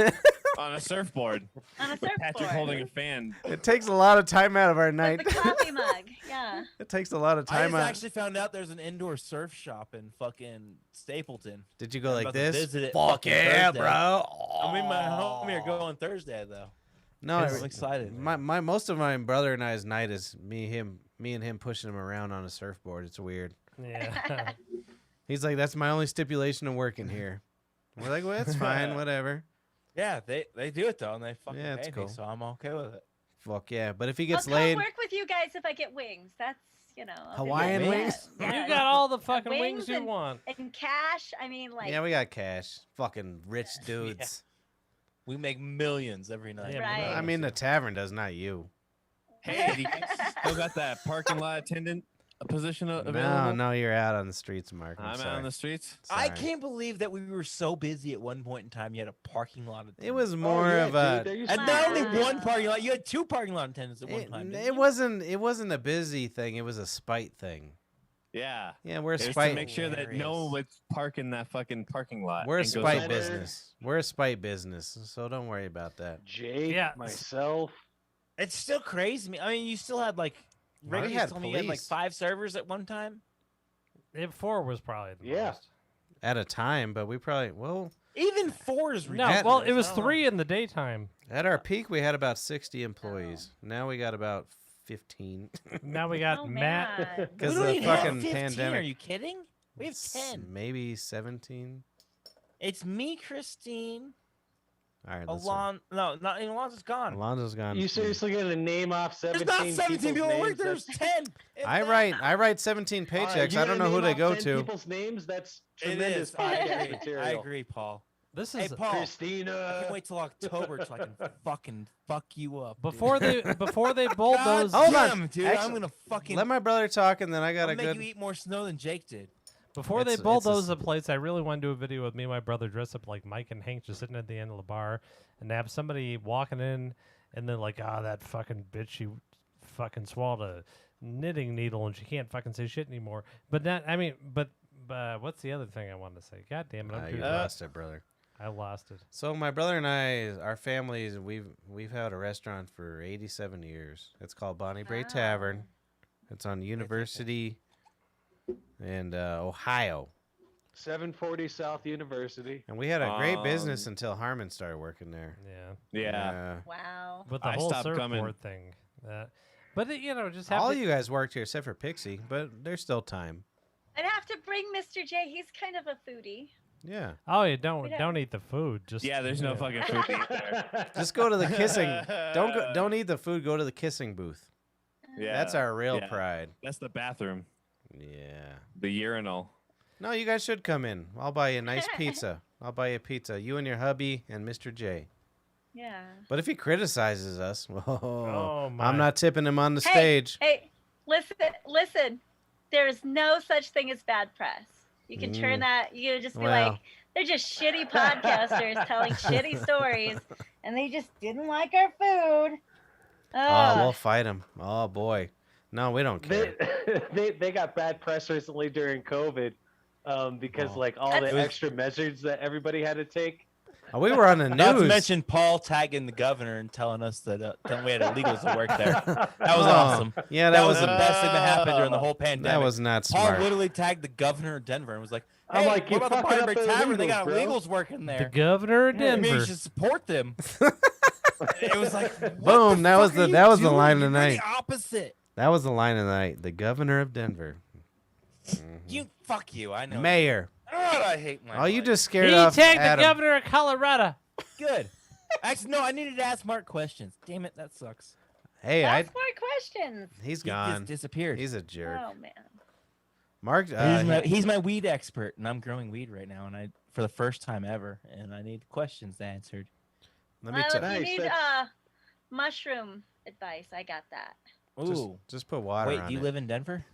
on a surfboard. On a With Patrick surfboard. holding a fan. it takes a lot of time out of our With night. the coffee mug. Yeah. It takes a lot of I time just out. actually found out there's an indoor surf shop in fucking Stapleton. Did you go I'm like about to this? visit it Fuck fucking yeah, Thursday. bro. I mean, my homie are going Thursday though. No, I'm excited. my most of my brother and I's night is me and him pushing him around on a surfboard. It's weird. Yeah. He's like, that's my only stipulation of working here. We're like, well, that's fine, whatever. Yeah, they do it though, and they fucking Yeah, it's pay cool. me, so I'm okay with it. Fuck yeah. But if he I'll gets come laid, work with you guys if I get wings. That's, you know. I'll do Hawaiian that. wings? Yeah. You got all the fucking Wings wings you and- want. And cash. I mean, like. yeah, we got cash. Fucking rich dudes. We make millions every night. Yeah, Right. I mean, the tavern does, not you. Hey, do you guys still got that parking lot attendant position available? No, no, you're out on the streets, Mark. I'm sorry. out on the streets. I Sorry. can't believe that we were so busy at one point in time. You had a parking lot. It was Oh, more yeah, of dude, a. there used and to not be- only Wow. one parking lot. You had two parking lot attendants at one time. didn't It you? wasn't. It wasn't a busy thing. It was a spite thing. Yeah. Yeah, we're a It was to spite. make sure that no one would park in that fucking parking lot. We're a and go spite somewhere. business. We're a spite business, so don't worry about that. Jake, Yeah. myself. It's still crazy to me. I mean, you still had like. Well, Ricky we had told me you had like police. 5 servers at one time. Four was probably the Yeah. most. At a time, but we probably Even 4 is No, ridiculous. well, it was I don't know. 3 in the daytime. at our peak we had about 60 employees. Now we got about 15 Now we got Oh, Matt. man. We because don't the even have fucking 15. pandemic. Are you kidding? We have 10. Maybe 17. It's me, Christine, All right, let's see. Alon. No, not Alonzo's gone. Alonzo's gone. You seriously gonna name off There's 17 not 17 people people's at work. names? There's That's- 10. If I that. write 17 All right, paychecks. you I don't gonna know who name they off go 10 to. People's names. That's It tremendous is. podcast material. I agree, Paul. This Hey, is Paul. I Christina. can't wait till October so I can fucking fuck you up. dude. before they bulldoze. God Hold on. damn, dude. Actually, I'm gonna fucking. Let my brother talk, and then I got I'll a make good. you eat more snow than Jake did. Before they It's- it's bulldoze a the place, I really want to do a video with me and my brother dressed up like Mike and Hank, just sitting at the end of the bar, and have somebody walking in, and then like, that fucking bitch, she fucking swallowed a knitting needle and she can't fucking say shit anymore. But what's the other thing I wanted to say? God damn it, I'm You too lost it, brother. I lost it. So my brother and I, our families, we've had a restaurant for 87 years. It's called Bonnie Bray Tavern. It's on University and Ohio. 740 South University. And we had a great business until Harmon started working there. Yeah. Wow. With the I whole stopped surfboard coming. thing. But just have All to, you guys worked here except for Pixie, but there's still time. I'd have to bring Mr. J. He's kind of a foodie. Yeah. Oh, you don't eat the food. Just Yeah, there's no fucking food to eat there. Just go to the kissing. Don't eat the food. Go to the kissing booth. Yeah. That's our real Yeah. pride. That's the bathroom. Yeah. The urinal. No, you guys should come in. I'll buy you a nice pizza. I'll buy you a pizza. You and your hubby and Mr. J. Yeah. But if he criticizes us, my. I'm not tipping him on the stage. Hey, listen. There is no such thing as bad press. You can turn that. You can just be Well. like, they're just shitty podcasters telling shitty stories, and they just didn't like our food. Oh, we'll fight him. Oh boy. No, we don't care. They got bad press recently during COVID because like all the extra measures that everybody had to take. Oh, we were on the news. Not to mention Paul tagging the governor and telling us that we had illegals that work there. That was awesome. Yeah, That was the best thing that happened during the whole pandemic. That was not Paul smart. literally tagged the governor of Denver and was like, "Hey, I'm like, what "You about the fucking Bonnie Bray up the Tavern? They got illegals, bro." illegals working the there. governor of Maybe you Denver. should support them." It was like, what Boom, the that was fuck are the- you that was the doing? line of the You're night. The opposite. That was the line of the night. The governor of Denver. You fuck you. I know. Mayor. God, I hate my. Oh, you life. just scared He off tagged Adam. the governor of Colorado. Good. Actually, no. I needed to ask Mark questions. Damn it, that sucks. Hey, Ask more questions. he's He gone. just disappeared. He's a jerk. Oh man. Mark, He's my weed expert, and I'm growing weed right now, and for the first time ever, and I need questions answered. let me Well, tell if you Nice, need that's- mushroom advice, I got that. Ooh. just put water Wait, on do you it. live in Denver?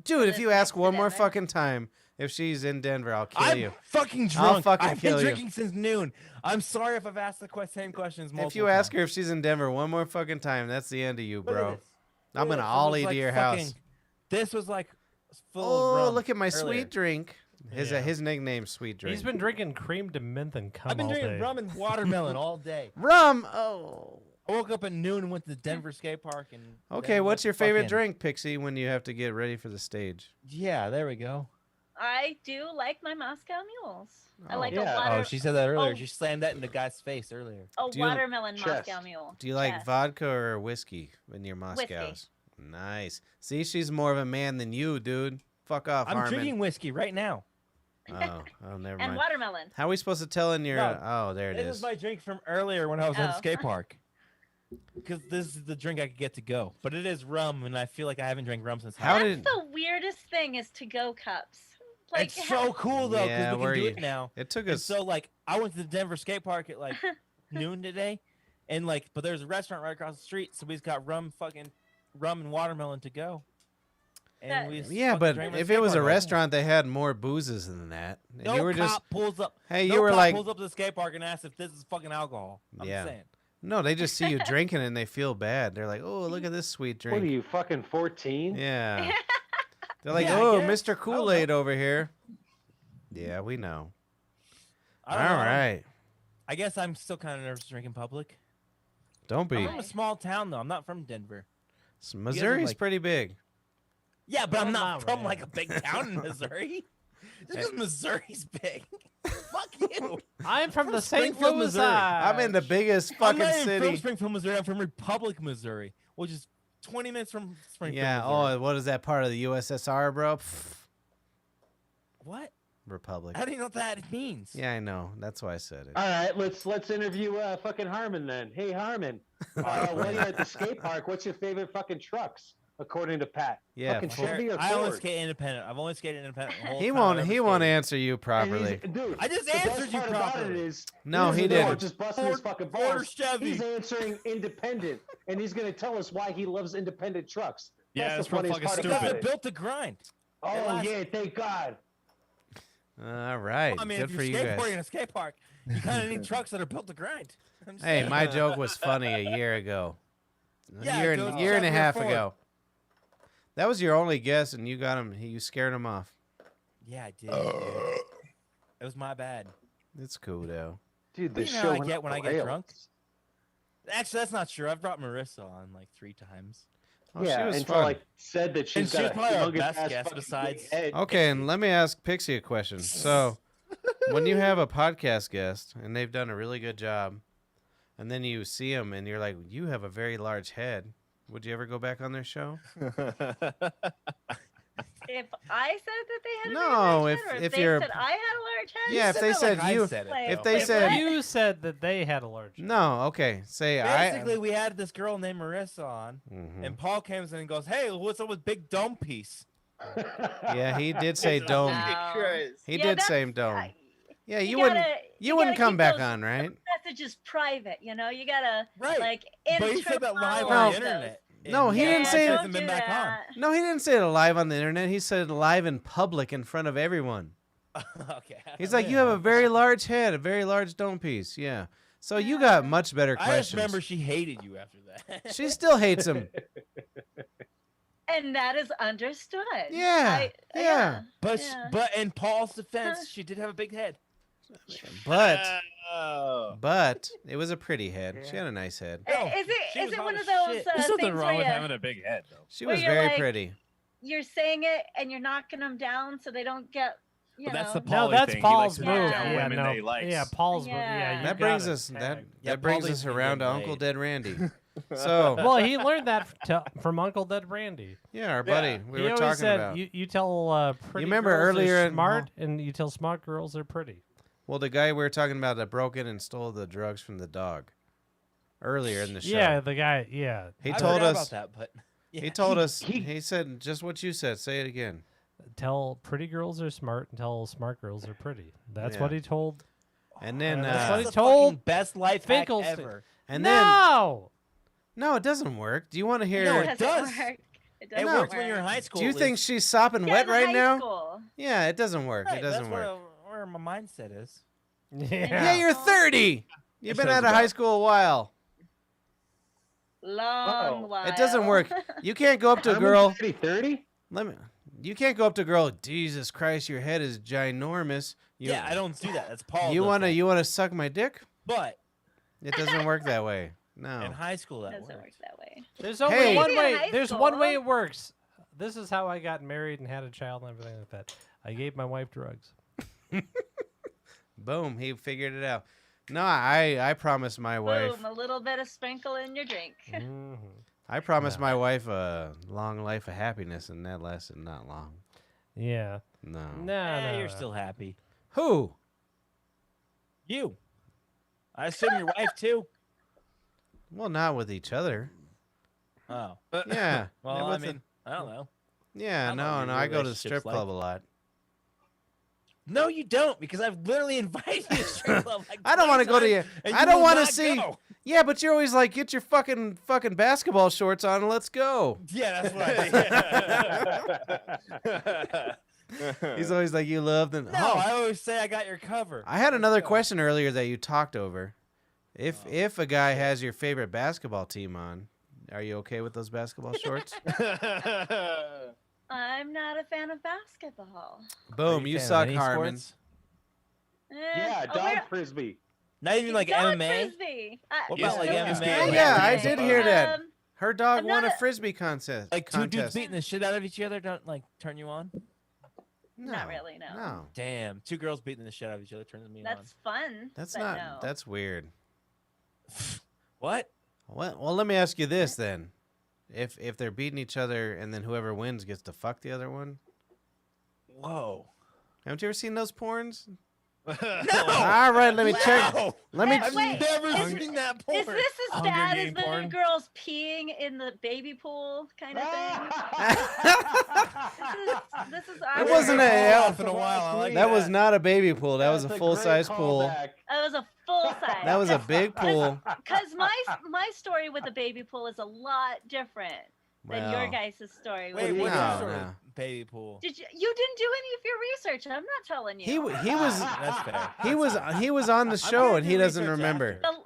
Dude, if you ask one more Denver. fucking time if she's in Denver, I'll kill I'm you. fucking I'll drunk. fucking I've kill been you. drinking since noon. I'm sorry if I've asked the same questions multiple If you ask times. her if she's in Denver one more fucking time, that's the end of you, Look at bro. this. I'm Look gonna at this. It was ollie to like your fucking- house. This was like full of Oh, rum look at my earlier. sweet drink. His Yeah. his nickname's Sweet Drink. He's been drinking cream de mint and cum I've been all drinking day. rum and watermelon all day. rum. Oh. I woke up at noon and went to the Denver skate park and. Okay, then what's went your favorite fucking- drink, Pixie, when you have to get ready for the stage? Yeah, there we go. I do like my Moscow mules. I Oh. like Yeah. a water, Oh, she said that earlier. Oh. She slammed that in the guy's face earlier. a Do you- watermelon Chest. Moscow mule. Do you like Yes. vodka or whiskey in your Moscows? Nice. See, she's more of a man than you, dude. Fuck off, I'm Harmon. drinking whiskey right now. Oh, never And mind. watermelon. How are we supposed to tell in your? No, Oh, there it This is. is my drink from earlier when I was at the Oh. skate park. Because this is the drink I could get to go. But it is rum, and I feel like I haven't drank rum since How high That's did- the weirdest thing is to go cups. Like It's so cool though because Yeah, we where can do you- it now. It took And us. so like I went to the Denver skate park at like noon today, and like but there's a restaurant right across the street, so we've got rum and watermelon to go. And That- we just Yeah, fucking but drank at if the it skate was a park. restaurant, they had more boozes than that. And No you were cop just pulls up. Hey, no you were cop like- pulls up to the skate park and asks if this is fucking alcohol. I'm Yeah. saying. no, they just see you drinking and they feel bad. They're like, "Oh, look at this sweet What are drink." you, fucking 14? Yeah. They're like, Yeah, I "Oh, guess. Mr. Kool-Aid over here." Yeah, we know. I All don't know. right. I guess I'm still kind of nervous to drink in public. Don't be. I'm from a small town though. I'm not from Denver. Missouri's like- pretty big. Yeah, but I'm Oh, not no, from man. like a big town in Missouri. Just because Missouri's big. Fuck you. I'm from the From St. Springfield, Louis Missouri. I'm in the biggest I'm fucking not even from city. Springfield, Missouri. I'm from Republic, Missouri, which is 20 minutes from Springfield. Yeah. Missouri. Oh, what is that part of the USSR, bro? Pff, What? Republic. How do you know what that means? Yeah, I know. That's why I said it. All right, let's interview fucking Harmon then. Hey Harmon, while you're at the skate park, what's your favorite fucking trucks according to Pat? Yeah, fucking fuck. Chevy or I only Ford? skate independent. I've only skated independent. The whole He time won't. I've He ever won't skated. answer you And properly. dude, I just the best answered you part about properly. it is, No, he no, didn't. just busting his Ford- fucking Ford or balls. Chevy? He's answering independent, and he's gonna tell us why he loves independent trucks. Yeah, That's that's the real funniest fucking part Because about they're it. built to grind. Oh last- yeah, thank God. All right. I mean, Good if for you're you skateboarding guys. in a skate park, you kind of need trucks that are built to grind. I'm just Hey, saying. my joke was funny a year ago. Yeah, year it and, goes year and a Chevy or half Ford. ago. That was your only guess, and you got him. You scared him off. Yeah, I did. Dude. It was my bad. It's cool though. Dude, But this you know show how I went get off when the I get rails. drunk? Actually, that's not true. I've brought Marissa on like 3 times. Oh, Yeah, she was until fun. I said that she's And got she's probably our a humongous best ass guest fucking besides- big head. Okay, and let me ask Pixie a question. So, when you have a podcast guest and they've done a really good job, and then you see them and you're like, "You have a very large head." Would you ever go back on their show? If I said that they had a No, very large if- head, or if they you're- said I had a large head. Yeah, if they that said like I you- said it, Like, though. if they If said- what? You said that they had a large. No. Okay. Say Basically, I. we had this girl named Marissa on, Mhm. and Paul comes in and goes, "Hey, what's up with Big Dome Piece?" Yeah, he did say dome. Wow. He Yeah, did that's- say dome. I- Yeah, you you wouldn't. gotta- You you wouldn't gotta come keep back those- on, right? Messages private, you know. You gotta Right. like. But he said that live interfollow on No. the internet. No, he Yeah, didn't say it- don't Hasn't been do back that. No, he didn't say it live on the internet. He said it live in public in front of everyone. on. Okay. He's like, "You have a very large head, a very large dome piece." Yeah. So you got much better I just questions. remember she hated you after that. She still hates him. And that is understood. Yeah, yeah. But Yeah. but in Paul's defense, she did have a big head. But Oh. it was a pretty head. She had a nice head. No, Is she it was hot one as of those shit. There's things nothing wrong with where having a big head, though. She Where was you're very like- pretty. you're saying it and you're knocking them down so they don't get, you But know. that's the No, Pauly that's thing. He likes Paul's to move. knock down Yeah, women no. that he likes. Yeah, Paul's move. Yeah. Yeah, you That brings got us it. that Yeah, that brings Pauly's us been around to getting Uncle laid. Dead Randy. So Well, he learned that from Uncle Dead Randy. yeah, our buddy we He were always talking said, about. You tell pretty remember girls earlier they're in- smart, and you tell smart girls they're pretty. Well, the guy we were talking about that broke in and stole the drugs from the dog earlier in the show. Yeah, the guy. Yeah, He I told forgot us. about that, but yeah. He told us. he- He said just what you said. Say it again. tell pretty girls are smart, and tell smart girls are pretty. That's Yeah. what he told. And then That's what That's he the told fucking best life hack Finkelstein. ever. and then No. no, it doesn't work. Do you want to hear? No, It it doesn't does. work. It It doesn't works work. when you're in high school. Do you at think least. she's sopping Yeah, wet in right high now? school. Yeah, it doesn't work. Right, It doesn't that's work. where my mindset is. Yeah, you're 30. You've That been shows out of high about- school a while. Long Oh. while. It doesn't work. You can't go up to a I'm girl. 30? You can't go up to a girl. Jesus Christ, your head is ginormous. You, Yeah, I don't do that. That's Paul. You does wanna that. you wanna suck my dick? But It doesn't work that way. in No. high school, It that doesn't worked. work that way. There's only Hey. one Maybe in way. high There's one way school. it works. This is how I got married and had a child and everything like that. I gave my wife drugs. Boom. He figured it out. No, I promised my wife. Boom, a little bit of sprinkle in your drink. Mhm. I promised my wife a long life of happiness, and that lasted not long. Yeah. No. No, you're no. still happy. Who? You. I assume your wife too. Well, not with each other. Oh. Yeah. Well, Yeah, I with the- mean, I don't know. yeah. I don't know No, what no. your I go to the relationship's strip like. club a lot. No, you don't, because I've literally invited you to strip club. Like I don't want to go to twice, you. and I you don't will want to not see. go. Yeah, but you're always like, get your fucking basketball shorts on and let's go. Yeah, that's what I He's always like, you love them. No, I always say I got your cover. I had another go. question earlier that you talked over. If a guy has your favorite basketball team on, are you okay with those basketball shorts? I'm not a fan of basketball. Boom, you suck, Harmon. Yeah, Oh, dog we're- frisbee. Not even like dog MMA. Frisbee. What about, like, MMA? Oh, yeah, I did hear that. Um, Her dog I'm won a not a- frisbee contest. Like two dudes contest. beating the shit out of each other don't like turn you on. No, Not really, no. No, Damn, two girls beating the shit out of each other turns me That's fun. that's but not. No. That's weird. on. What? Well, let me ask you this then: if they're beating each other and then whoever wins gets to fuck the other one, Whoa. haven't you ever seen those porns? No. All right, let me check. No. Let me. I've Wait, never is- seen that porn. Is this as Hunger bad as Game the porn? girls peeing in the baby pool kind of thing? This is It wasn't a- off in a while. I like That was not a baby pool. That was a That's full great size pool. callback. That was a full size. That was a big pool. Because my story with the baby pool is a lot different. than your Well, guys' story. Wait, would what's be. No, your story? no. Baby pool. Did you didn't do any of your research? I'm not telling you. He was That's fair. he was on the show gonna and do he doesn't research remember. after.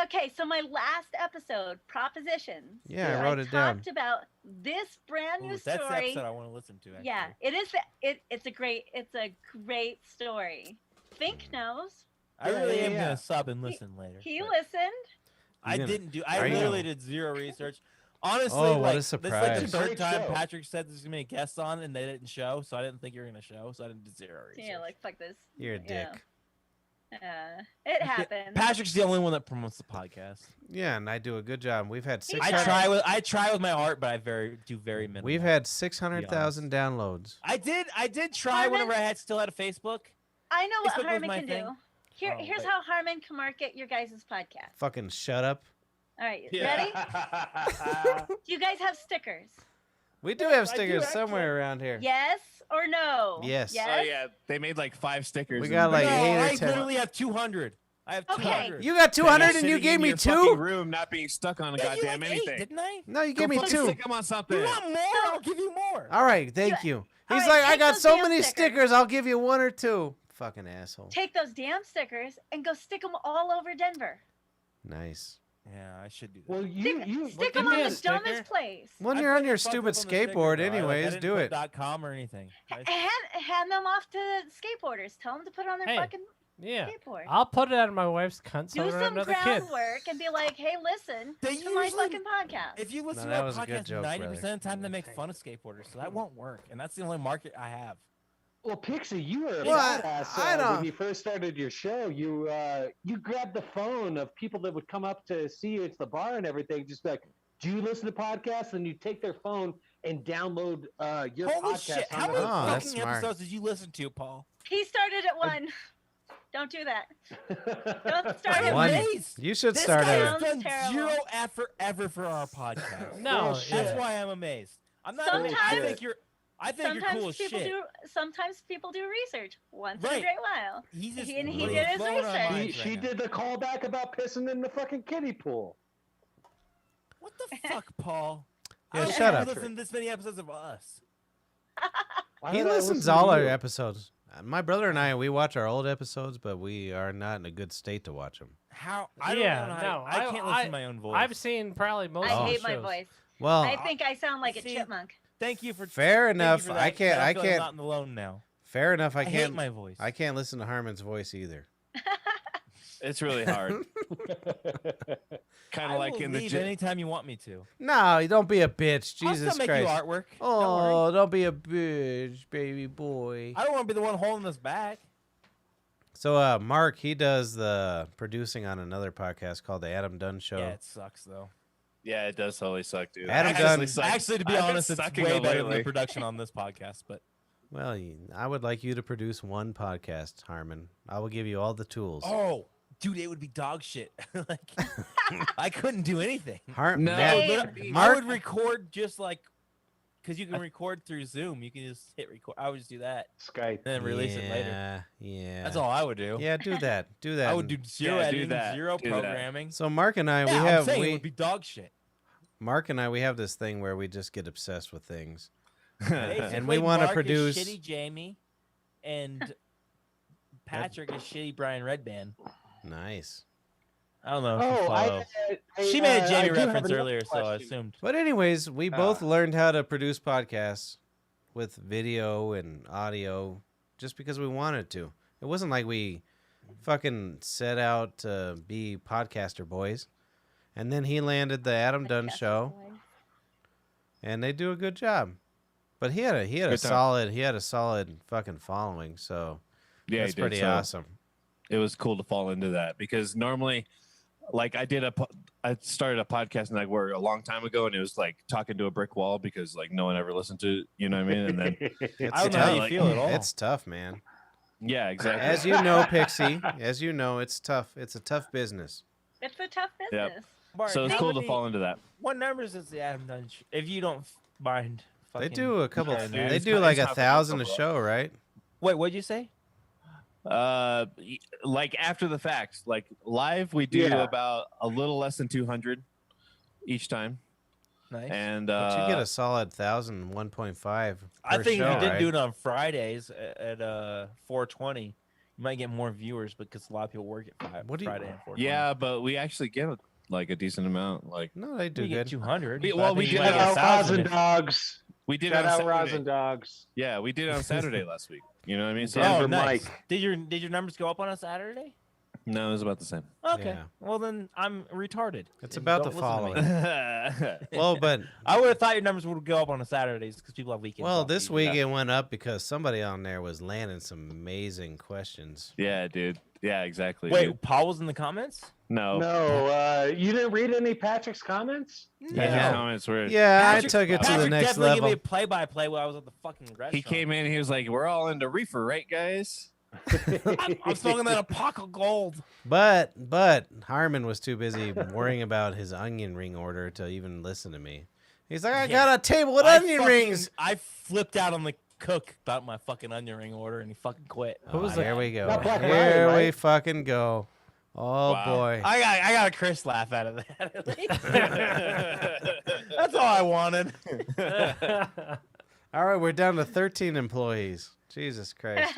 Okay, so my last episode, Propositions. Yeah, I I wrote it down. talked about this brand new Ooh, that's the story. episode I want to listen to. Actually. Yeah, it is. It's a great story. Fink knows. I really am yeah. gonna sub and listen later. He but listened. I gonna- didn't do. Are I you? literally did zero research. Honestly, Oh, what a like, This is like surprise. the third Great time show. Patrick said there's gonna be a guest on, and they didn't show, so I didn't think you were gonna show, so I didn't do zero research. Yeah, like fuck this. You're a Yeah. dick. It happens. Patrick's the only one that promotes the podcast. Yeah, and I do a good job. We've had He I does. try with my art, but I do very minimal. we've had 600,000 downloads. I did try Harmon? whenever I still had a Facebook. I know what Facebook was Harmon my can thing. do. Oh, Here's wait. how Harmon can market your guys' podcast. Fucking shut up. All right, ready? Do you guys have stickers? We do Yes, have I do, stickers actually. somewhere around here. Yes or no? Yes. Yes. Oh yeah, they made like 5 stickers. We and got, like, they- eight or I 10. literally have 200. I have Okay. 200. You got They're 200 and sitting you in gave me your fucking 2? room, not being stuck on a Yeah, you goddamn like anything. 8, didn't I? No, you Go gave me fucking 2. stick 'em on something. You want more? I'll give you more. All right, thank you. All He's right, like, I take got those so damn many stickers. stickers. I'll give you 1 or 2. Fucking asshole. Take those damn stickers and go stick them all over Denver. Nice. Yeah, I should do that. Well, you Stick give them me on a the sticker. dumbest place. When I you're on fucking your fucked stupid up on the sticker, skateboard, though. I anyways, didn't do put it. .com or anything. Hand them off to skateboarders. Tell them to put on their Hey, fucking Yeah. skateboard. I'll put it on my wife's cunt so Do I don't have some another kid. groundwork and be like, hey, listen They to my usually- fucking podcast. If you listen that to was a a good podcast, joke, 90% of the time they make fun of skateboarders, so that won't work. And that's the only market I have. Well, Pixie, you were a Well, badass I don't- when you first started your show. You grabbed the phone of people that would come up to see you at the bar and everything. Just be like, do you listen to podcasts? And you take their phone and download your Holy podcast. shit! on How the many Oh, that's fucking smart. episodes did you listen to, Paul? He started at 1. Don't do that. Don't start I'm at One. 1. amazed. You should This start guy a. has done Sounds terrible. zero effort ever for our podcast. No, Bullshit. That's yeah. why I'm amazed. I'm not. Sometimes- I think you're cool as shit. Sometimes people do research once in Right. a great while. He's just He did blowing his our research. minds She right now. did the callback about pissing in the fucking kiddie pool. What the fuck, Paul? Yeah, I don't shut think up. you Listen to this many episodes of us. Why He would I listens listen to all to our you? episodes. My brother and I, we watch our old episodes, but we are not in a good state to watch them. How? I don't Yeah, know how no, I can't listen to my own voice. I've seen probably most I of the hate my shows. voice. Well, I think I sound like a See, chipmunk. Thank you for fair thank you enough. for that, I 'cause can't. I feel I'm can't. not alone now. Fair enough. I I hate can't. my voice. I can't listen to Harmon's voice either. It's really hard. Kind I of like will in the leave gym. anytime you want me to. No, you don't be a bitch. I'll Jesus still make Christ. you artwork. Oh, don't be a bitch, baby boy. I don't want to be the one holding this back. So, Mark, he does the producing on another podcast called The Adam Dunn Show. Yeah, it sucks though. Yeah, it does totally suck, dude. Adam I Gunn- actually suck. Actually, to be I've been honest, it's sucking way better than lately. the production on this podcast. But Well, I would like you to produce one podcast, Harmon. I will give you all the tools. oh, dude, it would be dog shit. Like I couldn't do anything. No, No, Matt, Hey. I Mark, would record just like because you can record through Zoom. You can just hit record. I would just do that Skype. and then release it later. Yeah. That's all I would do. Yeah, do that. Do that. I would do zero Yeah, do editing, that. zero Do that. programming. So Mark and I, Yeah, we I'm have saying it would be dog shit. Mark and I, we have this thing where we just get obsessed with things. And we wanna Mark produce- is shitty Jamie, and Patrick is shitty Brian Redband. Nice. I don't know. if you Oh, follow. I She made a I Jamie do have reference another earlier, so I question. assumed. But anyways, we both Ah. learned how to produce podcasts with video and audio just because we wanted to. It wasn't like we fucking set out to be podcaster boys. And then he landed the Adam Dunn Show, and they do a good job. But he had a Good time. solid fucking following, so Yeah, that's he did, pretty so awesome. It was cool to fall into that because normally, like I started a podcast like where a long time ago, and it was like talking to a brick wall because like no one ever listened to, you know what I mean? And then It's I don't know how tough. you feel at all. It's tough, man. yeah, exactly. As you know, Pixie, as you know, it's tough. It's a tough business. It's a tough Yep. business. Mark, So it's how cool to many- fall into that. What numbers is the Adam Dunn? If you don't mind, They fucking- do a couple. Yeah, dude, They it's do not- like it's not 1,000 a possible. show, right? Wait, what'd you say? Like after the fact, like live, we do Yeah. about a little less than 200 each time. Nice. And But you get a solid 1,000, 1.5. I think show, if you did right? do it on Fridays at 4:20, you might get more viewers because a lot of people work at What do you- Friday and 4:20. yeah, but we actually get like a decent amount. Like No, they do you get good. 200. We- but well, I think we you did might have get Shout out 1,000 Rosin if- Dogs. we did Shout on out Saturday. Rosin Dogs. Yeah, we did it on Saturday last week. You know what I mean? So Denver Oh, nice. Mike. Did your numbers go up on a Saturday? no, it was about the same. Okay. Yeah. Well, then I'm retarded. It's and about don't the listen to me. following. Well, but I would have thought your numbers would go up on a Saturdays because people have weekends. well, off this usually. week it went up because somebody on there was landing some amazing questions. Yeah, dude. Yeah, exactly. Wait, dude. Paul was in the comments? No. No, you didn't read any Patrick's comments? His Yeah. comments were. Yeah, Patrick- I took it to the Patrick next definitely level. gave me a play-by-play while I was at the fucking restaurant. He came in. He was like, "We're all into reefer, right, guys?" I'm smoking that Apocalypse Gold. But Harmon was too busy worrying about his onion ring order to even listen to me. He's like, I got a table with onion rings. I flipped out on the cook about my fucking onion ring order, and he fucking quit. Who was Here that? we go. Not Black Here Friday, we right? fucking go. Oh Wow. boy. I got a Chris laugh out of that. At least. That's all I wanted. All right, we're down to 13 employees. Jesus Christ.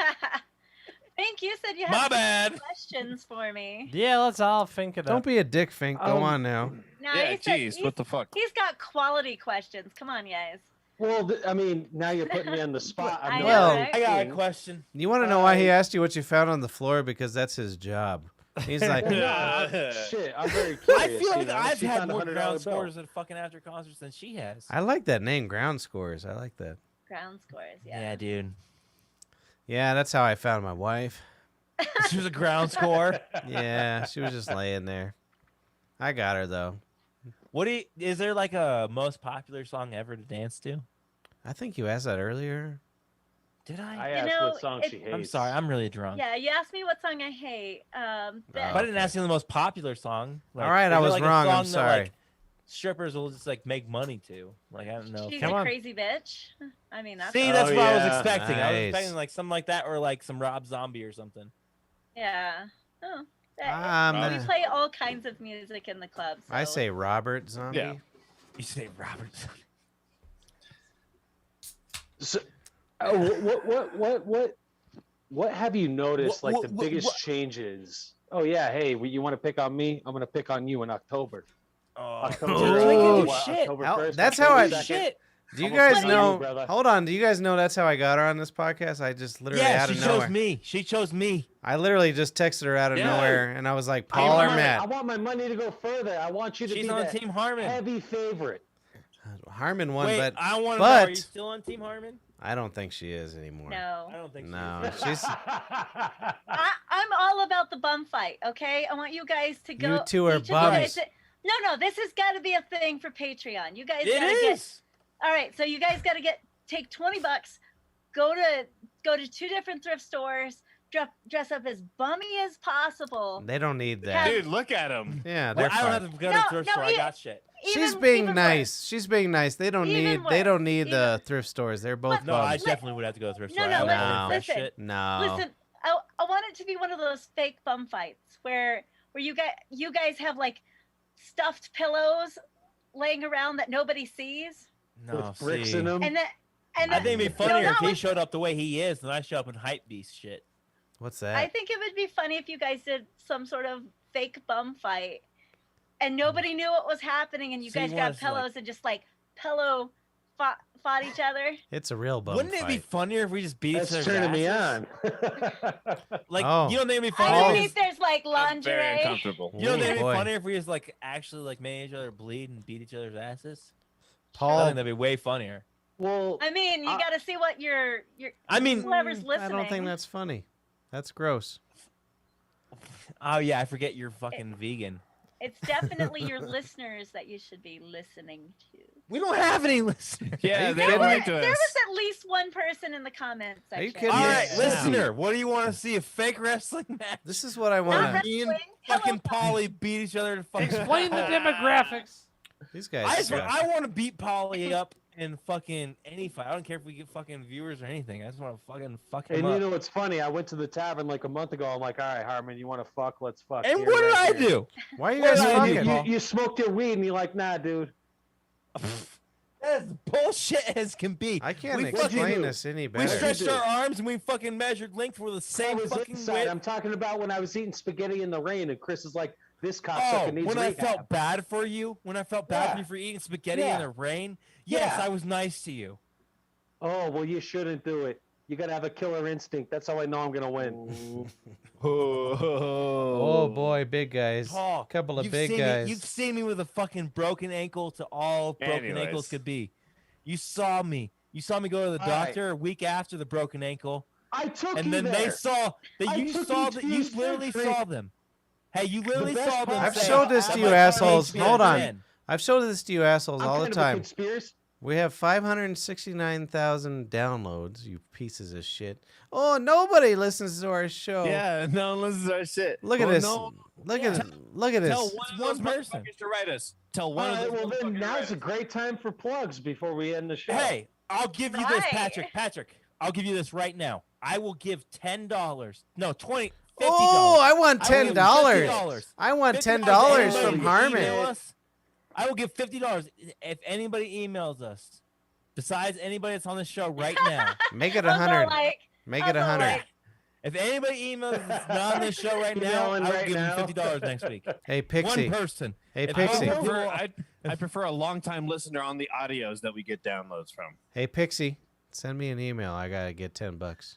Think you said you My had some bad. questions for me. Yeah, let's all think it Don't up. be a dick, Fink. Go on now. No, Yeah, he said jeez, what the fuck? He's got quality questions. Come on, guys. Well, I mean, now you're putting me on the spot. I know, Well- right? I got a question. You want to know why he asked you what you found on the floor? Because that's his job. He's like, Shit, I'm very curious. I feel like you know? I've She had found a more $100 ground bill. scores at fucking after concerts than she has. I like that name, Ground Scores. I like that. Ground scores. Yeah. Yeah, dude. Yeah, that's how I found my wife. She was a ground score. Yeah, she was just laying there. I got her though. Is there like a most popular song ever to dance to? I think you asked that earlier. Did I I? asked know, what song she hates. I'm sorry, I'm really drunk. Yeah, you asked me what song I hate. But I didn't ask you the most popular song. Like, All right, is I there, was like, a wrong. I'm song that, sorry. like, strippers will just like make money to. Like I don't know. She's Come a on. crazy bitch. I mean, that's See, Oh, that's what I was yeah. expecting. I was Nice. expecting like something like that, or like some Rob Zombie or something. yeah. Oh, we Uh, play all kinds of music in the club. So. I say Robert Zombie. Yeah. You say Robert Zombie. So, what have you noticed? What- Like the what- biggest what- changes? Oh yeah, hey, you want to pick on me? I'm gonna pick on you in October. Oh, October, Oh, what, shit. October How- 1st, that's October how I- 2nd? shit. Do you Almost guys like you, know? brother. Hold on. Do you guys know that's how I got her on this podcast? I just literally Yeah, out she of chose nowhere. me. She chose me. I literally just texted her out of Yeah. nowhere, and I was like, I Paul or want my- I Matt? want my money to go further. I want you to She's be on that Team Harmon. heavy favorite. Harmon won, Wait, but I want to know. Are you but still on Team Harmon? I don't think she is anymore. No. I don't think No, so. she's. I'm all about the bum fight. Okay, I want you guys to go. You two are each of you guys bums. to- No, this has got to be a thing for Patreon. You guys It gotta get. is. All right, so you guys got to take $20. Go to 2 different thrift stores. Dress up as bummy as possible. They don't need Yeah. that. Dude, look at him. Yeah, Well, they're I don't fine. have to go to No, the thrift no, store. I it- got shit. She's Even- being even nice. She's being nice. They don't Even need. They don't worse. need Even- the thrift stores. They're both No, I bums. definitely would have to go to the thrift No, store. no, I don't listen, want fresh listen. shit. No. Listen, I want it to be one of those fake bum fights where you guys have like stuffed pillows laying around that nobody sees, No, With bricks see. in them. and then I think it'd be funnier not if he with- showed up the way he is, than I show up in hype beast shit. What's I that? think it would be funny if you guys did some sort of fake bum fight, and nobody knew what was happening, and you So you guys want grabbed us to, like- pillows and just like pillow fought each other. It's a real bum Wouldn't it fight. be funnier if we just beat That's each other's turning me asses? on. Like, Oh. you don't think it'd be I funnier? don't if we think just- there's like I'm very lingerie. uncomfortable. You don't think it'd be boy. funnier if we just like actually like made each other bleed and beat each other's asses? I Paul. think that'd be way funnier. well, I mean, you got to see what your I mean, whoever's listening. I don't think that's funny. That's gross. oh yeah, I forget you're fucking vegan. It's definitely your listeners that you should be listening to. We don't have any listeners. Yeah, you they kidding don't me? write to There us. was at least one person in the comments Are you section. kidding All me? right, Yeah. listener, what do you want to see? A fake wrestling match? This is what I Not want. Me and wrestling. fucking Hello. Polly beat each other to fucking Explain the demographics. These guys. I just suck. I want to beat Polly up in fucking any fight. I don't care if we get fucking viewers or anything. I just want to fucking fuck him and up. you know what's funny? I went to the tavern like a month ago. I'm like, all right, Harmon, you want to fuck? Let's fuck. and Here, what did right I here. do? Why are you What guys did I do, fucking? Paul? You smoked your weed and you're like, nah, dude. That's bullshit as can be. I can't We explain fucking- this any We better. stretched our arms and we fucking measured length for the I same was fucking inside. width. I'm talking about when I was eating spaghetti in the rain, and Chris is like, "This Oh, cocksucker needs when I rehab." felt bad for you, when I felt bad for Yeah. you for eating spaghetti in Yeah. the rain, yes, Yeah. I was nice to you. Oh well, you shouldn't do it. You gotta have a killer instinct. That's how I know I'm gonna win. Oh boy, big guys. Paul, Couple of you've big seen guys. Me, you've seen me with a fucking broken ankle to all broken Anyways. ankles could be. You saw me. You saw me go to the All right. doctor a week after the broken ankle, I took and you then there. they saw that I you took saw you that to you your literally surgery. saw them. Hey, you literally best saw them. part- I've say, showed this "That to you might assholes. be Hold on. 10." I've showed this to you assholes I'm all the kind of a time. conspiracy. We have 569,000 downloads, you pieces of shit. Oh, nobody listens to our show. Yeah, no one listens to our shit. Look at Well, this. no, Look Yeah. at this. tell one of those One person. motherfuckers to write us. Tell one All of right, those well then motherfuckers to now's write a us. great time for plugs before we end the show. Hey, I'll give you this, Right. Patrick. Patrick, I'll give you this right now. I will give $10. No, 20. $50. Oh, I want I will give $10. $50. I want $10 $50 from Anybody Harmon. email us, I will give $50 if anybody emails us. Besides anybody that's on the show right now. Make it Also, 100. like, Make it also, 100. like, If anybody emails us that's not on this show right now, I Emailing will right give now. them $50 next week. Hey, Pixie. One person. Hey, If Pixie. I- I prefer a long-time listener on the audios that we get downloads from. Hey, Pixie. Send me an email. I got to get $10.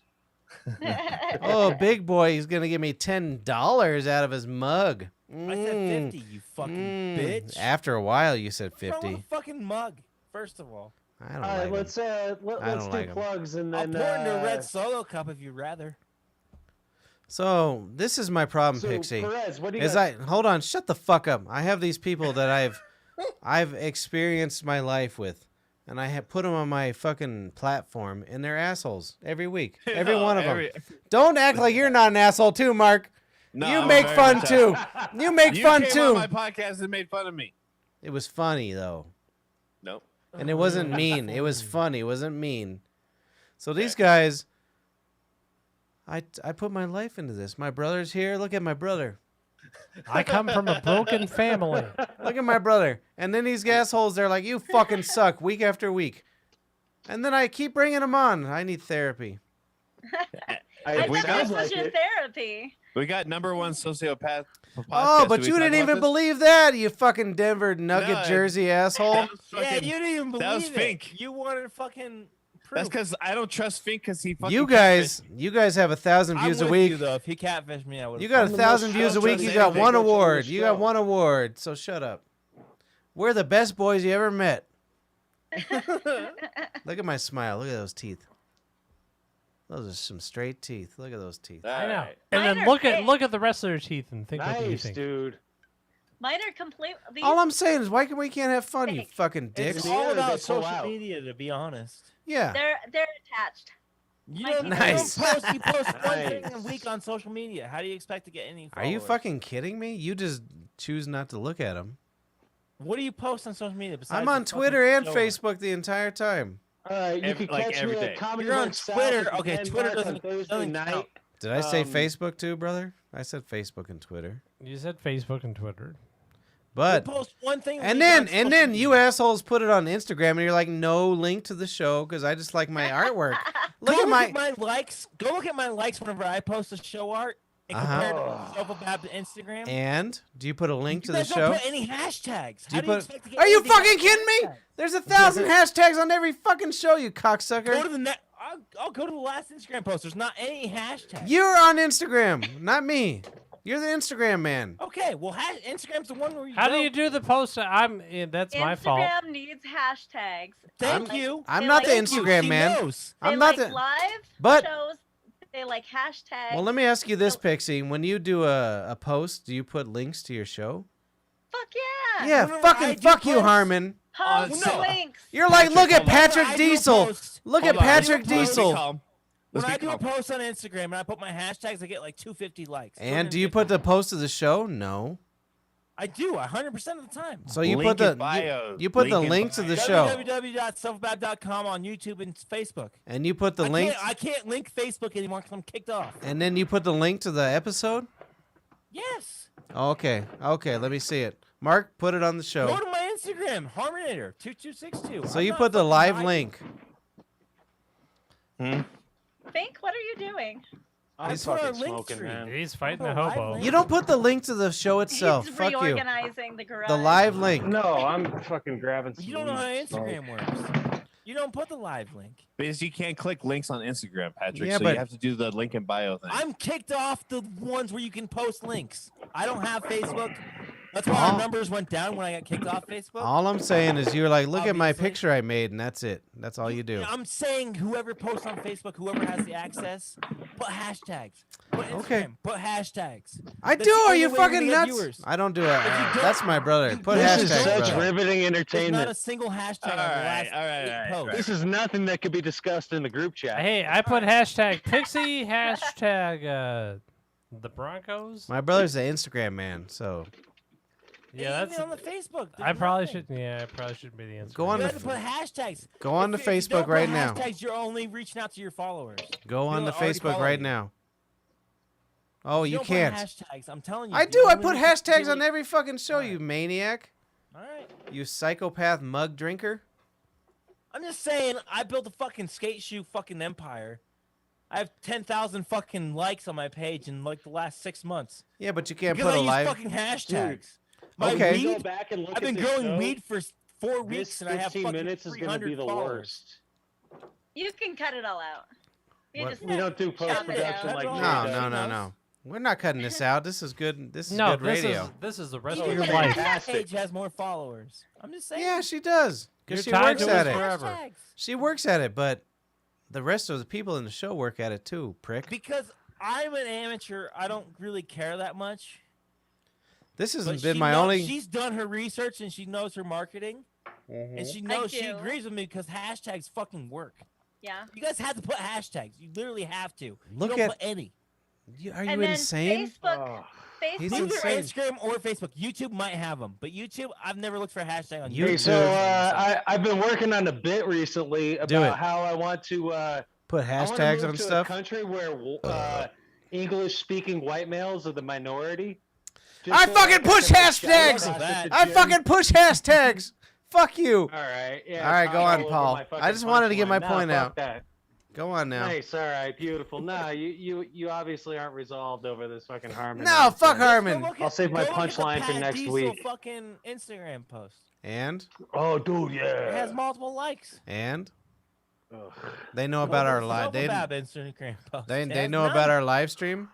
Oh, big boy. He's going to give me $10 out of his mug. I said 50, you fucking bitch. After a while, you said What's wrong with 50. a fucking mug, first of all. I don't All right, like let's him. let's don't do like 'em. plugs and I'll then pour into a red solo cup if you'd rather. So, this is my problem, so, Pixie. Perez, what do you Is got? hold on, shut the fuck up. I have these people that I've experienced my life with, and I have put them on my fucking platform, and they're assholes every week, every No, one of every- them. Don't act like you're not an asshole too, Mark. No, you I'm make very fun much too. You make You fun came too. on my podcast and made fun of me. It was funny though, Nope. and it wasn't mean. It was funny. It wasn't mean. So these guys, I put my life into this. My brother's here. Look at my brother. I come from a broken family. Look at my brother. And then these assholes, they're like, you fucking suck week after week. And then I keep bringing them on. I need therapy. I we thought this got was like your it. therapy. We got number one sociopath. Oh, podcast. but Did we you talk didn't about even this? believe that, you fucking Denver Nugget No, jersey asshole. That was Yeah, fucking- you didn't even believe that was it. Fink. You wanted fucking proof. That's because I don't trust Fink because he fucking You guys have 1,000 I'm views a with week. You, though. If he catfished me, I would. You got I'm the 1,000 most views a week. You trusted got anything one on the award. You got show. one award. So shut up. We're the best boys you ever met. Look at my smile. Look at those teeth. Those are some straight teeth. Look at those teeth. I know. Alright. And Mine then are look fake. at the rest of their teeth and think what do you Nice, think. dude. Mine are complete. These, All I'm saying is, why can we can't have fun, you Fake. fucking dicks? It's Yeah, all they about pull social out. media, to be honest. Yeah. they're attached. You My don't, teeth- Nice. you post one thing a Nice. week on social media. How do you expect to get any Are you followers? fucking kidding me? You just choose not to look at them. What do you post on social media? Besides I'm the on fucking Twitter and show? Facebook the entire time. All right, you Every- can like catch every me day. at Comedy You're on Works South Twitter. at the Okay, Penn Twitter Park doesn't- on Thursday doesn't night. count. Did I say Um, Facebook too, brother? I said Facebook and Twitter. You said Facebook and Twitter. But You post one thing. a and week on then social you media. assholes put it on Instagram and you're like, no link to the show because I just like my artwork. Go Look at my likes. Go look at my likes whenever I post a show art and compare it to Sofabab to Instagram. and do you put a link you to the guys show? don't put any hashtags. Do How you do you put? expect to get Are you anything out fucking of kidding me? hashtags? There's 1,000 hashtags on every fucking show, you Go cocksucker. to the net. I'll go to the last Instagram post. There's not any hashtags. You're on Instagram, not me. You're the Instagram man. Okay, well, Instagram's the one where you. How do go. you do the post? That's my fault. Instagram needs hashtags. Thank Like, you. I'm They not the like- Instagram She man. knows. They I'm not like the. live but- shows. They like hashtags. Well, let me ask you this, Pixie. When you do a post, do you put links to your show? Fuck yeah. Yeah, Whenever I fucking do fuck you, posts- Harmon. Post no. links. You're like, look at hold on. Patrick Whenever I do a Diesel. post- Look at Hold on, Patrick let's be Diesel. calm. When Let's I be do a calm. post on Instagram and I put my hashtags, I get like 250 likes. And do you put the post of the show? No. I do 100% of the time. So you Link put the in bio. you put the Link in links of the bio. show, www.sofabab.com on YouTube and Facebook. and you put the link, I can't link Facebook anymore because I'm kicked off. and then you put the link to the episode. Yes. Okay, let me see it. Mark, put it on the Go show. to my Instagram, Harmonator2262. So you put the live link. Fink, what are you doing? I'm That's what our fucking link smoking, tree. man. He's fighting Oh, a hobo. live You don't put the link to the show itself. He's Fuck you. reorganizing the garage. The live link. No, I'm fucking grabbing some You don't know how weed smoke. Instagram works. You don't put the live link. Because you can't click links on Instagram, Patrick. Yeah, so but- you have to do the link in bio thing. I'm kicked off the ones where you can post links. I don't have Facebook. That's why Oh. our numbers went down when I got kicked off Facebook. All I'm saying is you're like, look at my Obviously. picture I made, and that's it. That's all you do. I'm saying whoever posts on Facebook, whoever has the access, put hashtags. Put Instagram, Okay. put hashtags. I That's do. the Are only you way you're fucking gonna get nuts? viewers. I don't do it. you don't- That's my brother. Put This is hashtags, such brother. riveting There's not entertainment. a single hashtag on All the right, last all right, 8 all right, posts. This is nothing that could be discussed in the group chat. Hey, I put hashtag Pixie, hashtag the Broncos. My brother's an Instagram man, so Yeah, Even that's. on the Facebook. I there's probably nothing. should. Yeah, I probably shouldn't be the Instagram. Go on You the have to put hashtags. go on If to you don't Facebook put right now. hashtags, you're only reaching out to your followers. Go on the People already Facebook follow right you. now. Oh, If you don't can't. Put hashtags. I'm telling you. I you're do. I only put reaching- hashtags you're on every fucking show, Alright. you maniac. All right. You psychopath mug drinker. I'm just saying, I built a fucking skate shoe fucking empire. I have 10,000 fucking likes on my page in like the last 6 months. Yeah, but you can't Because put I a use live. fucking hashtags. My Okay. If you weed, go back and look I've at been this growing show, weed for 4 this weeks and I have 15 fucking minutes is going to 300 be the followers. worst. You can cut it all out. You What? just We don't do shut it post-production down. like No, Jay No, does. no, no, no. We're not cutting this out. This is good. This is No, good radio. this is the rest Even of your my life. Fantastic. page has more followers. I'm just saying. Yeah, she does. Because she You're tied works to at it it. forever. Hashtags. She works at it, but the rest of the people in the show work at it too, prick. Because I'm an amateur, I don't really care that much. This But hasn't been she my knows- only. She's done her research and she knows her marketing. And she knows she do. agrees with me because hashtags fucking work. Yeah. You guys have to put hashtags. You literally have to. Look you don't at- put any. Are you And then insane? Facebook, Oh. He's Facebook. Either insane. Instagram or Facebook. YouTube might have them, but YouTube, I've never looked for a hashtag on You- Hey, YouTube. so I've been working on a bit recently Do it. about how I want to Put I wanna hashtags move on to stuff. A country where English-speaking white males are the minority. I so fucking I can push shout hashtags! across That. the I gym. fucking push hashtags. Fuck you. All right. Yeah. All right, it's go all on, over Paul. my fucking I just wanted to get my punchline. point Nah, out. fuck that. Go on now. Nice. All right. Beautiful. No, you obviously aren't resolved over this fucking Harmon. No, fuck nonsense. Harmon. I'll save my go look at the punchline for Pat next Diesel week. Fucking Instagram post. And Oh, dude, It has yeah. multiple likes. Ugh. they know about our live. Sofabab Instagram post. They It they has know none. about our live stream.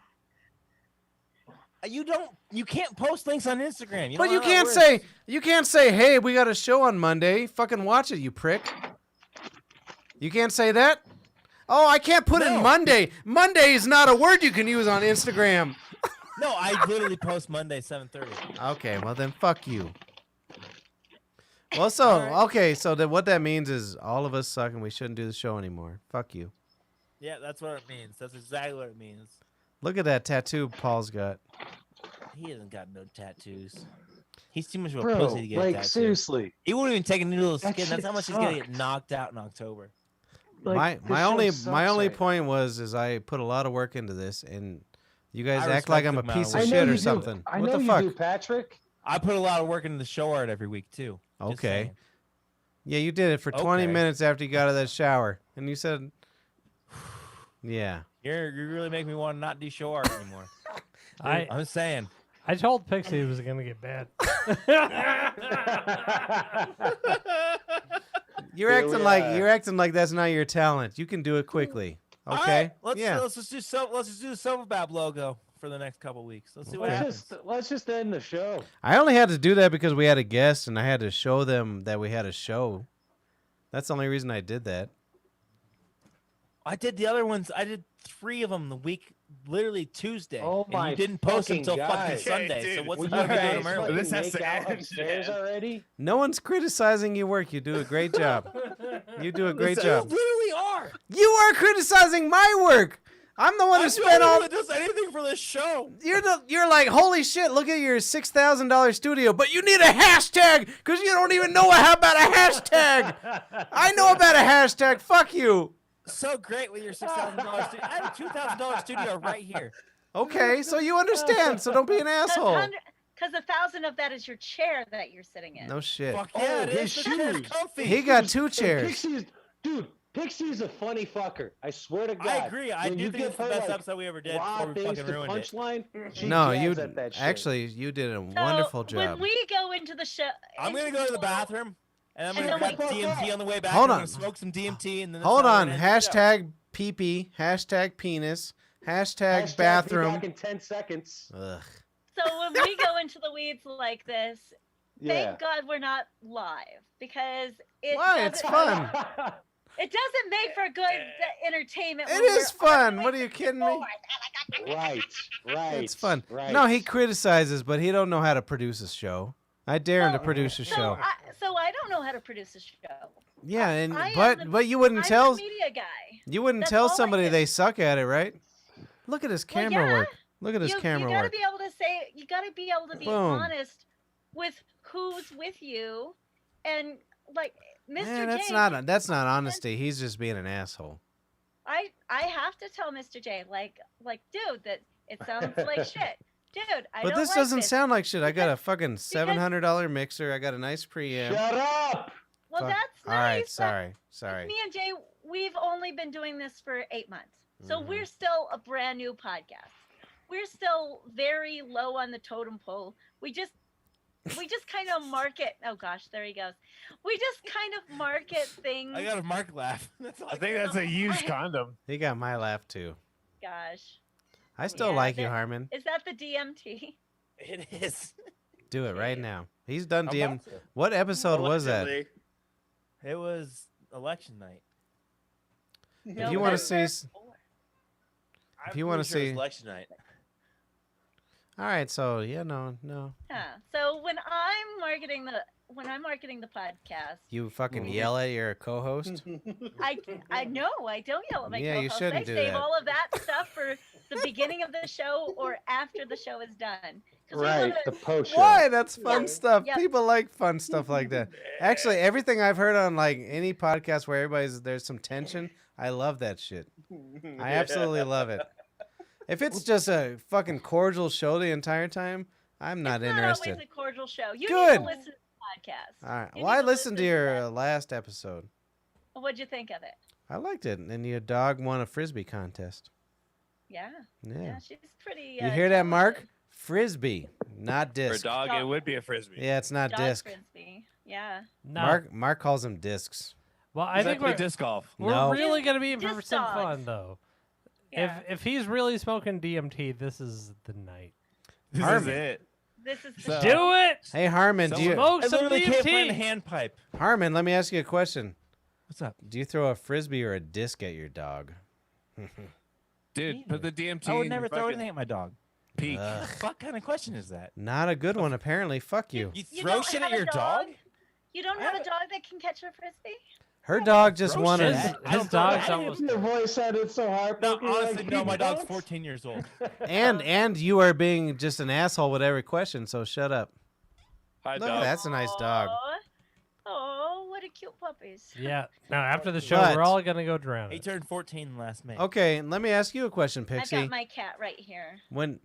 You can't post links on Instagram. You But don't you know how it can't works. you can't say, hey, we got a show on Monday. Fucking watch it, you prick. You can't say that? Oh, I can't put in No. Monday. Monday is not a word you can use on Instagram. No, I literally post Monday 7:30. Okay, well then fuck you. Well, so, Alright. okay, so then what that means is all of us suck and we shouldn't do the show anymore. Fuck you. Yeah, that's what it means. That's exactly what it means. Look at that tattoo Paul's got. He hasn't got no tattoos. He's too much of a Bro, pussy to get a like tattoo. seriously. He won't even take a needle of That skin. That's how shit much he's gonna get sucked. knocked out in October. Like, this my show only sucks my only right point was is I put a lot of work into this and you guys I act like respect I'm the a amount piece of of work. I know shit you or do. something. I What know the you fuck? do, Patrick. I put a lot of work into the show art every week too. Just Okay. saying. Yeah, you did it for 20 Okay. minutes after you got out of that shower. And you said, yeah. You really make me want to not do show art anymore. I I'm saying. I told Pixie it was gonna get bad. You're Here acting we like are. you're acting like that's not your talent. You can do it quickly. All Okay? right, yeah. let's just do the Sofabab logo for the next couple weeks. Let's see what happens. Let's just end the show. I only had to do that because we had a guest and I had to show them that we had a show. That's the only reason I did that. I did the other ones. I did 3 of them the week, literally Tuesday. Oh and my you didn't post them fucking until fucking God. Sunday. Yeah, So dude. what's Will the you point of doing guys them early? This fucking has to make out end. upstairs already? No one's criticizing your work. You do a great job. You do a great job. You literally are. You are criticizing my work. I'm the one who I'm the spent only all. one that does anything for this show. You're like, holy shit! Look at your $6,000 studio, but you need a hashtag because you don't even know how about a hashtag. I know about a hashtag. Fuck you. So great with your $6,000 studio. I have a $2,000 studio right here. Okay, so you understand. So don't be an asshole. Because 1,000 of that is your chair that you're sitting in. No shit. Fuck yeah, it his is. The chair's shoes. comfy. He got 2 chairs. Pixie's a funny fucker. I swear to God. I agree. I When do you think it's give the her, best like, episode we ever did raw before we things fucking to ruined it. punchline. She No, jabs you at that shit. actually you did a So wonderful when job. we go into the show, I'm gonna go to the bathroom and I'm And gonna then grab we- DMT on the way back. Hold I'm on. gonna smoke some DMT and then Hold that's how on. we're gonna end the show. Hashtag pee-pee. Hashtag penis. Hashtag Hashtag be bathroom. back in 10 seconds. Ugh. So when we go into the weeds like this, Yeah. thank God we're not live because it Why? It's doesn't- fun. It doesn't make for good entertainment. It when is we're fun. What are you kidding me? Right. It's fun. Right. No, he criticizes, but he don't know how to produce a show. I dare him to So- produce a show. So I don't know how to produce a show. Yeah, and I am but you wouldn't I'm tell a media guy. you wouldn't That's tell all I somebody do. they suck at it, right? Look at his Well, camera yeah. work. Look at his camera you gotta work. be able to say. You gotta be able to be Boom. honest with who's with you, and like Mr. Man, that's J. not honesty. He's just being an asshole. I have to tell Mr. J, like, dude, that it sounds like shit. Dude, I But don't this like doesn't this. sound like shit. I got a fucking $700 mixer. I got a nice preamp. Shut up! Well, Fuck. that's nice. All right, but sorry. Me and Jay, we've only been doing this for 8 months. So Mhm. we're still a brand new podcast. We're still very low on the totem pole. We just kind of market. Oh gosh, there he goes. We just kind of market things. I got a Mark laugh. That's all I think that's a used condom. He got my laugh too. Gosh, I still Yeah, like you, that- Harmon. is that the DMT? It is. Do it right now. He's done I'm DM. about to. What episode was that? Allegedly. It was election night. If you want to see, I'm If you wanna pretty sure it was see- election night. all right. So yeah, no. Huh. So when I'm marketing the podcast, You Mm-hmm. fucking yell at your co-host. I know I don't yell at my Yeah, you co-host. shouldn't I do save that. all of that stuff for the beginning of the show or after the show is done. 'Cause we Right, wanna- the post show. Why? That's fun Yeah. stuff. Yeah. People like fun stuff like that. Actually, everything I've heard on like any podcast where there's some tension, I love that shit. I absolutely love it. If it's just a fucking cordial show the entire time, I'm not it's interested. Not always a cordial show. You need Good. to listen to the podcast. All right. You Well, I need listened to your that. last episode. What'd you think of it? I liked it, and your dog won a frisbee contest. Yeah. Yeah. She's pretty. You hear that, Mark? talented. Frisbee, not For a disc. dog, it would be a frisbee. Yeah, it's not Dog disc. frisbee. Yeah. No. Mark calls them discs. Well, I Does think that play we're, disc golf. we're No. really gonna be in for Disc some dogs. fun though. Yeah. If he's really smoking DMT, this is the night. This is Harmon. it. This is the So- Do it. Hey, Harmon, do you, Smoke I some literally can't find a DMT. handpipe. Harmon, let me ask you a question. What's up? Do you throw a frisbee or a disc at your dog? Dude, put the DMT I would in never your throw fucking anything at my dog. peak. Ugh. What kind of question is that? Not a good one, apparently. Fuck you. You You throw don't shit have at a your dog? You don't I have a haven't- dog that can catch a frisbee? Her dog just Throw won shit a. at- I His don't throw dog's anything. almost. Your voice sounded so No, heartbroken. honestly, like, no. My "You dog's don't?" 14 years old. And you are being just an asshole with every question. So shut up. Hi, Look, dog. that's a nice dog. Oh, what a cute puppies. Yeah. Now after the show, But- we're all gonna go drown. He It. turned 14 last May. Okay, let me ask you a question, I've Pixie. got my cat right here. When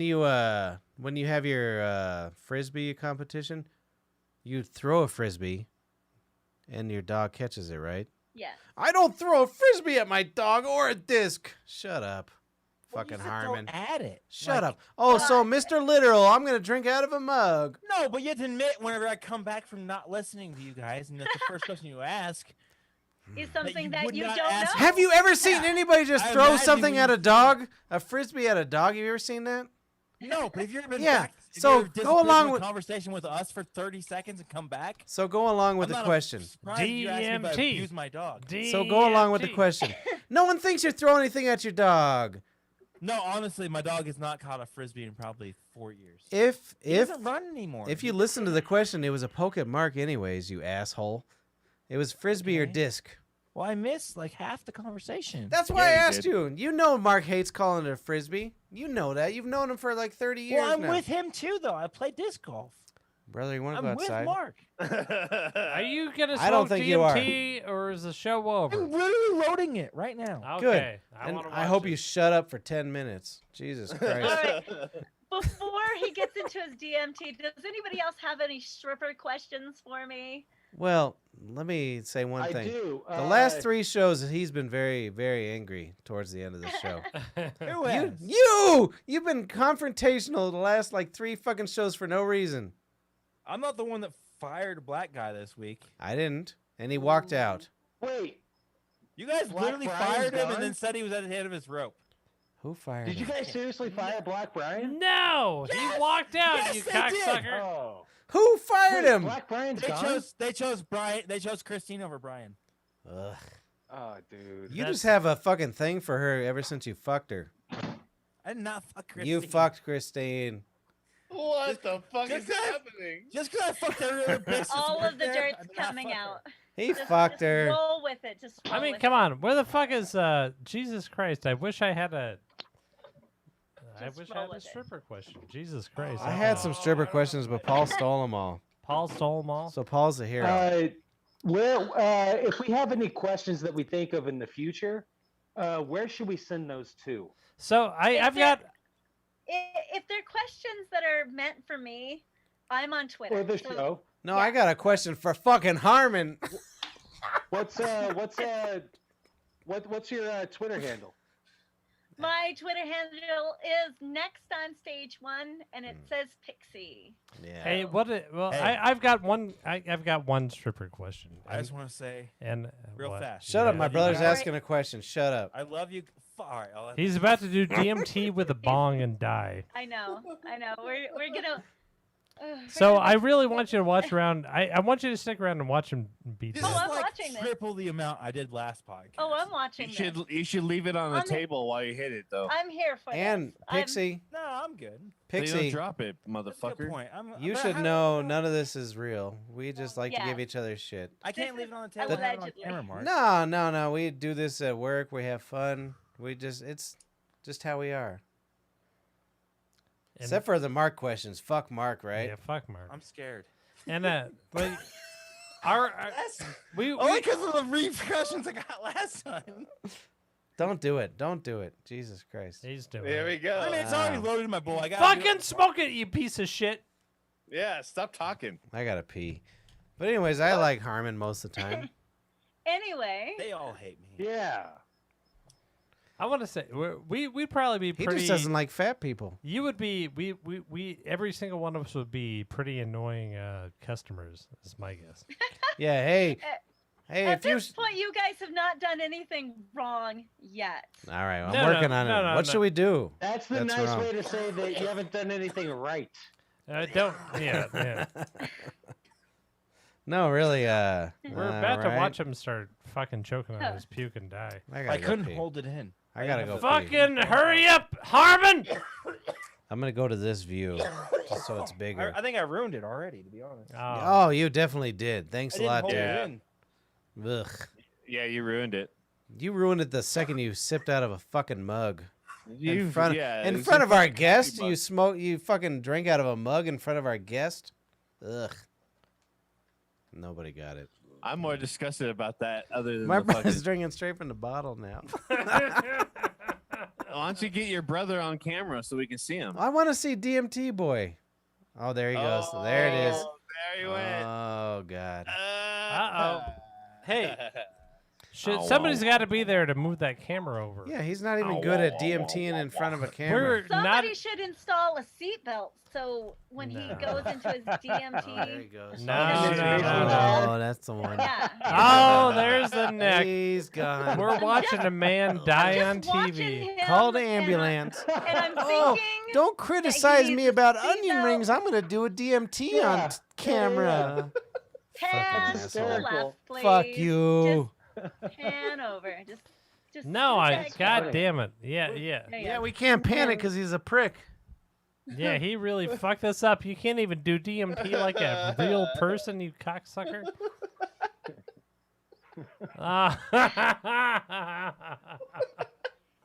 you have your frisbee competition, you throw a frisbee, and your dog catches it, right? Yes. I don't throw a frisbee at my dog or a disc. Shut up, Well, you fucking said Harmon. Don't add it. Shut Like, up. Oh, so Mr. Literal, I'm gonna drink out of a mug. No, but you have to admit whenever I come back from not listening to you guys, and that's the first question you ask. Is something you that would you not don't ask- know. Have you ever seen anybody just I throw imagine something when at you- a dog? A frisbee at a dog? Have you ever seen that? No, but if you've been Yeah, back, if so you're go disappeared along from a with- conversation with us for 30 seconds and come back. So go along with I'm the not question. surprised you asked me if I DMT. abuse my dog. So go along with the DMT. question. No one thinks you throw anything at your dog. No, honestly, my dog has not caught a frisbee in probably 4 years. If He doesn't run anymore. If you listen to the question, it was a poke at Mark anyways, you asshole. It was frisbee or Okay. disc. well, I missed like half the conversation. That's why I Yeah, you asked did. you. You know Mark hates calling it a frisbee. You know that. You've known him for like 30 years well, I'm now. with him too, though. I play disc golf. Brother, you want to go I'm with outside? Mark. Are you gonna smoke I don't think you are. DMT or is the show over? I'm literally loading it right now. Good. Okay. And wanna I watch hope it. you shut up for 10 minutes. Jesus All Christ. right. before he gets into his DMT, does anybody else have any stripper questions for me? Well, let me say one I thing. do. The last 3 shows, he's been very, very angry towards the end of the show. Who has? You've been confrontational the last like 3 fucking shows for no reason. I'm not the one that fired a black guy this week. I didn't, and he walked out. Wait, You guys Black literally Brian's fired him gone? and then said he was at the head of his rope. Who fired did you him? guys seriously fire Black Brian? No, Yes! he walked out. Yes, you they cocksucker. Oh, Who fired wait, him? Black Brian's They gone. chose Brian. They chose Christine over Brian. Ugh. Oh, dude. You just have a fucking thing for her ever since you fucked her. I did not fuck Christine. You fucked Christine. What the fuck just is that- happening? Just because I fucked every other bitch. that's All worked of the there, dirt's I did not coming fuck her. out. He Just fucked her. Roll with it. Just roll I mean, with come it. on. Where the fuck is Jesus Christ? I wish I had a. I Just wish I roll had a with it. stripper question. Jesus Christ. I had some stripper questions, but Paul stole them all. Paul stole them all. So Paul's the hero. If we have any questions that we think of in the future, where should we send those to? So I've got. If they're questions that are meant for me, I'm on Twitter. Or the So show? No, I got a question for fucking Harmon. What's your Twitter handle? My Twitter handle is next on stage 1, and it says Pixie. Yeah. Hey, well, Hey. I've got one. I've got one stripper question. I just want to say and real what? fast. Shut up, my I love you brother's guys. asking a question. Shut up. I love you. All right, I'll He's about to do DMT with a bong and die. I know. We're gonna. So I really want you to watch around. I want you to stick around and watch him beat. This Oh, is them. I'm like watching this. triple the amount I did last podcast. Oh, I'm watching this. You should leave it on the I'm- table while you hit it though. I'm here for And this. I'm- Pixie, No, I'm good. So you Pixie, don't drop it, That's a good motherfucker. point. you but should how- know none of this is real. We just like to Yeah. give each other shit. I can't leave it on the I table. and have it on allegedly. camera, Mark. No. We do this at work. We have fun. It's just how we are. And- Except for the Mark questions. Fuck Mark, right? Yeah, fuck Mark. I'm scared. And but we Only because of the repercussions I got last time. Don't do it. Don't do it. Jesus Christ. he's doing. There we it. go. I mean, it's already loaded in my bowl. I got Fucking smoke it, you piece of shit. Yeah, stop talking. I gotta pee. But anyways, I like Harmon most of the time. Anyway, They all hate me. Yeah. I want to say we'd probably be He pretty. just doesn't like fat people. You would be. We every single one of us would be pretty annoying customers. Is my guess. Yeah. Hey. Hey. at If you. this point, you guys have not done anything wrong yet. All right. I'm No, working no, on it. no, no, What no. should we do? That's the That's nice wrong. way to say that you haven't done anything right. Don't. Yeah. No, really. We're about to right. watch him start fucking choking on his puke and die. I, gotta I go couldn't pee. hold it in. I gotta go. Pee. Fucking hurry up, Harmon! I'm gonna go to this view, just so it's bigger. I think I ruined it already, to be honest. Oh, you definitely did. Thanks I a didn't lot, hold dude. it in. Ugh. Yeah, you ruined it. You ruined it the second you sipped out of a fucking mug. You, In front, yeah, in it's front a of our fucking guest, mug. you fucking drank out of a mug in front of our guest. Ugh. Nobody got it. I'm more disgusted about that. Other than My the brother's fucking. drinking straight from the bottle now. Why don't you get your brother on camera so we can see him? I want to see DMT boy. Oh, there he goes. There it is. There you went. Oh God. Uh-oh. Hey, Ow. somebody's got to be there to move that camera over. Yeah, he's not even good at DMTing in front of a camera. We're not. Somebody should install a seatbelt so when he No. goes into his Oh, there he DMT. goes. No, Oh, that's the one. Yeah. Oh, there's the neck. He's gone. We're watching a man die on Just watching TV. him, Call the and- ambulance. And I'm Oh, thinking, don't criticize me he's about seatbelt. onion rings. I'm gonna do a DMT Yeah. on camera. pan That's to the hysterical. left, please. Fuck you. Just pan over. Just No, just God funny. damn it. Yeah. Yeah, we can't panic because he's a prick. Yeah, he really fucked us up. You can't even do DMT like a real person, you cocksucker.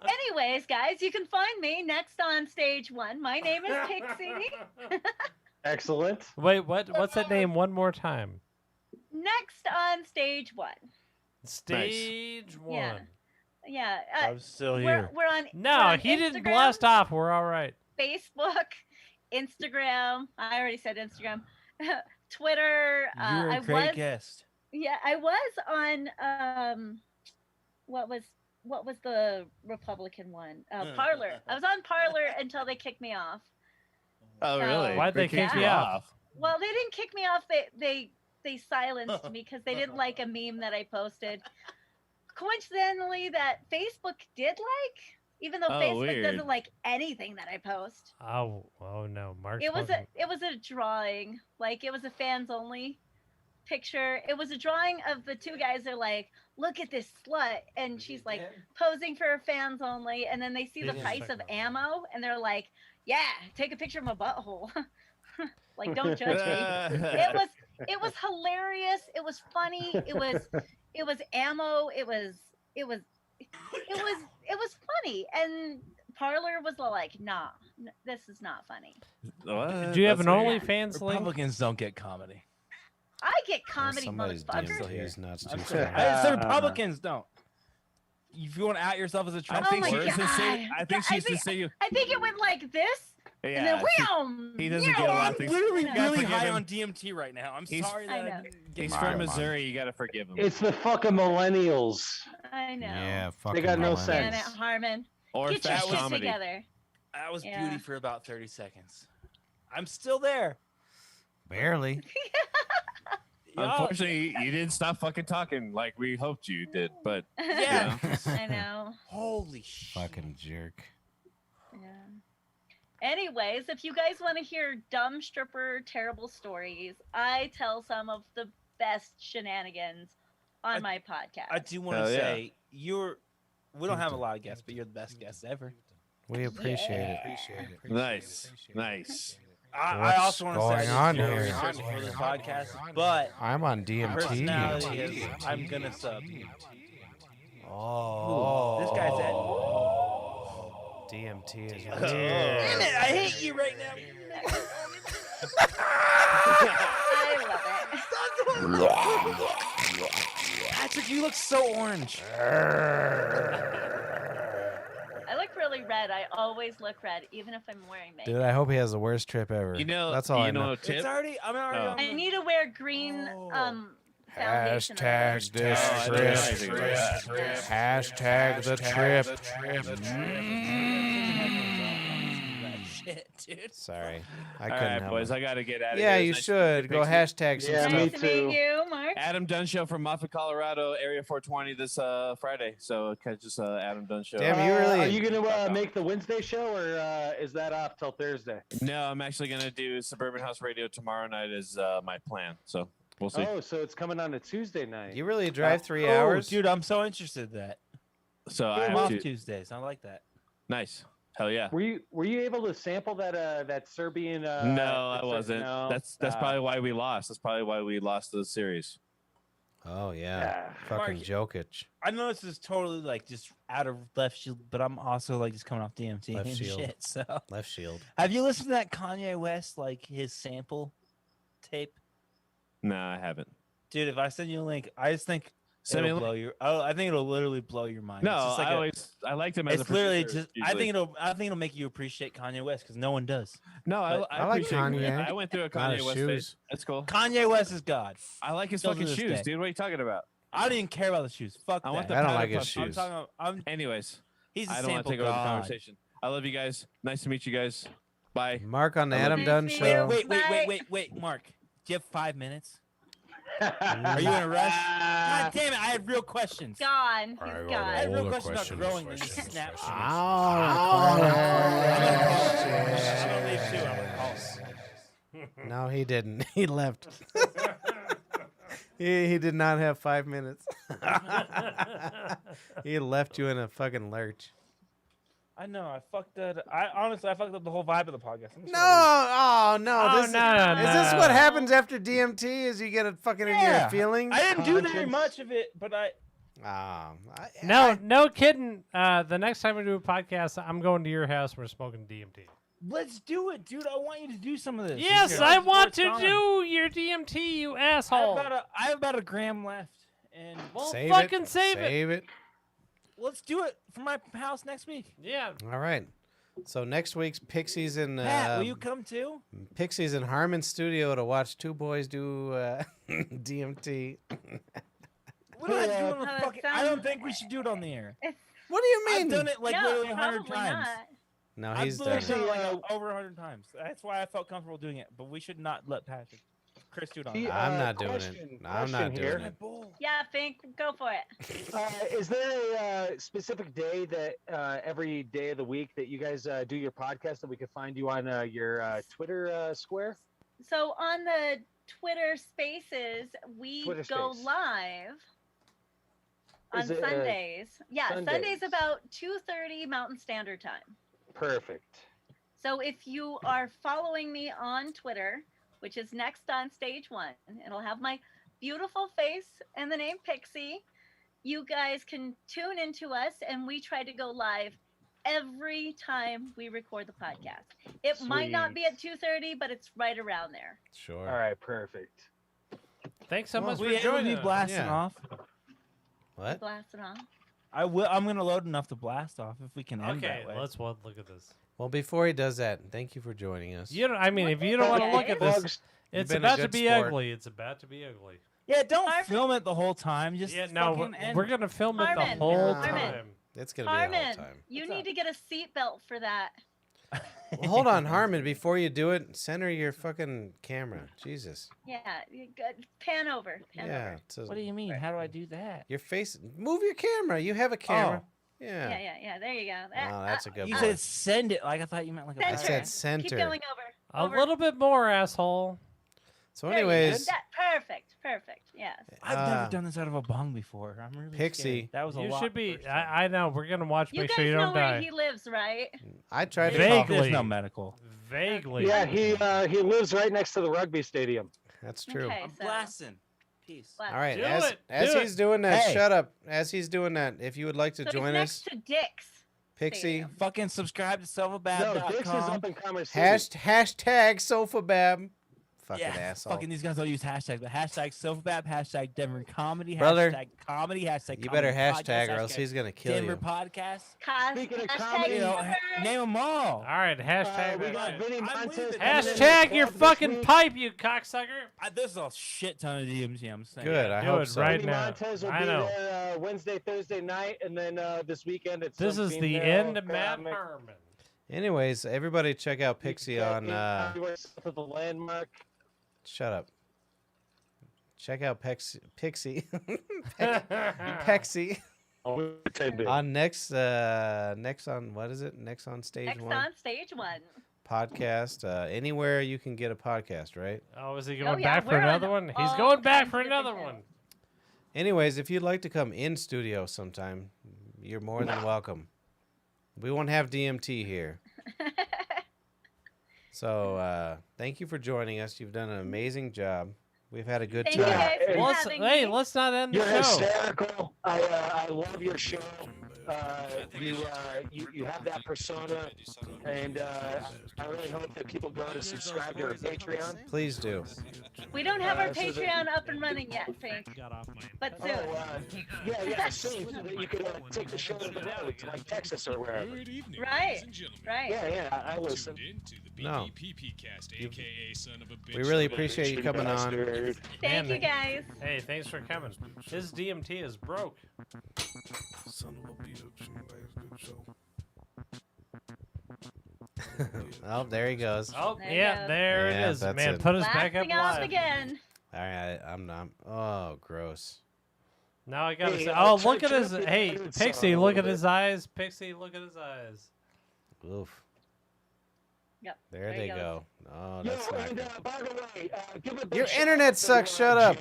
Anyways, guys, you can find me next on stage 1. My name is Pixie. Excellent. Wait, what's that name one more time? Next on stage 1. Stage one. Yeah. Yeah. I'm still we're, here. we're on. No, we're on he didn't Instagram, blast off. We're all right. Facebook Instagram. I already said Instagram. Twitter. You're a I great was. guest. Yeah, I was on what was the Republican one? Parlor. I was on Parlor until they kicked me off. Oh, really? Why'd they kick you off? Well, they didn't kick me off. They silenced me because they didn't like a meme that I posted. Coincidentally, that Facebook did like, even though Facebook weird. doesn't like anything that I post. Oh no, Mark. It was a drawing. Like, it was a fans only picture. It was a drawing of the two guys. They're like, look at this slut, and she's like posing for her fans only, and then they see the price of ammo and they're like, yeah, take a picture of my butthole. Like, don't judge me. It was hilarious. It was funny. It was ammo. It was funny. And Parlor was like, nah, this is not funny. Do you have an OnlyFans link? Republicans don't get comedy. I get comedy, Somebody's motherfucker. He's not too I strong. said Republicans don't. If you want to out yourself as a Trump, Oh my supporter, God. I think she's to say you. I think it went like this. Yeah, And then wham! he doesn't get a lot of I'm things. literally You gotta really forgive high him. on DMT right now. I'm He's- sorry I that know. I didn't He's get from Come on. Missouri. You got to forgive him. It's the fucking millennials. I know. Yeah, They fucking got no millennials. Janet sense. Harmon. Or Get your fat shit comedy. together. That was Yeah. beauty for about 30 seconds. I'm still there. Barely. Unfortunately, you didn't stop fucking talking like we hoped you did. But Yeah. I know. Holy shit. Fucking jerk. Yeah. Anyways, if you guys want to hear dumb stripper terrible stories, I tell some of the best shenanigans on my podcast. I do want to Hell yeah. say we don't have a lot of guests, but you're the best guest ever. We appreciate it. nice, nice. I What's also want to say going I on did no here? research for this podcast, but I'm on personality DMT. is I'm gonna sub. Oh. This guy's at. DMT is Damn weird. it! I hate you right now. I love it. Patrick, you look so orange. I look really red. I always look red, even if I'm wearing makeup. Dude, I hope he has the worst trip ever. You know, that's all I know. Tip? It's already. I'm already. Oh. on I the- need to wear green foundation. Hashtag this Oh, trip. Hashtag the trip. Shit, dude. Sorry, I All couldn't right, help boys, it. I got to get out of Yeah, here. you Nice to should meet go Pixie. hashtag some Yeah, stuff. me Nice to too. meet you, Mark. Adam Dunn Show from Moffat, Colorado, Area 420 this Friday. So catch us Adam Dunn Show. Damn, you really- Are you gonna make the Wednesday show, or is that off till Thursday? No, I'm actually going to do Suburban House Radio tomorrow night is my plan. So we'll see. Oh, so it's coming on a Tuesday night. You really drive 3 Oh, hours? dude. I'm so interested in that. So I I'm have off to. Tuesdays. I like that. Nice. Hell yeah. Were you able to sample that Serbian? No, I wasn't. No? That's probably why we lost. That's probably why we lost the series. Oh yeah, Yeah. fucking Mark- Jokic. I know this is totally like just out of left field, but I'm also like just coming off DMT Left and field. shit. So, Left shield. have you listened to that Kanye West like his sample tape, No, I haven't. dude? If I send you a link, I just think Send me it'll a blow your. Oh, I think it'll literally blow your mind. No, It's just like I liked him as It's a literally producer, just. I usually. think it'll make you appreciate Kanye West because no one does. No, I like appreciate Kanye. I went through a Not Kanye his West shoes. phase. That's cool. Kanye West is God. I like his Still to fucking this shoes, day. dude. What are you talking about? I don't even care about the shoes. Fuck I that. want the I don't powder like his puff shoes. shoes. I'm talking. Anyways, He's a I don't want to sample take over the god. conversation. I love you guys. Nice to meet you guys. Bye. Mark on the I love Adam you. Dunn Wait, show. Wait, Mark. Do you have 5 minutes? Are you in a rush? God damn it! I had real questions. Gone. He's I had gone. real questions about growing and snap. I'm gonna leave too. I'm gonna call. No, he didn't. He left. he did not have 5 minutes. He left you in a fucking lurch. I know. I fucked that. I fucked up the whole vibe of the podcast. I'm just No, gonna oh no. Oh, This, no, is this no. what happens after DMT? Is you get it fucking in your Yeah. feelings? leave. I didn't do very Conscience. much of it, but I. No kidding. The next time we do a podcast, I'm going to your house and we're smoking DMT. Let's do it, dude. I want you to do some of this. Yes, This I is want where to it's do going. your DMT, you I have asshole. about a gram left, and Well, Save fucking it. save it. Save it. let's do it for my house next week. Yeah. All right. So next week's Pixie's in Pat, will you come too? Pixie's in Harmon's studio to watch two boys do DMT. What do I do on the that fucking? I don't think we should do it on the air. What do you mean? I've done it like no, literally 100 probably times. not. No, I've he's done literally it. done it like over 100 times. That's why I felt comfortable doing it. But we should not let Chris do it on. Yeah. I'm not doing Question- it. I'm not question here. doing it. Yeah, Fink, go for it. Is there a specific day that every day of the week that you guys do your podcast that we could find you on your Twitter square? So on the Twitter Spaces, we Twitter go Space. live on Is it, Sundays. Yeah, Sundays Sundays. about 2:30 Mountain Standard Time. Perfect. So if you are following me on Twitter, which is Next on Stage One, it'll have my beautiful face and the name Pixie. You guys can tune into us, and we try to go live every time we record the podcast. It might not be at 2:30, but it's right around there. Sure. All right, perfect. Thanks so much We for will joining be us. blasting Yeah. off. What? Blast it on. I will. I'm gonna load enough to blast off if we can end Okay, that way. let's look at this. Well, before he does that, thank you for joining us. You don't, I mean, if you don't want to look at this, Plugs. it's been a about to good be sport. ugly. It's about to be ugly. Yeah, don't film it the whole time. Just Yeah, no, fucking end. we're gonna film it the Harmon, whole Harmon. time. It's gonna be the whole Harmon, time. you What's need up? to get a seatbelt for that. Well, hold on, Harmon. Before you do it, center your fucking camera. Jesus. Yeah, you good. Pan over. Pan Yeah. over. it's a- What do you mean? How do I do that? your face. Move your camera. You have a camera. Yeah. Yeah. There you go. Oh, that's a good You one. said send it. Like I thought you meant like a. I Center. said Keep center. going over. A Over. little bit more, asshole. So, There you go. anyways, Perfect. Yes. I've Uh, never done this out of a bong before. I'm really Pixie. scared. That was a You lot. should be. first time. I know. We're gonna watch. You Make guys sure you know don't where die. he lives, right? I tried to Vaguely. talk. There's no medical. Vaguely. Yeah, he lives right next to the rugby stadium. That's true. Okay, I'm so blasting. Peace. blast. All right. Do as it. as Do he's doing that, Hey. shut up. As he's doing that, if you would like to So he's join next us, to Dick's. Pixie, Stadium. Fucking subscribe to No, Dix is Sofabab.com. up in Commerce City. hashtag Sofabab. Fucking Yeah, asshole. fucking these guys don't use hashtags, but hashtag Sofabab, hashtag Denver Comedy, Brother, hashtag comedy, hashtag You better comedy hashtag podcast, or else hashtag he's gonna kill Denver you. podcast. Speaking of Hashtag comedy, You know, Denver. name them all. All right. Hashtag. we got Vinny I'm Montez. leaving. coming in Hashtag at your 12 this fucking week. pipe, you cocksucker. There's a shit ton of DMs. Yeah, I'm saying. Good. I do hope it so. right Vinny now. Montez will I be know. there Wednesday, Thursday night, and then this weekend it's This is the end of Matt Harmon. Anyways, everybody check out Pixie on. For the landmark. Shut up. Check out Pixie. Pexie on next on what is it? Next on Stage Next One on Stage One. podcast. Anywhere you can get a podcast, right? Oh, is he going yeah, back for we're on another one? He's all going back kinds for of different another one. channels. Anyways, if you'd like to come in studio sometime, you're more than welcome. We won't have DMT here. So thank you for joining us. You've done an amazing job. We've had a good Thank you time. guys for Well, let's, having hey, me. let's not end the You're show. hysterical. I love your show. You have that persona, and I really hope that people go to subscribe to our Patreon. Please do. We don't have our so that- Patreon up and running yet, Frank. But soon. Yeah, soon, so that you could take the show to the road, to like Texas or wherever. Good evening, Right, ladies and gentlemen. right. Yeah, I Tuned listen. in to the No. BPP cast, aka son of a bitch. We really appreciate you coming on. Bastard. Thank you Man, guys. Hey, thanks for coming. His DMT is broke. Son of a bitch. Oh, there he goes. All Oh, There you yeah, go. there Yeah, it is. that's Man, it. put us back up Blasting off live. again. right, I'm not. Oh, gross. Now I gotta Hey, say, I'll oh, look try at his. to be Hey, good Pixie, song a look little at his eyes. Pixie, look at his eyes. Oof. Yep. There he they goes. go. Oh, that's Yo, not and good. by the way, give a big Your shout internet out to, sucks, shut up.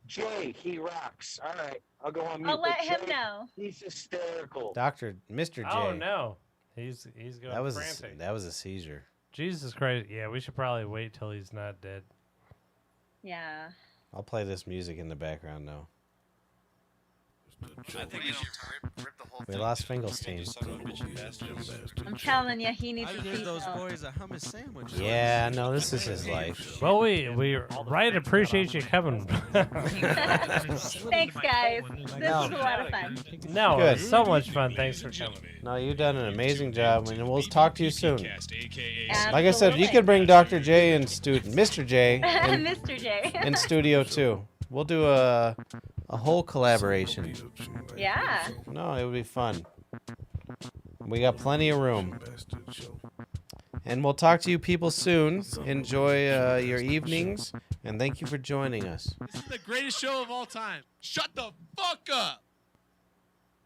Jay, he rocks. All right, I'll go on mute. I'll let but him Jay, know. He's hysterical. Mr. J. Oh no, he's going That was frantic. that was a seizure. Jesus Christ! Yeah, we should probably wait till he's not dead. Yeah. I'll play this music in the background now. I think we should rip the whole We lost Finkelstein. I'm telling you, he needs I to give see those milk. boys a hummus sandwich. Yeah, no, this is his life. Well, we right appreciate you coming. Thanks, guys. This was a lot of fun. No, Good. it's so much fun. Thanks for coming. No, you've done an amazing job, and we'll talk to you soon. AKA Like I said, you can bring Dr. J and Mr. J Mr. J. in studio too. We'll do a whole collaboration. Yeah. No, it would be fun. We got plenty of room. And we'll talk to you people soon. Enjoy your evenings, and thank you for joining us. This is the greatest show of all time. Shut the fuck up.